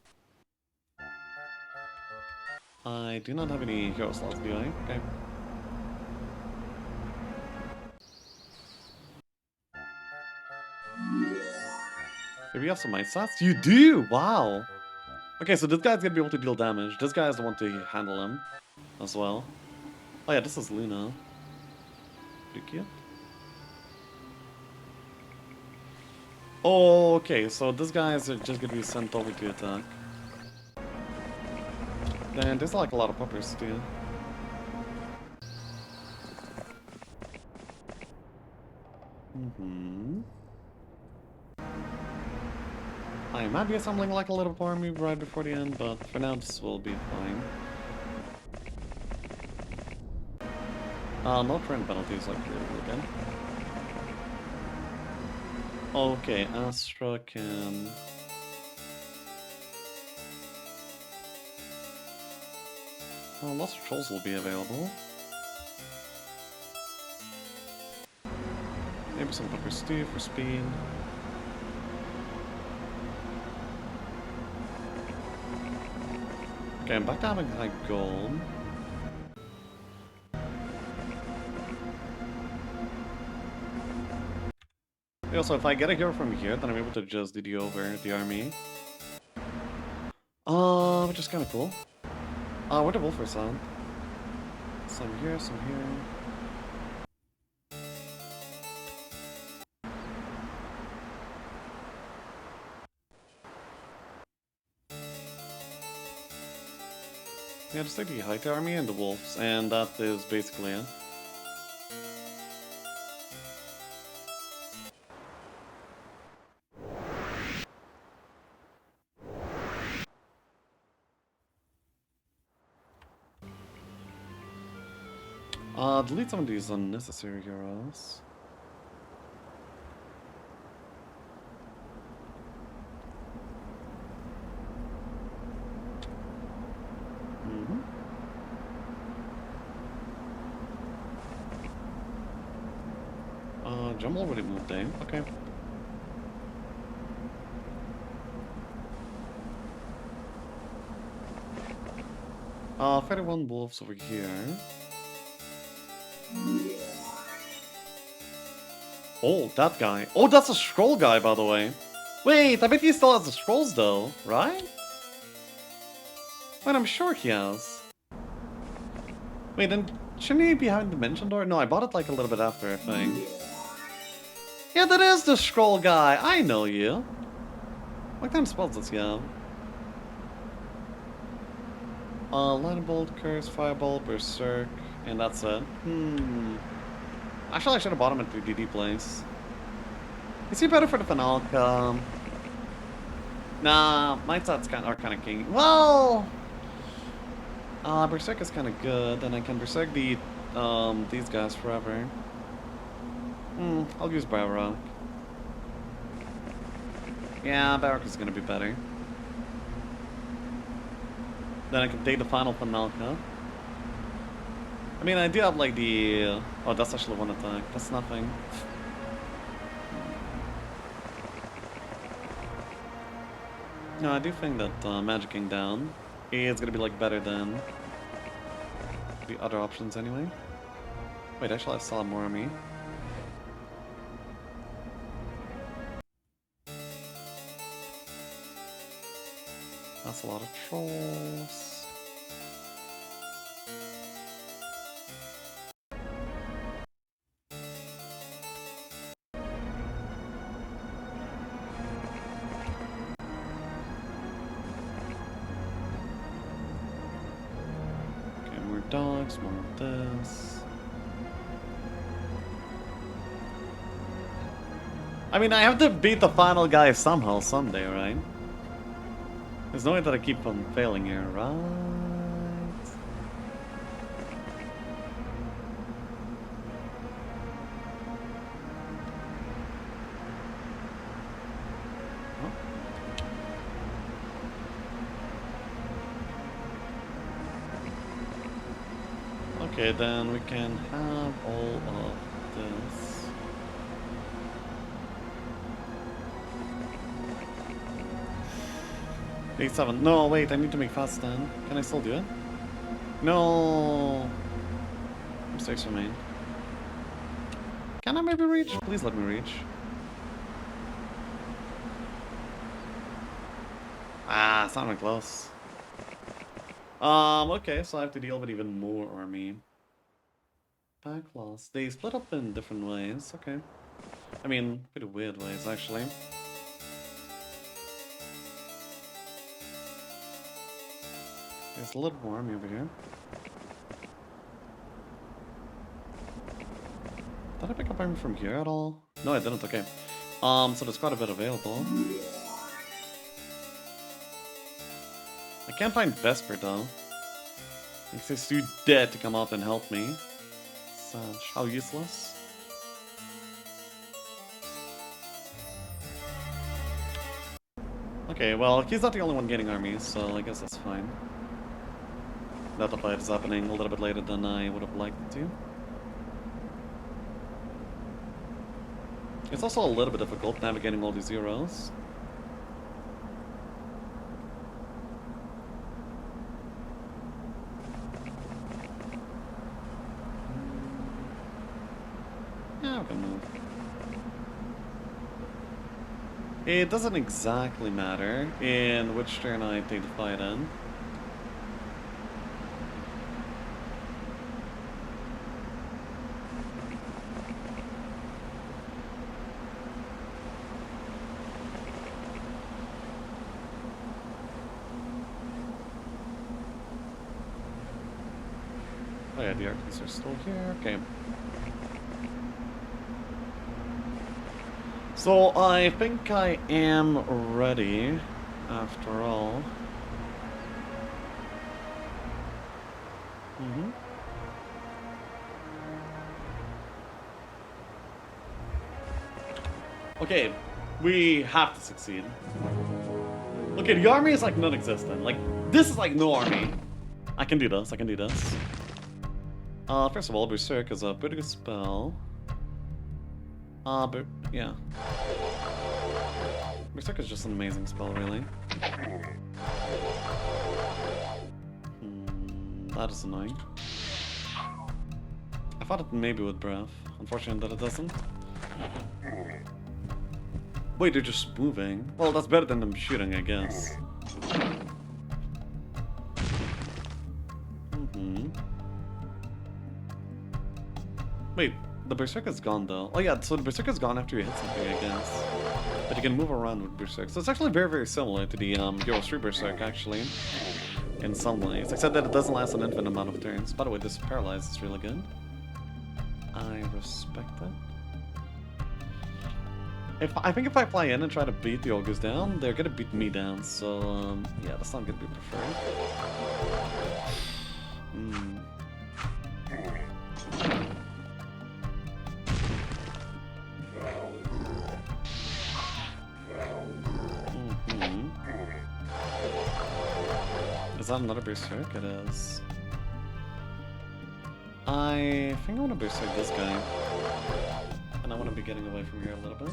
I do not have any hero slots, do I? Okay. Do we have some might stats? You do! Wow! Okay, so this guy's gonna be able to deal damage. This guy is the one to handle him as well. Oh yeah, this is Luna. Pretty cute. Okay, so this guy is just gonna be sent over to attack. Then there's like a lot of puppers too. I might be assembling like a little army right before the end, but for now this will be fine. No current penalties like really good. Okay, Astra can... lots of trolls will be available. Maybe some puppers too for speed. Okay, I'm back to having high gold. Yeah, so if I get a hero from here, then I'm able to just DD over the army. Which is kind of cool. Where the Wolfers at? Some here, some here. Yeah, just take the High Army and the Wolves, and that is basically it. Delete some of these unnecessary heroes. Jum already moved in. Okay. 31 wolves over here. Oh, that guy. Oh, that's a scroll guy, by the way. Wait, I bet he still has the scrolls, though, right? Wait, I'm sure he has. Wait, then shouldn't he be having Dimension Door? No, I bought it like a little bit after, I think. Yeah, that is the scroll guy. I know you. What kind of spells does he have? Lightning Bolt, Curse, Fireball, Berserk, and that's it. Actually, I should have bought him at 3DD place. Is he better for the Finalka? Nah, my stats are kind of king. Well, Berserk is kind of good, and I can Berserk the these guys forever. I'll use Barrock. Yeah, Barrock is gonna be better. Then I can take the final Finalka. I mean, I do have like the... oh, that's actually one attack. That's nothing. No, I do think that magicking down is gonna be like better than the other options anyway. Wait, actually I still have more on me. That's a lot of trolls. Okay, more dogs, more of this. I mean, I have to beat the final guy somehow, someday, right? There's no way that I keep on failing here, right? Oh. Okay, then we can have all of this. Day 7. No, wait, I need to make fast then. Can I still do it? No. Mistakes remain. Can I maybe reach? Please let me reach. Ah, it's not even close. Okay, so I have to deal with even more army. Backlash. They split up in different ways, okay. I mean, pretty weird ways, actually. There's a little more army over here. Did I pick up army from here at all? No, I didn't, okay. So there's quite a bit available. I can't find Vesper though. He's too dead to come out and help me. Such how useless. Okay, well, he's not the only one getting armies, so I guess that's fine. That the fight is happening a little bit later than I would have liked it to. It's also a little bit difficult navigating all these zeros. Yeah, we can move. It doesn't exactly matter in which turn I take the fight in. Oh yeah, the archers are still here. Okay. So I think I am ready, after all. Okay, we have to succeed. Okay, the army is like non-existent. Like, this is like no army. I can do this, I can do this. First of all, Berserk is a pretty good spell. But, yeah. Berserk is just an amazing spell, really. That is annoying. I thought it maybe would breath. Unfortunate that it doesn't. Wait, they're just moving. Well, that's better than them shooting, I guess. Wait, the Berserk is gone though. Oh yeah, so the Berserk is gone after you hit something, I guess. But you can move around with Berserk. So it's actually very, very similar to the Hero 3 Berserk, actually. In some ways. Except that it doesn't last an infinite amount of turns. By the way, this Paralyze is really good. I respect that. I think if I fly in and try to beat the Ogres down, they're gonna beat me down. So, yeah, that's not gonna be preferred. Is that another Berserk? It is. I think I want to Berserk this guy. And I want to be getting away from here a little bit.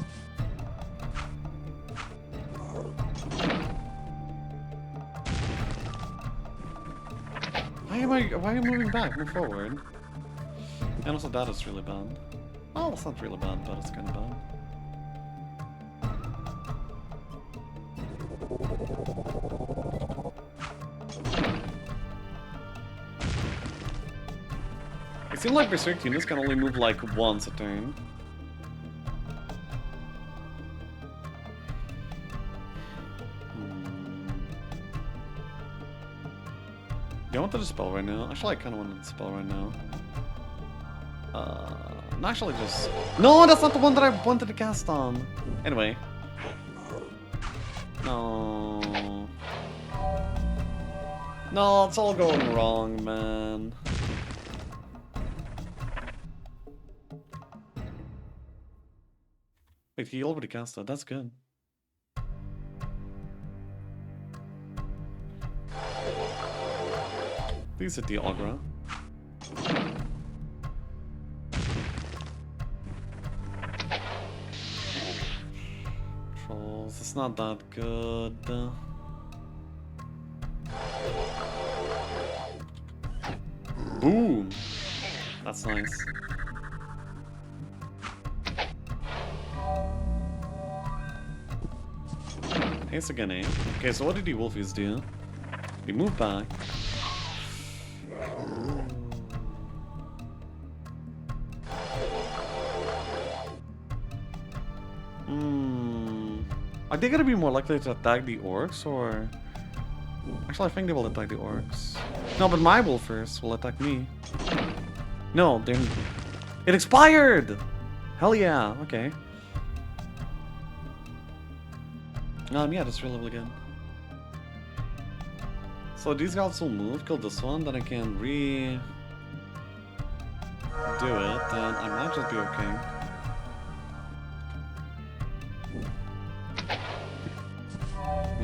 Why am I moving back? Move forward. And also that is really bad. Oh, it's not really bad, but it's kind of bad. It seems like Berserk units can only move like once a turn. Do I want to dispel right now? Actually, I kind of want to dispel right now. No, actually just... No, that's not the one that I wanted to cast on! Anyway. No. No, it's all going wrong, man. Wait, he already cast that. That's good. Please hit the Agra. Trolls, it's not that good. Boom! That's nice. Ace again, eh? Okay, so what did the Wolfies do? They moved back. Are they gonna be more likely to attack the orcs, or... Actually, I think they will attack the orcs. No, but my Wolfers will attack me. No, they're... It expired! Hell yeah, okay. Yeah, that's really good. So these guys will move, kill this one, then I can do it, and I might just be okay.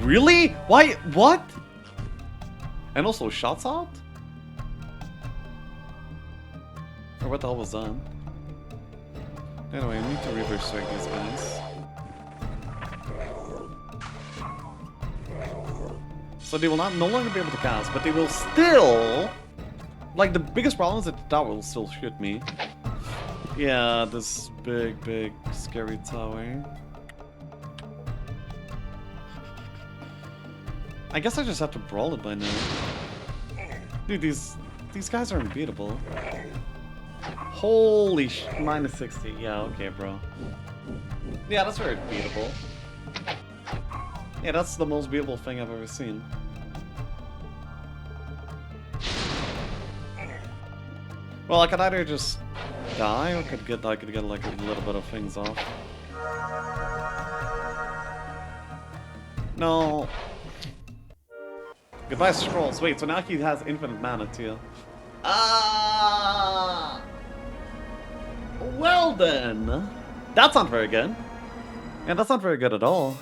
Really? Why? What? And also shots out? Or what the hell was that? Anyway, I need to reverse strike these guys. So they will no longer be able to cast, but they will still... Like, the biggest problem is that the tower will still shoot me. Yeah, this big, scary tower. I guess I just have to brawl it by now. Dude, these guys are unbeatable. Holy sh... minus 60. Yeah, okay, bro. Yeah, that's very beatable. Yeah, that's the most beatable thing I've ever seen. Well, I could either just die, or I could get like a little bit of things off. No. Goodbye, scrolls. Wait, so now he has infinite mana too. Well then. That's not very good. And that's not very good at all.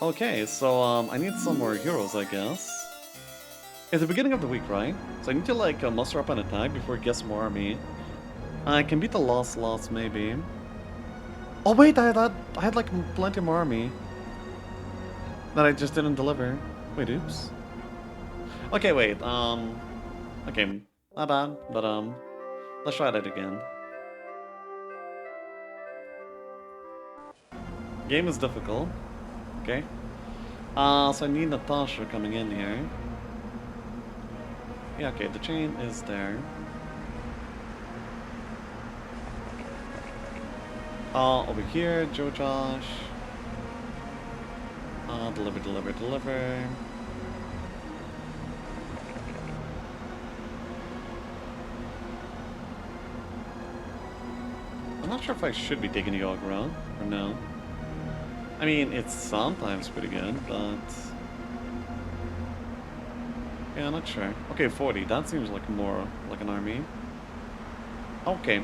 Okay, so I need some more heroes, I guess. It's the beginning of the week, right? So I need to like muster up an attack before it gets more army. I can beat the lost maybe. Oh wait, I had like plenty more army that I just didn't deliver. Wait, oops. Okay, wait. Okay, not bad, but let's try that again. Game is difficult. Okay. So I need Natasha coming in here. Yeah, okay, the chain is there. Over here, Joe Josh. Deliver. I'm not sure if I should be taking the Yogg route or no. I mean, it's sometimes pretty good, but... yeah, I'm not sure. Okay, 40, that seems like more like an army. Okay.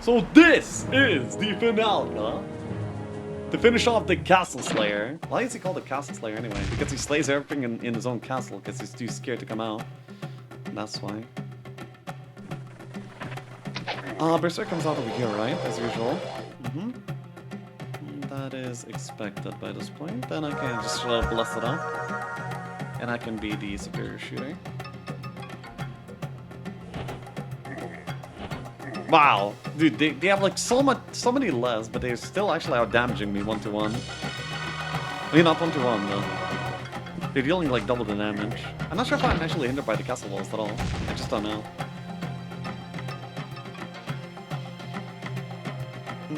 So this is the finale, huh? To finish off the Castle Slayer. Why is he called the Castle Slayer anyway? Because he slays everything in his own castle, because he's too scared to come out. That's why. Berserk comes out over here, right? As usual. That is expected by this point. Then I can just bless it up. And I can be the superior shooter. Wow, dude, they have like so many less, but they're still actually out damaging me 1-to-1. I mean, not 1-to-1 though. They're dealing like double the damage. I'm not sure if I'm actually hindered by the castle walls at all. I just don't know.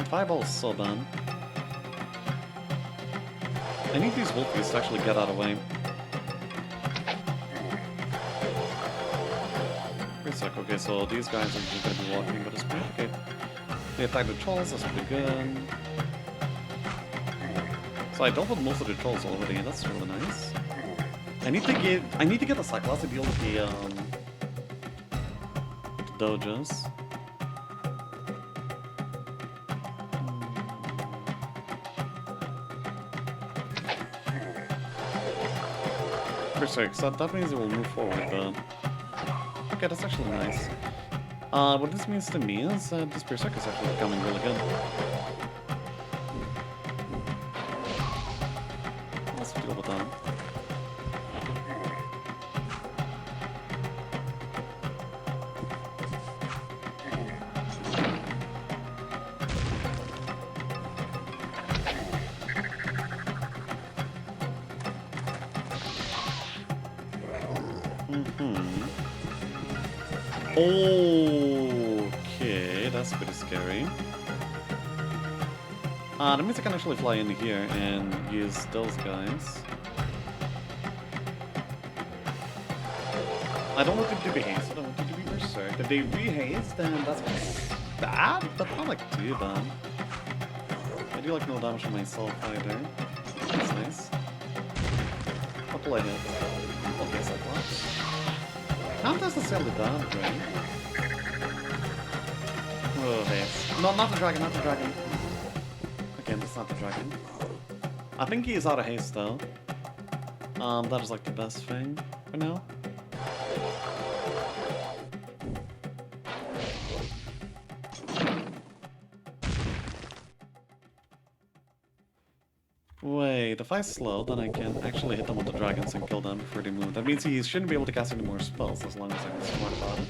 Fireball is so done. I need these wolfies to actually get out of the way. Okay, so these guys are just gonna be walking, but it's pretty okay. They attack the trolls, that's pretty good. So I dealt with most of the trolls already, and that's really nice. I need to get the Cyclops to deal with the dojos. Berserk, so that means it will move forward, but... okay, that's actually nice. What this means to me is that this Berserk is actually becoming really good. Let's deal with that. Okay, that's pretty scary. That means I can actually fly in here and use those guys. I don't want them to be haste, I don't want them to be berserk. If they re-haste, then that's bad, but not like too bad. I do like no damage on myself either. That's nice. What will I hit? Okay, Cyclops. Not necessarily that, right? Oh, haste. No, not the dragon, not the dragon. Again, that's not the dragon. I think he is out of haste, though. That is like the best thing for now. Wait, if I slow, then I can actually hit them with the dragons and kill them before they move. That means he shouldn't be able to cast any more spells as long as I'm smart about it.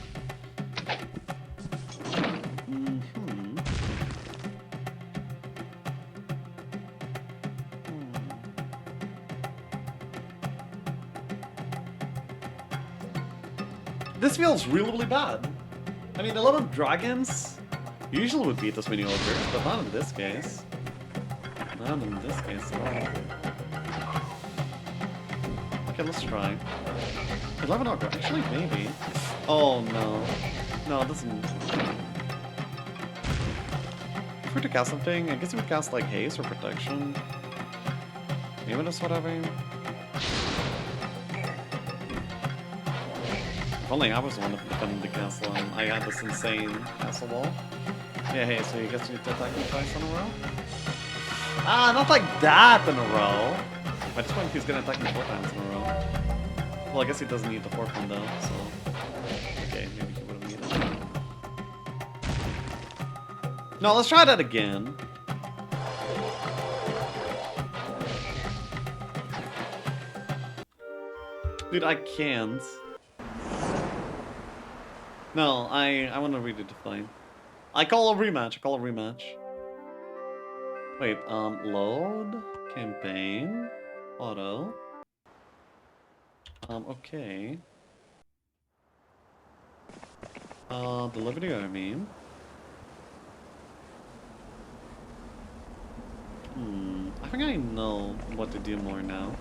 This feels really, really bad. I mean, a lot of dragons usually would beat this many ogres, but not in this case. Not in this case at all. Okay, let's try. 11 ogre. Actually, maybe. Oh, no. No, it doesn't. If we were to cast something, I guess we would cast, like, haste or protection. Maybe just whatever. If only I was the one that defended the castle and I had this insane castle wall. Yeah, hey, so he gets you to attack me twice in a row? Ah, not like that in a row. I just wonder if he's gonna attack me 4 times in a row. Well, I guess he doesn't need the 4th one though, so... Okay, maybe he would've needed it. No, let's try that again. Dude, I can't. No, I want to read it to fight. I call a rematch. Wait, load, campaign, auto. Okay. Delivery, I mean. I think I know what to do more now.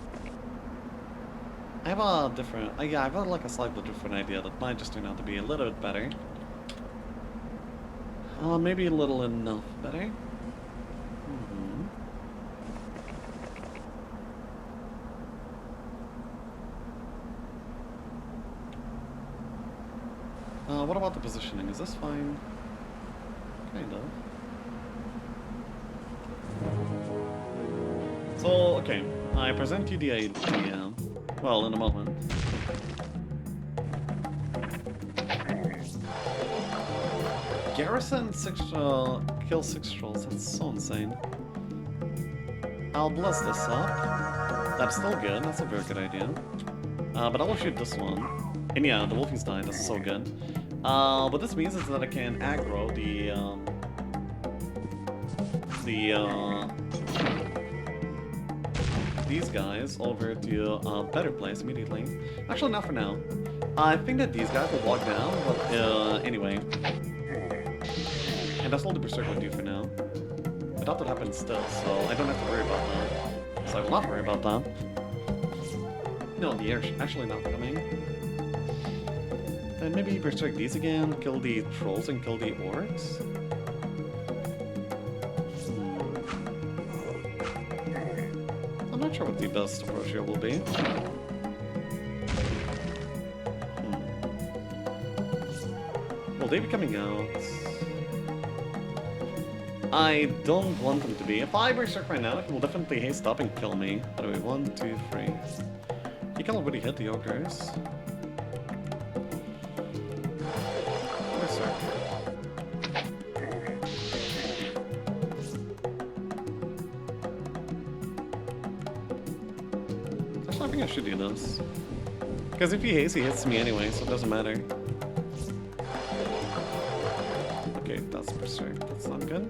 I have a different, yeah, I've got like a slightly different idea that might just turn out to be a little bit better. Maybe a little enough better. What about the positioning? Is this fine? Kind of. So, okay, I present you the idea. Well, in a moment. Garrison 6, kill 6 trolls. That's so insane. I'll bless this up. That's still good. That's a very good idea. But I will shoot this one. And yeah, the Wolfenstein. This is so good. What this means is that I can aggro these guys over to a better place immediately. Actually, not for now. I think that these guys will walk down, but anyway. And that's all the Berserk will do for now. But that would happen still, so I don't have to worry about that. So I will not worry about that. No, the air's actually not coming. Then maybe Berserk these again, kill the trolls and kill the orcs. I'm not sure what the best approach here will be. Will they be coming out? I don't want them to be. If I Berserk right now, he will definitely haste up and kill me. By the way, 1, 2, 3. He can already hit the ogres. Berserk. Actually, I think I should do this. Because if he hastes, he hits me anyway, so it doesn't matter. Okay, that's Berserk. That's not good.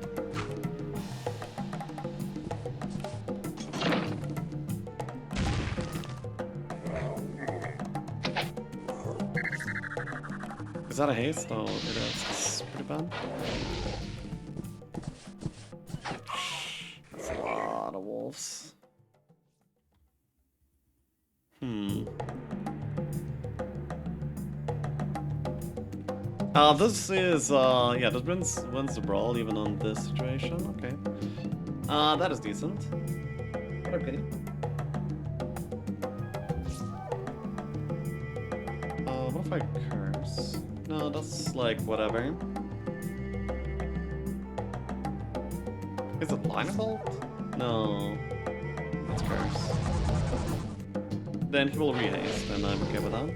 Is that a haste? Oh, it is. It's pretty bad. That's a lot of wolves. This is, yeah, this wins the brawl even on this situation. Okay. That is decent. Okay. What if I curse? No, that's like whatever. Is it line of ult? No. That's curse. Then he will rehaste, and I'm okay with that.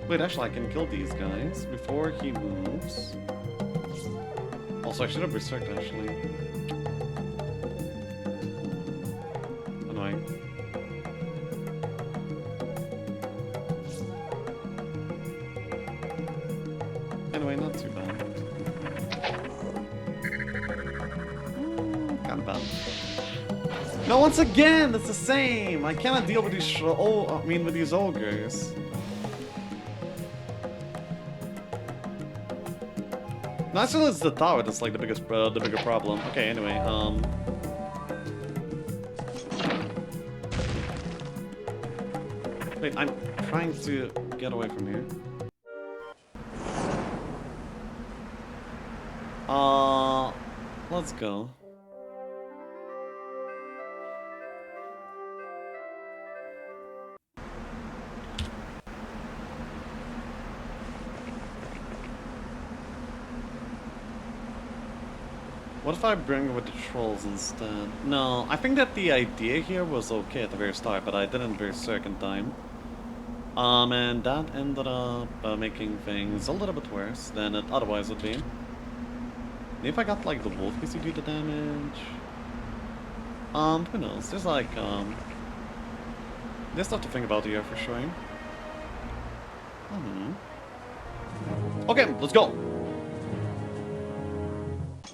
Wait, actually, I can kill these guys before he moves. Also, I should have berserked, actually. Annoying. Anyway, not too bad. Kind of bad. No, once again, it's the same! I cannot deal with these with these ogres. Not still it's the tower that's like the bigger problem. Okay, anyway, wait, I'm trying to get away from here. Let's go. What if I bring with the trolls instead? No, I think that the idea here was okay at the very start, but I didn't berserk in time. And that ended up making things a little bit worse than it otherwise would be. Maybe if I got like the wolf piece to do the damage. Who knows? There's like there's stuff to think about here for sure. Okay, let's go.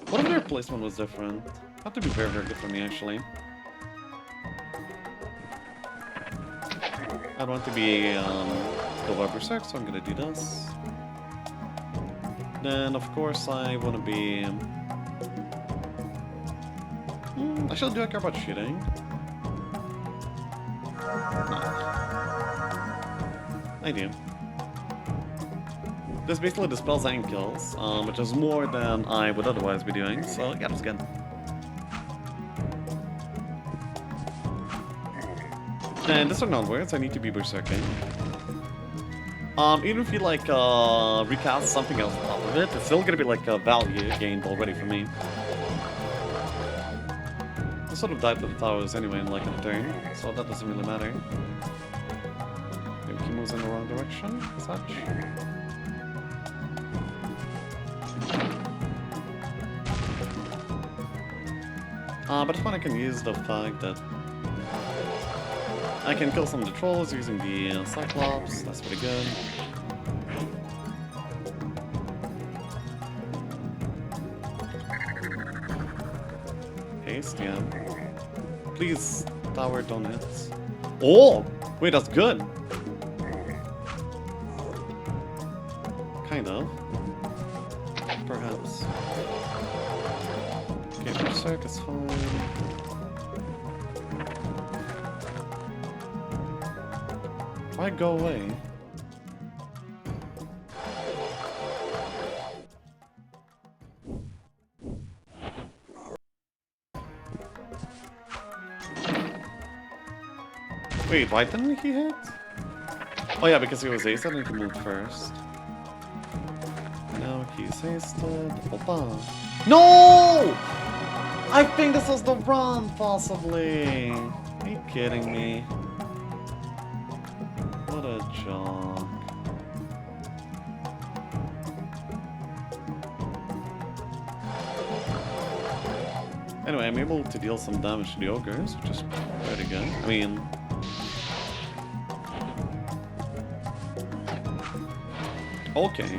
What if their placement was different? That would be very, very good for me actually. I want to be go by berserk, so I'm gonna do this. Then of course I want to be. Actually, do I care about shooting? No. I do. This basically dispels and kills, which is more than I would otherwise be doing, so yeah, that's good. And this one onwards, I need to be berserking. Even if you like recast something else on top of it, it's still gonna be like a value gained already for me. I sort of died to the towers anyway in like a turn, so that doesn't really matter. Maybe he moves in the wrong direction, as such. But it's fun I can use the fact that I can kill some of the trolls using the Cyclops, that's pretty good. Haste, yeah. Please, tower, don't hit. Oh! Wait, that's good! Kind of. Perhaps. Okay, berserk is fine. Why go away? Wait, why didn't he hit? Oh yeah, because he was hasted and he moved first. Now he's hasted. Opa. No! I think this was the run, possibly. Are you kidding me? What a joke. Anyway, I'm able to deal some damage to the ogres, which is pretty good. I mean... Okay.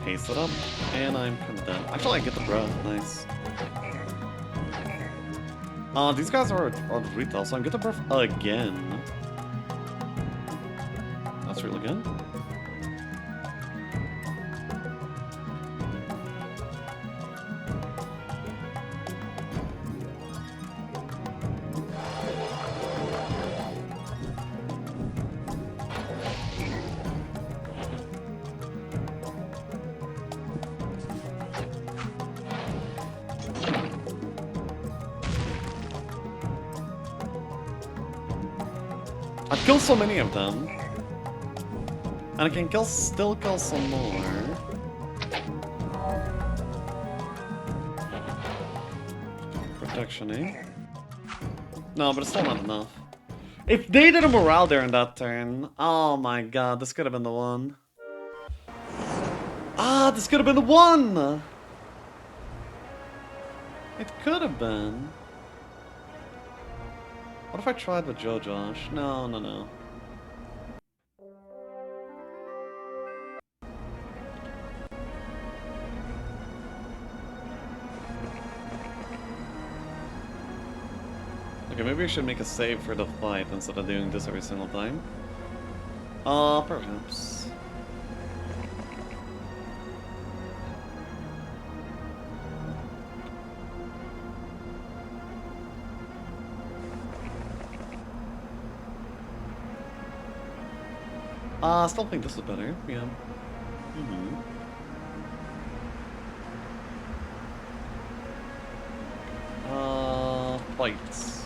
Haste it up, and I'm kind of dead. Actually, I get the breath. Nice. These guys are retail, so I get the breath again. That's really good. I've killed so many of them. And I can still kill some more. Protection, eh? No, but it's still not enough. If they did a morale there in that turn, oh my god, this could have been the one. Ah, this could have been the one! It could have been. What if I tried with Joe Josh? No, no, no. Okay, maybe I should make a save for the fight instead of doing this every single time. Perhaps. Still think this is better, yeah. Fights.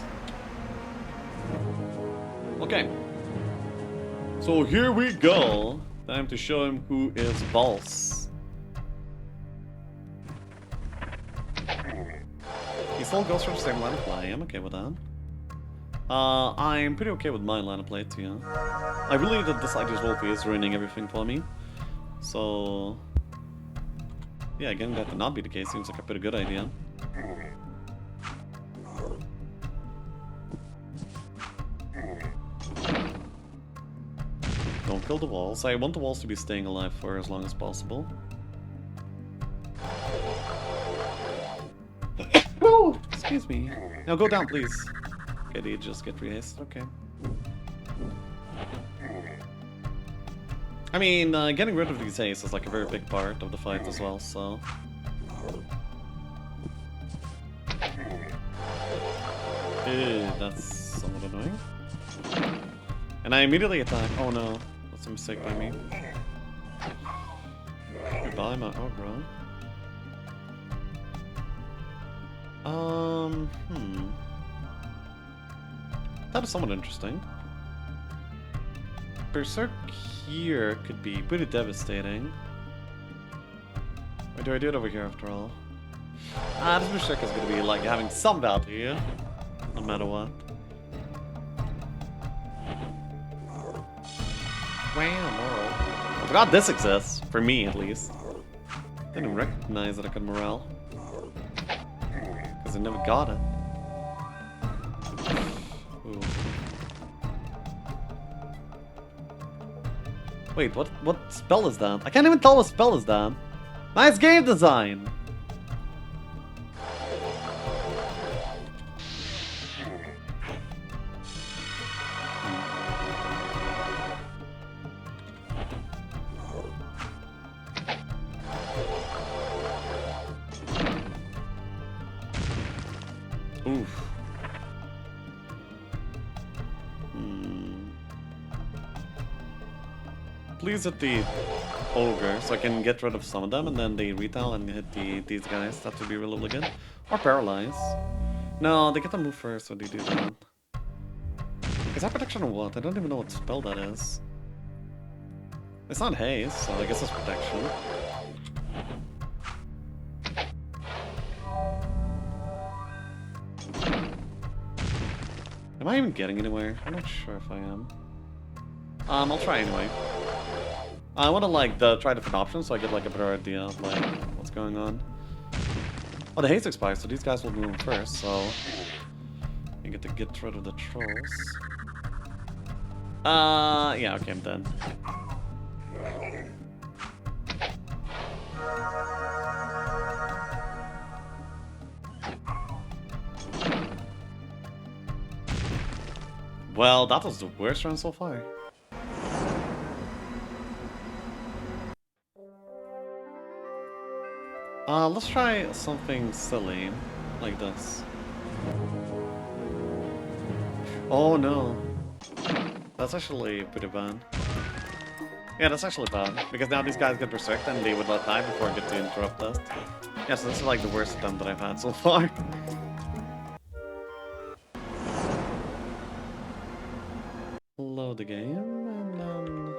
Okay. So here we go. Time to show him who is boss. He still goes for the same line of play. I'm okay with that. I'm pretty okay with my line of play too. I believe that this Ideas Wolfie is ruining everything for me. So yeah, getting that to not be the case seems like a pretty good idea. Don't kill the walls. I want the walls to be staying alive for as long as possible. Oh, excuse me. Now go down, please. Okay, they just get re-haste. Okay. I mean, getting rid of these haste is like a very big part of the fight as well, so... Ew, that's somewhat annoying. And I immediately attack. Oh no, that's a mistake by me. Goodbye, my aggro. That is somewhat interesting. Berserk here could be pretty devastating. Or do I do it over here after all? This Berserk is gonna be like having some value, no matter what. Wow, moral. I forgot this exists, for me at least. Didn't recognize that I could morale. Because I never got it. Ooh. Wait, what spell is that? I can't even tell what spell is that. Nice game design! Oof. Please hit the ogre so I can get rid of some of them and then they retail and hit these guys. That would be really, really good. Or paralyze. No, they get to move first, so they do that. Is that protection or what? I don't even know what spell that is. It's not haste, so I guess it's protection. Am I even getting anywhere? I'm not sure if I am. I'll try anyway. I want to like try different options so I get like a better idea of like what's going on. Oh, the haste expires, so these guys will move first, so you get to get rid of the trolls. Yeah, okay, I'm done. Well, that was the worst run so far. Let's try something silly, like this. Oh no. That's actually pretty bad. Yeah, that's actually bad, because now these guys get berserked and they would let die before I get to interrupt us. Yeah, so this is like the worst attempt that I've had so far. Load the game, and then...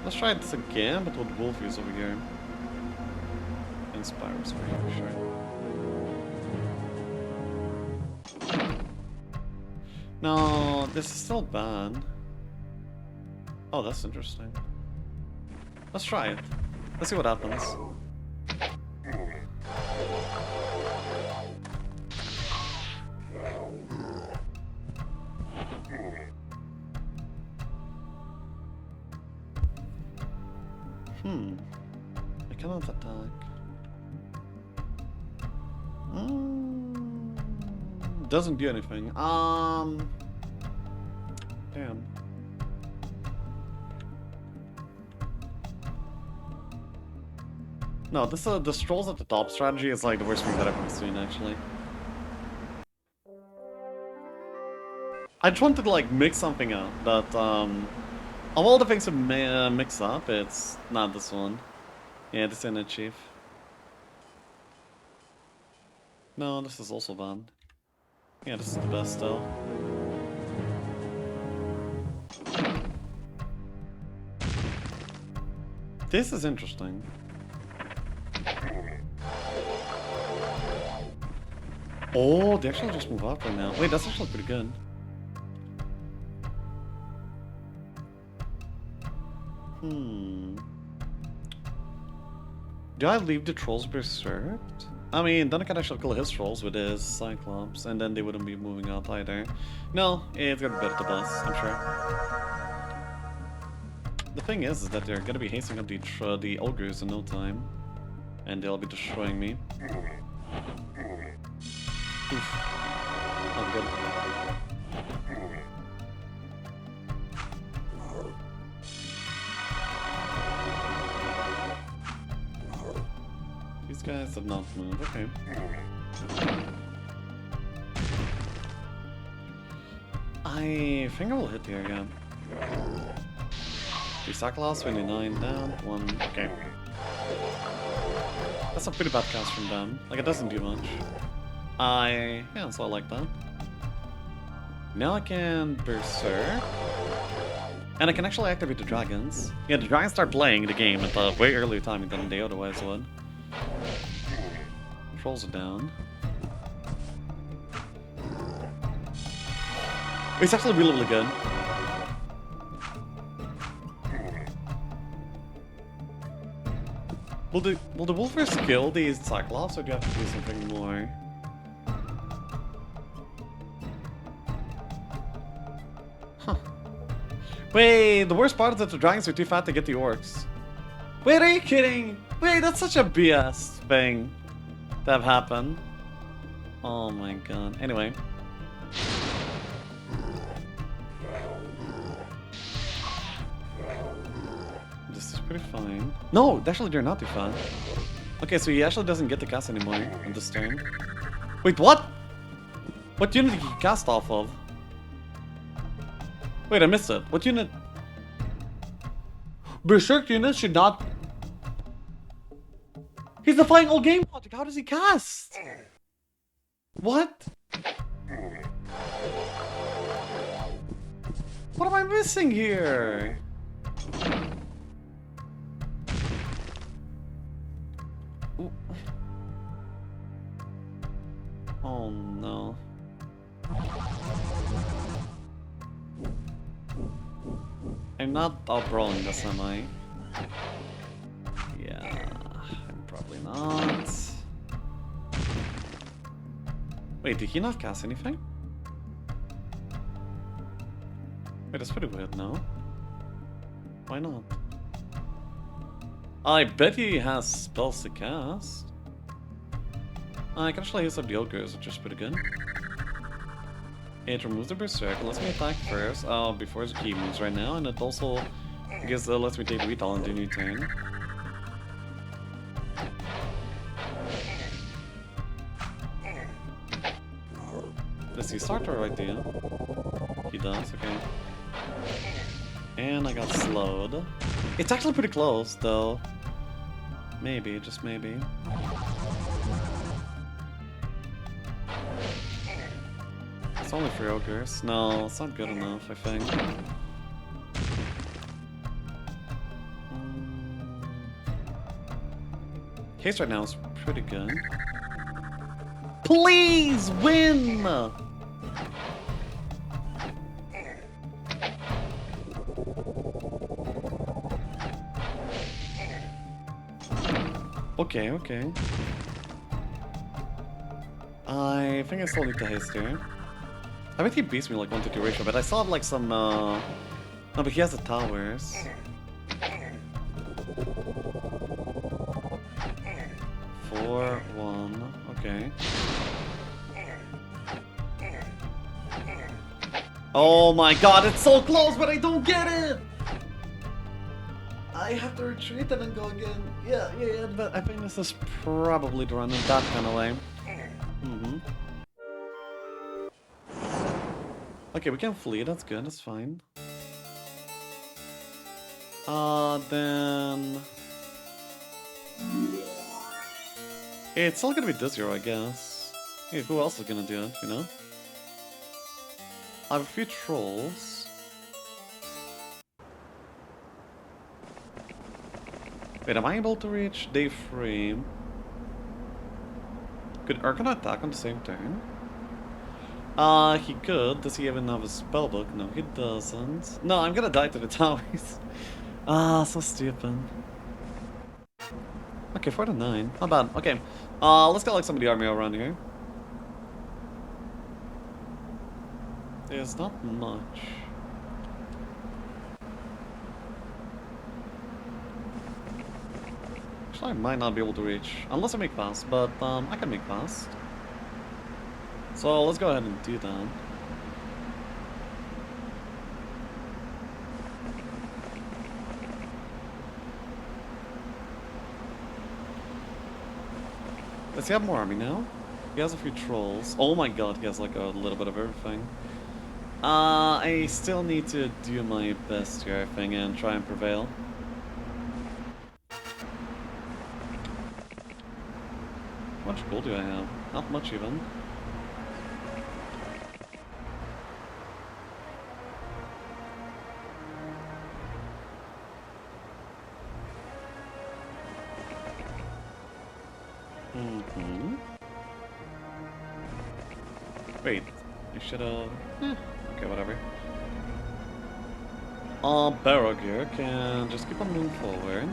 Let's try this again, but with Wolfies over here. Inspires for sure. No, this is still bad. Oh, that's interesting. Let's try it. Let's see what happens. I cannot attack. Doesn't do anything. Damn. No, this the strolls at the top strategy is like the worst thing that I've ever seen, actually. I just wanted to like mix something up, but of all the things to mix up, it's not this one. Yeah, this isn't Chief. No, this is also bad. Yeah, this is the best still. This is interesting. Oh, they actually just move up right now. Wait, that's actually pretty good. Do I leave the trolls berserked? I mean, then I can actually kill his trolls with his Cyclops, and then they wouldn't be moving up either. No, it's gonna be better to bust, I'm sure. The thing is that they're gonna be hasting up the ogres in no time, and they'll be destroying me. Oof. Not good. These guys did not move, okay. I think I will hit here again. 3 Cyclops, 29 down, 1, okay. That's a pretty bad cast from them. Like, it doesn't do much. Yeah, so I like that. Now I can Berserk. And I can actually activate the dragons. Yeah, the dragons start playing the game at a way earlier time than they otherwise would. Trolls are down. It's actually really, really good. Will the Wolfers kill these Cyclops, or do you have to do something more? Huh. Wait, the worst part is that the dragons are too fat to get the orcs. Wait, are you kidding? Wait, that's such a BS thing to have happen. Oh my god. Anyway. This is pretty fine. No, actually they're not too fat. Okay, so he actually doesn't get the cast anymore on this turn. Wait, what? What unit did he cast off of? Wait, I missed it. What unit? Berserk unit should not... He's defying all game logic. How does he cast? What? What am I missing here? Ooh. Oh no. I'm not outbrawling this, am I? Yeah, I'm probably not. Wait, did he not cast anything? Wait, that's pretty weird, no? Why not? I bet he has spells to cast. I can actually use up the ogres, which is pretty good. It removes the berserk, lets me attack first, before his key moves right now, and it also gives lets me take retail on the new turn. Does he start the right deal? He does, okay. And I got slowed. It's actually pretty close, though. Maybe, just maybe. It's only 3 ogres. No, it's not good enough, I think. Case right now is pretty good. Please win! Okay, okay. I think I still need to haste here. I bet he beats me like 1-2 ratio, but I saw like some no, but he has the towers. 4-1, okay. Oh my god, it's so close, but I don't get it! I have to retreat and then go again. Yeah, but I think this is probably the run in that kind of way. Okay, we can flee, that's good, that's fine. Then... It's still gonna be this year, I guess. Hey, who else is gonna do it, you know? I have a few trolls. Wait, am I able to reach day 3? Could Urgon attack on the same turn? He could. Does he even have a spellbook? No, he doesn't. No, I'm gonna die to the towers. So stupid. Okay, 4 to 9. Not bad. Okay. Let's get like some of the army around here. There's not much. Actually, I might not be able to reach. Unless I make fast, but I can make fast. So let's go ahead and do that. Does he have more army now? He has a few trolls. Oh my god, he has like a little bit of everything. I still need to do my best here, I think, and try and prevail. How much gold do I have? Not much even. Wait, I should have... okay, whatever. Barrog here can just keep on moving forward.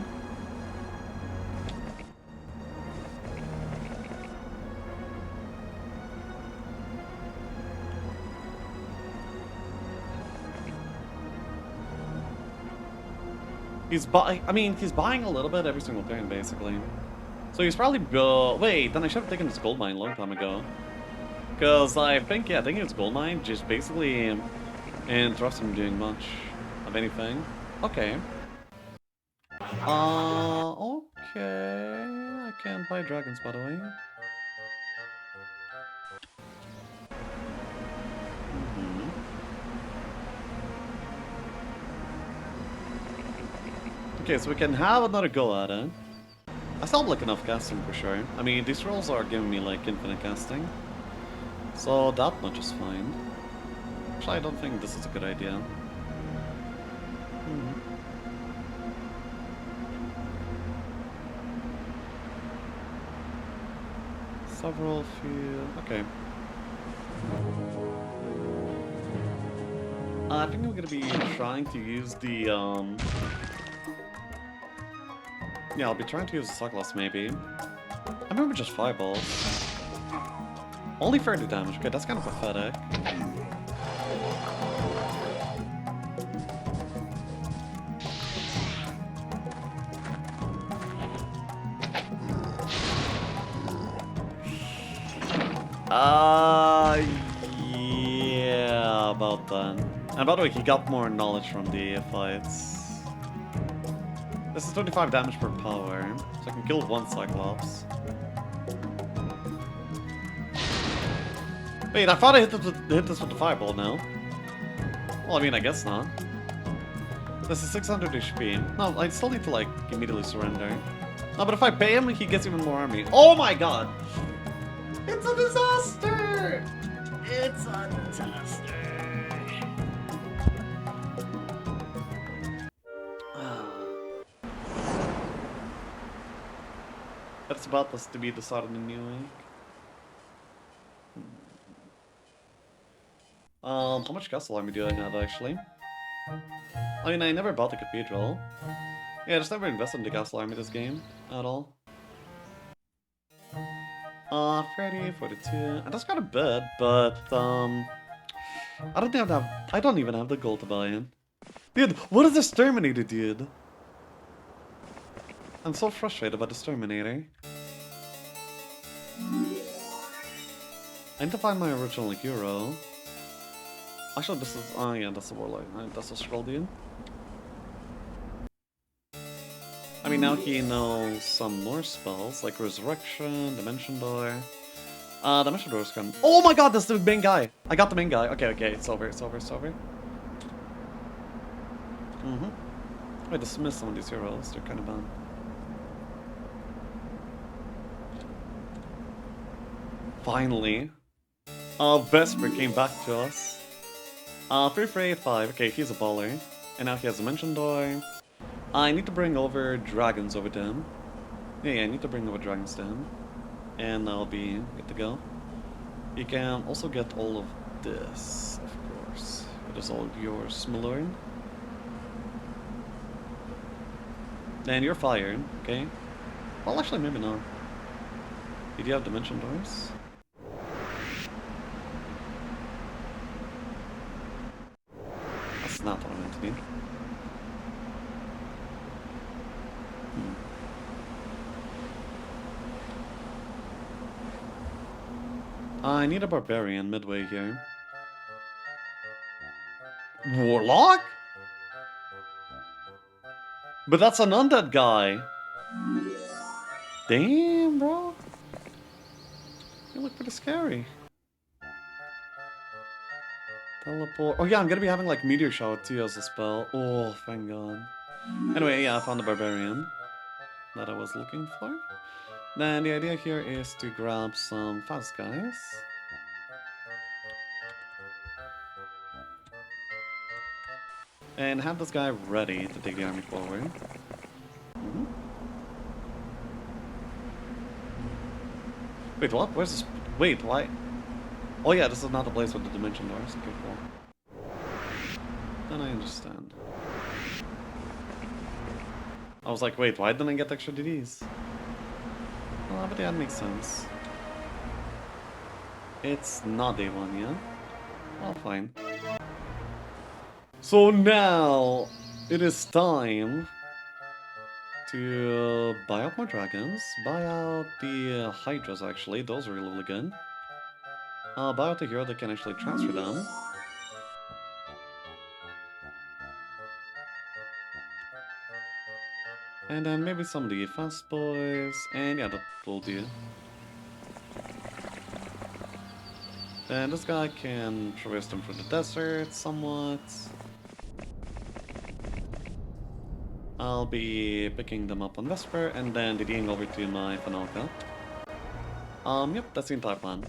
He's buying a little bit every single turn, basically. So he's probably wait, then I should have taken this gold mine a long time ago. Because I think, yeah, taking his gold mine just basically interrupts him doing much of anything. Okay. Okay. I can't buy dragons, by the way. Okay, so we can have another go at it. I still have like enough casting for sure. I mean, these rolls are giving me like infinite casting. So that much is fine. Actually, I don't think this is a good idea. Several few... okay. I think I'm gonna be trying to use the, yeah, I'll be trying to use the Cyclops maybe. I remember just fireballs. Only 30 damage, okay, that's kind of pathetic. Yeah, about that. And by the way, he got more knowledge from the fights. This is 25 damage per power, so I can kill one Cyclops. Wait, I thought I hit this with the fireball now. Well, I mean, I guess not. This is 600 HP. No, I still need to, like, immediately surrender. No, but if I pay him, he gets even more army. Oh my god! It's a disaster! It's a disaster! That's about this to be decided in New Week. How much castle army do I have, actually? I mean, I never bought the cathedral. Yeah, I just never invested in the castle army this game, at all. 30, 42, and that's kind of bad, but, I don't even have the gold to buy in. Dude, what is this Terminator, dude? I'm so frustrated by this Terminator. I need to find my original hero. Actually, this is... oh yeah, that's the warlock. That's a scroll dude. I mean, now he knows some more spells, like Resurrection, Dimension Door. Dimension Door is kind of... oh my god, that's the main guy! I got the main guy. Okay, okay, it's over, it's over, it's over. I dismissed some of these heroes, they're kind of bad. Finally. Vesper came back to us. 3385, okay, he's a baller. And now he has Dimension Door. I need to bring over dragons over to him. Yeah, I need to bring over dragons to him. And I'll be good to go. You can also get all of this, of course. It is all yours, Mallory. And you're fired, okay? Well, actually, maybe not. Did you have Dimension Doors? That's not what I meant to be. I need a barbarian midway here. Warlock? But that's an undead guy. Damn, bro. You look pretty scary. Teleport. Oh yeah, I'm gonna be having like Meteor Shower too as a spell. Oh, thank god. Anyway, yeah, I found the barbarian that I was looking for. Then the idea here is to grab some fast guys. And have this guy ready to take the army forward. Wait, what? Where's this? Wait, why? Oh yeah, this is not the place with the dimension doors. Okay, cool. Then I understand. I was like, wait, why didn't I get extra DDs? Well, but yeah, that makes sense. It's not day one, yeah? Well, fine. So now, it is time to buy out more dragons, buy out the Hydras actually, those are really good. Buy out the hero that can actually transfer them. And then maybe some of the fast boys, and yeah, that will do. And this guy can traverse them through the desert somewhat. I'll be picking them up on Vesper and then DDing over to my Fanalka. Yep, that's the entire plan.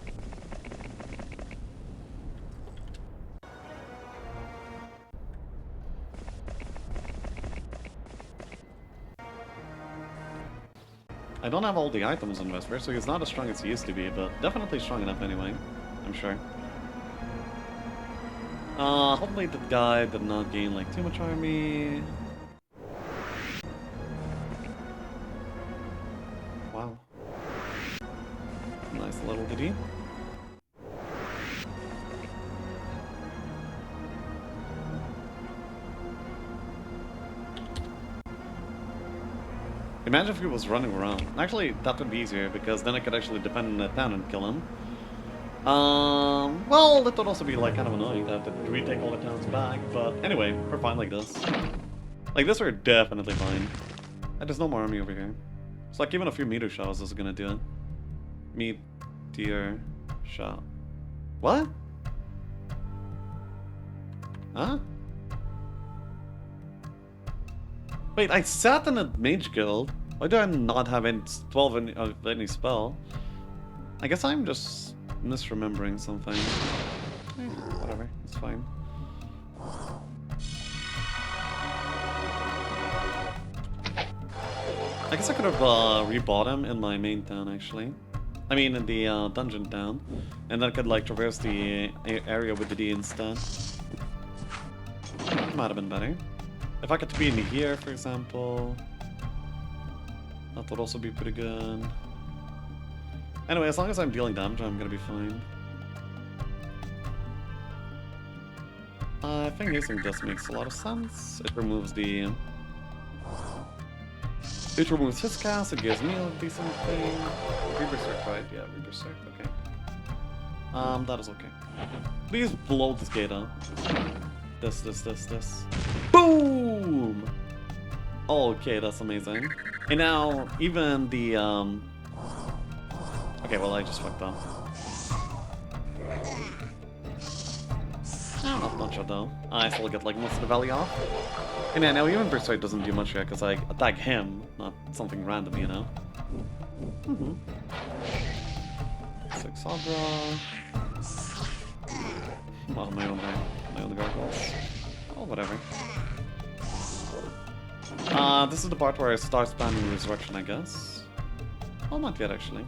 I don't have all the items on Vesper, so he's not as strong as he used to be, but definitely strong enough anyway, I'm sure. Hopefully the guy did not gain like too much army. Wow. Nice little ditty. Imagine if he was running around. Actually, that would be easier, because then I could actually defend in the town and kill him. Well, that would also be like kind of annoying to have to retake all the towns back, but anyway, we're fine like this. Like this we're definitely fine. And there's no more army over here. It's like even a few meteor showers is gonna do it. Meteor shower. What? Huh? Wait, I sat in a mage guild. Why do I not have any 12 of any spell? I guess I'm just misremembering something. Whatever, it's fine. I guess I could have rebought him in my main town actually. I mean in the dungeon town. And then I could like traverse the area with the D instead. Might have been better. If I could be in here, for example, that would also be pretty good. Anyway, as long as I'm dealing damage, I'm gonna be fine. I think using this makes a lot of sense. It removes the... It removes his cast, it gives me a decent thing. Reberserk, right? Yeah, Reberserk, okay. That is okay. Please blow this gate up. This. Boom! Okay, that's amazing. And now, even the, okay, well, I just fucked up. Not much though. I still get, like, most of the valley off. And yeah, now even Berserk doesn't do much here, because I attack him, not something random, you know? So Lexav. Well, my own gargoyles. Oh, whatever. This is the part where I start spamming Resurrection, I guess. Oh, not yet, actually.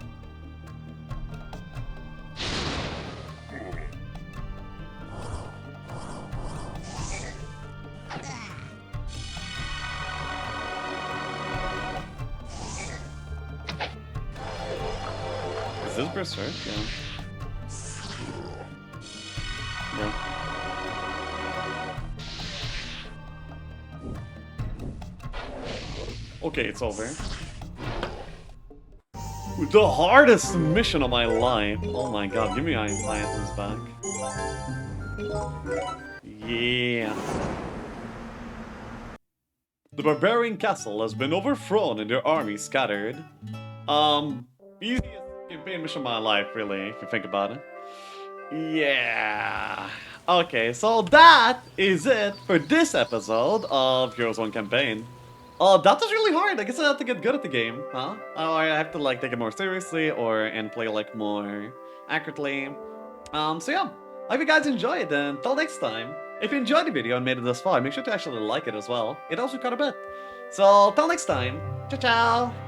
Is this Berserk? Yeah. Bro. Okay, it's over. The hardest mission of my life. Oh my god, give me my items back. Yeah. The barbarian castle has been overthrown and their army scattered. Easiest campaign mission of my life, really, if you think about it. Yeah. Okay, so that is it for this episode of Heroes 1 campaign. That was really hard. I guess I have to get good at the game, huh? Oh, I have to like take it more seriously and play like more accurately. So yeah, I hope you guys enjoyed, and until next time, if you enjoyed the video and made it this far, make sure to actually like it as well. It helps me quite a bit. So, till next time, ciao ciao!